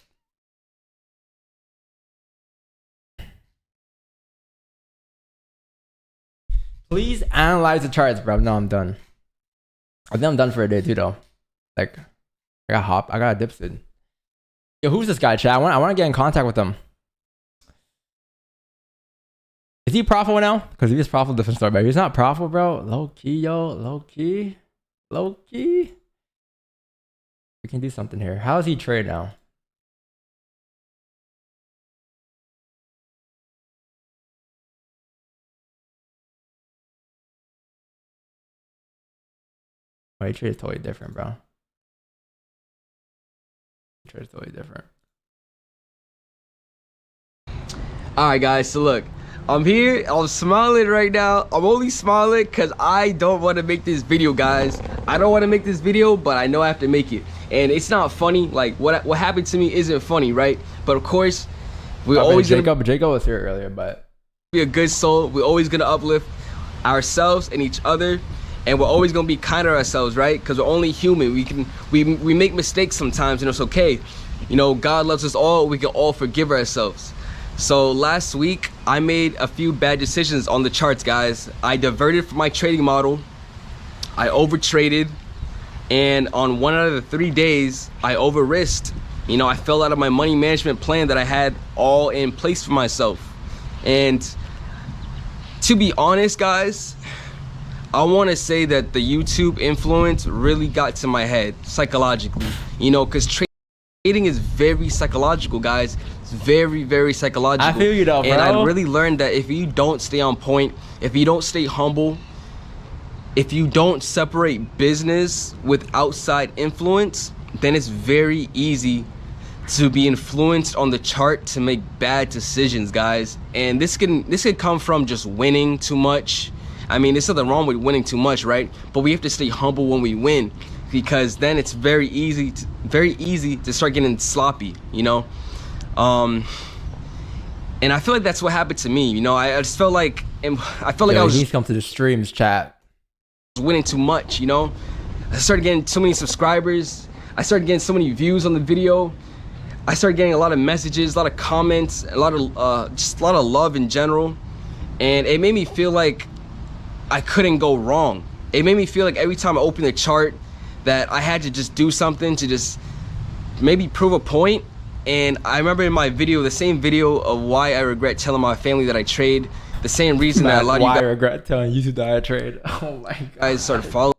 Please analyze the charts, bro. No, I'm done. I think I'm done for a day too, though. Like, I got a dipsid. Yo, who's this guy, chat? I want to get in contact with him. Is he profitable now? Because if he's profitable, different story, but he's not profitable, bro. Low key, yo. Low key. Low key. We can do something here. How is he trade now? Oh, he trade is totally different, bro. He trade is totally different. Alright guys, so look, I'm here, I'm smiling right now. I'm only smiling because I don't want to make this video, guys. I don't want to make this video, but I know I have to make it. And it's not funny, like what happened to me isn't funny, right? But of course, we're always Jacob was here earlier, but be a good soul. We're always gonna uplift ourselves and each other, and we're always gonna be kind to ourselves, right? Because we're only human. We make mistakes sometimes, and it's okay. You know, God loves us all. We can all forgive ourselves. So last week I made a few bad decisions on the charts, guys. I diverted from my trading model, I overtraded, and on 1 out of the 3 days I over risked. You know, I fell out of my money management plan that I had all in place for myself. And to be honest, guys, I want to say that the YouTube influence really got to my head psychologically, you know, because trading is very psychological, guys. It's very, very psychological. I feel you though, bro. And I really learned that if you don't stay on point, if you don't stay humble, if you don't separate business with outside influence, then it's very easy to be influenced on the chart to make bad decisions, guys. And this can come from just winning too much. I mean, there's nothing wrong with winning too much, right? But we have to stay humble when we win, because then it's very easy to start getting sloppy, you know. And I feel like that's what happened to me, you know. I just felt like I was. He's come to the streams, chat. Winning too much, you know. I started getting so many subscribers. I started getting so many views on the video. I started getting a lot of messages, a lot of comments, a lot of just a lot of love in general, and it made me feel like I couldn't go wrong. It made me feel like every time I opened the chart that I had to just do something to just maybe prove a point. And I remember in my video, the same video of why I regret telling my family that I trade, the same reason that a lot of you guys, why I regret telling YouTube that I trade. Oh my god. Guys started following.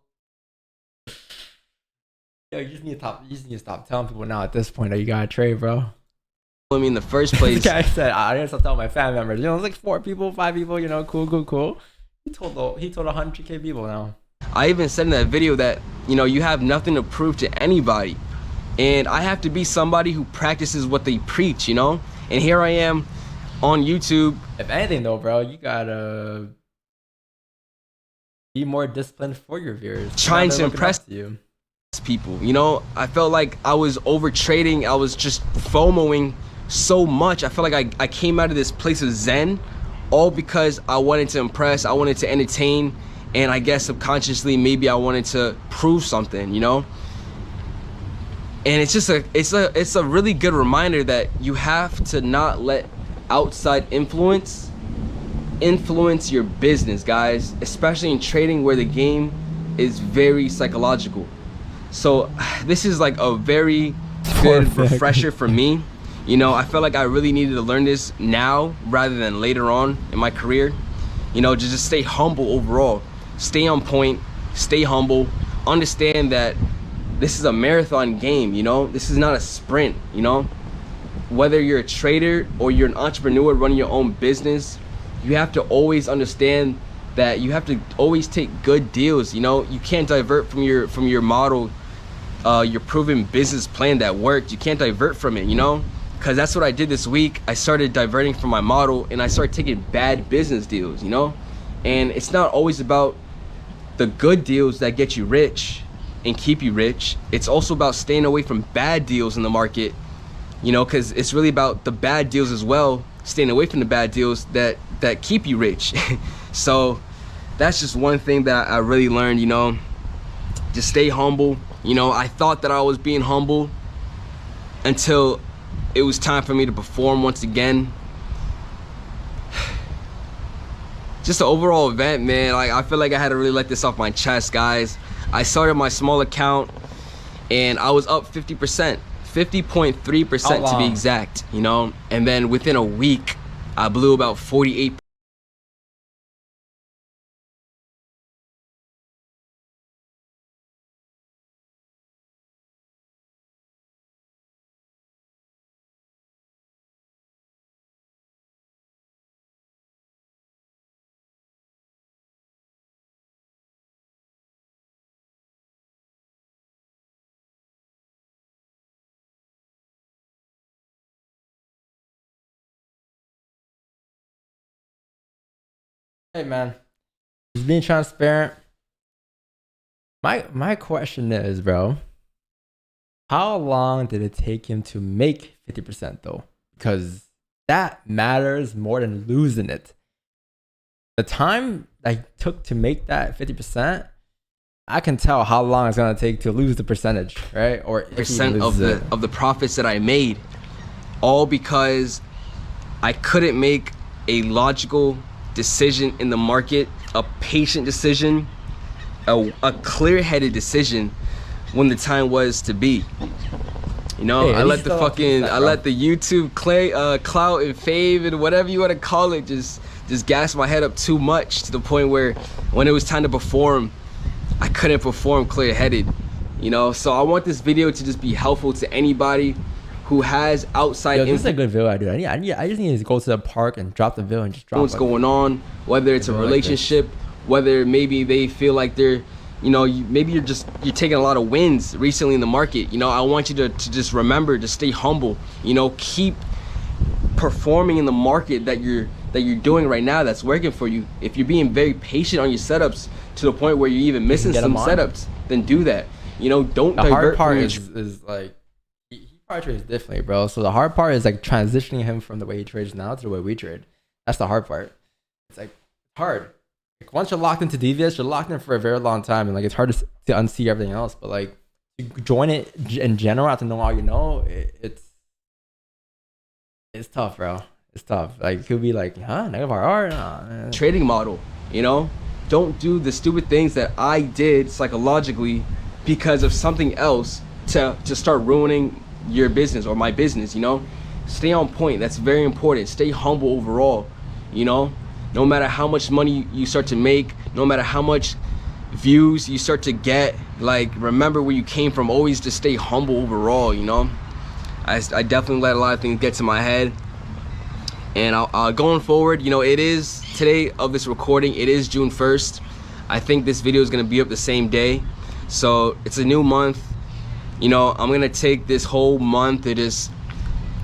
Yo, you just need to stop telling people now at this point that you gotta trade, bro. I mean, in the first place. This guy said I didn't stop telling my family members. You know, it's like 4 people, 5 people. You know, cool. He told 100K people now. I even said in that video that, you know, you have nothing to prove to anybody. And I have to be somebody who practices what they preach, you know? And here I am on YouTube. If anything though, bro, you gotta be more disciplined for your viewers. Trying to impress you. People, you know? I felt like I was over trading. I was just FOMOing so much. I felt like I came out of this place of zen, all because I wanted to impress, I wanted to entertain, and I guess subconsciously maybe I wanted to prove something, you know? And it's just it's a really good reminder that you have to not let outside influence your business, guys, especially in trading where the game is very psychological. So this is like a very good refresher for me. You know, I felt like I really needed to learn this now rather than later on in my career. You know, just stay humble overall. Stay on point, stay humble, understand that this is a marathon game, you know? This is not a sprint, you know? Whether you're a trader or you're an entrepreneur running your own business, you have to always understand that you have to always take good deals, you know? You can't divert from your model, your proven business plan that worked. You can't divert from it, you know? Because that's what I did this week. I started diverting from my model and I started taking bad business deals, you know? And it's not always about the good deals that get you rich and keep you rich. It's also about staying away from bad deals in the market, you know, because it's really about the bad deals as well, staying away from the bad deals that keep you rich. So that's just one thing that I really learned, you know. Just stay humble. You know, I thought that I was being humble until it was time for me to perform once again. Just the overall event, man, like I feel like I had to really let this off my chest, guys. I started my small account and I was up 50%, 50.3% to be exact, you know? And then within a week, I blew about 48%. Hey man, just being transparent. My question is, bro, how long did it take him to make 50% though? Because that matters more than losing it. The time I took to make that 50%, I can tell how long it's gonna take to lose the percentage, right? Or percent of the profits that I made, all because I couldn't make a logical decision in the market, a patient decision, a clear-headed decision when the time was to be. You know, hey, I let the fucking, I let the YouTube clout and fave and whatever you want to call it just gas my head up too much to the point where when it was time to perform, I couldn't perform clear-headed. You know, so I want this video to just be helpful to anybody who has outside Yo, this is a good video idea. I just need to go to the park and drop the video and just drop what's going on, whether it's a relationship, whether maybe they feel like they're, you know, maybe you're taking a lot of wins recently in the market. You know, I want you to just remember to stay humble, you know, keep performing in the market that you're doing right now that's working for you. If you're being very patient on your setups to the point where you're even missing some setups, then do that. You know, don't the divert hard part from is like he probably trades differently, bro. So the hard part is like transitioning him from the way he trades now to the way we trade. That's the hard part. It's like hard. Like once you're locked into DVS, you're locked in for a very long time, and like it's hard to unsee everything else. But like to join it in general, have to know all you know. It's It's tough, bro. It's tough. Like, he'll be like, huh? Negative RR? Nah, man. Trading model, you know? Don't do the stupid things that I did psychologically because of something else to start ruining your business or my business, you know? Stay on point. That's very important. Stay humble overall, you know? No matter how much money you start to make, no matter how much views you start to get, like, remember where you came from. Always just stay humble overall, you know? I definitely let a lot of things get to my head. And going forward, you know, it is today of this recording, it is June 1st. I think this video is gonna be up the same day. So it's a new month. You know, I'm gonna take this whole month to just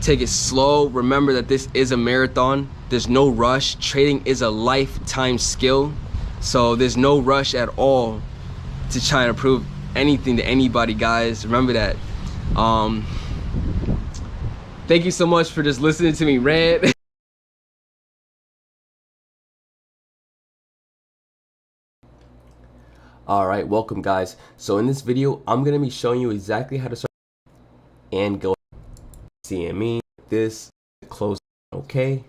take it slow. Remember that this is a marathon. There's no rush. Trading is a lifetime skill. So there's no rush at all to try and prove anything to anybody, guys. Remember that. Thank you so much for just listening to me rant. Alright, welcome guys. So in this video, I'm going to be showing you exactly how to start and go CME, this, close, okay.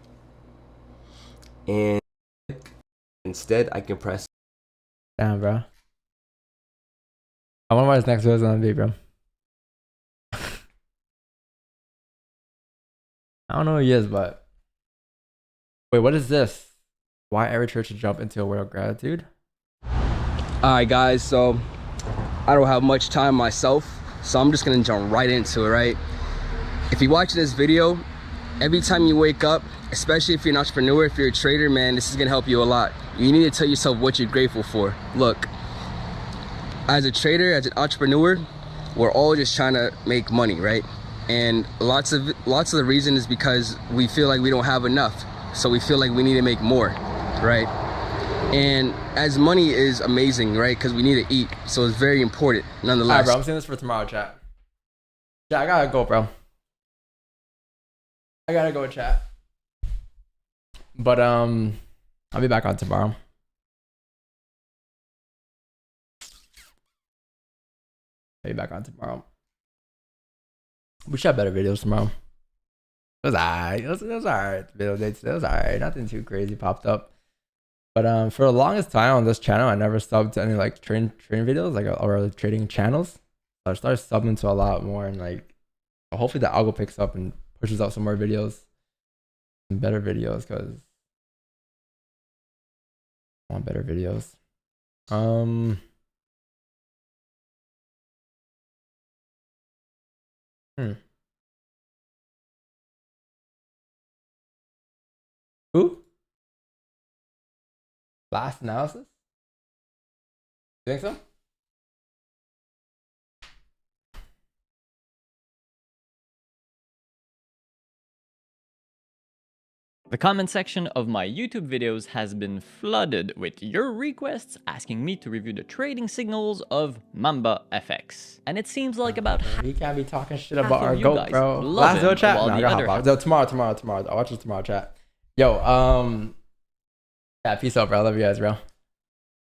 And instead, I can press. Damn, bro. I wonder what his next video is going to be, bro. I don't know who he is, but. Wait, what is this? Why every church should jump into a word of gratitude? Alright guys, so I don't have much time myself, so I'm just gonna jump right into it, right? If you're watching this video, every time you wake up, especially if you're an entrepreneur, if you're a trader, man, this is gonna help you a lot. You need to tell yourself what you're grateful for. Look, as a trader, as an entrepreneur, we're all just trying to make money, right? And lots of the reason is because we feel like we don't have enough, so we feel like we need to make more, right? And as money is amazing, right? Because we need to eat, so it's very important nonetheless. Alright, bro, I'm seeing this for tomorrow, chat. Yeah, I gotta go, bro. I gotta go, chat. But I'll be back on tomorrow. I'll be back on tomorrow. We should have better videos tomorrow. It was alright. It was alright. Video dates. It was alright. Nothing too crazy popped up. But for the longest time on this channel, I never subbed to any like trading videos, like or trading channels. So I started subbing to a lot more, and like hopefully the algo picks up and pushes out some more videos, some better videos, because I want better videos. Who? Last analysis? You think so? The comment section of my YouTube videos has been flooded with your requests asking me to review the trading signals of Mamba FX. And it seems like about he can't be talking shit about our GOAT, bro. Last video chat? No, I gotta hop on. Tomorrow. I'll watch this tomorrow, chat. Yo, yeah, peace out, bro. I love you guys, bro.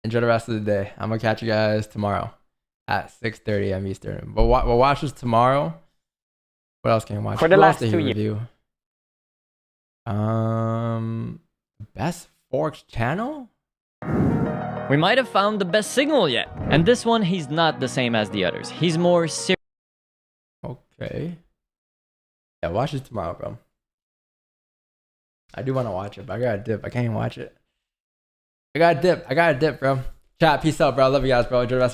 Enjoy the rest of the day. I'm gonna catch you guys tomorrow at 6:30 AM Eastern. But we'll watch this tomorrow. What else can you watch? For the last 2 years. Review? Best Forex channel? we might have found the best signal yet. And this one, he's not the same as the others. He's more serious. Okay. Yeah, watch it tomorrow, bro. I do want to watch it, but I gotta dip. I can't even watch it. I gotta dip, bro. Chat, peace out, bro. I love you guys, bro. Enjoy the rest.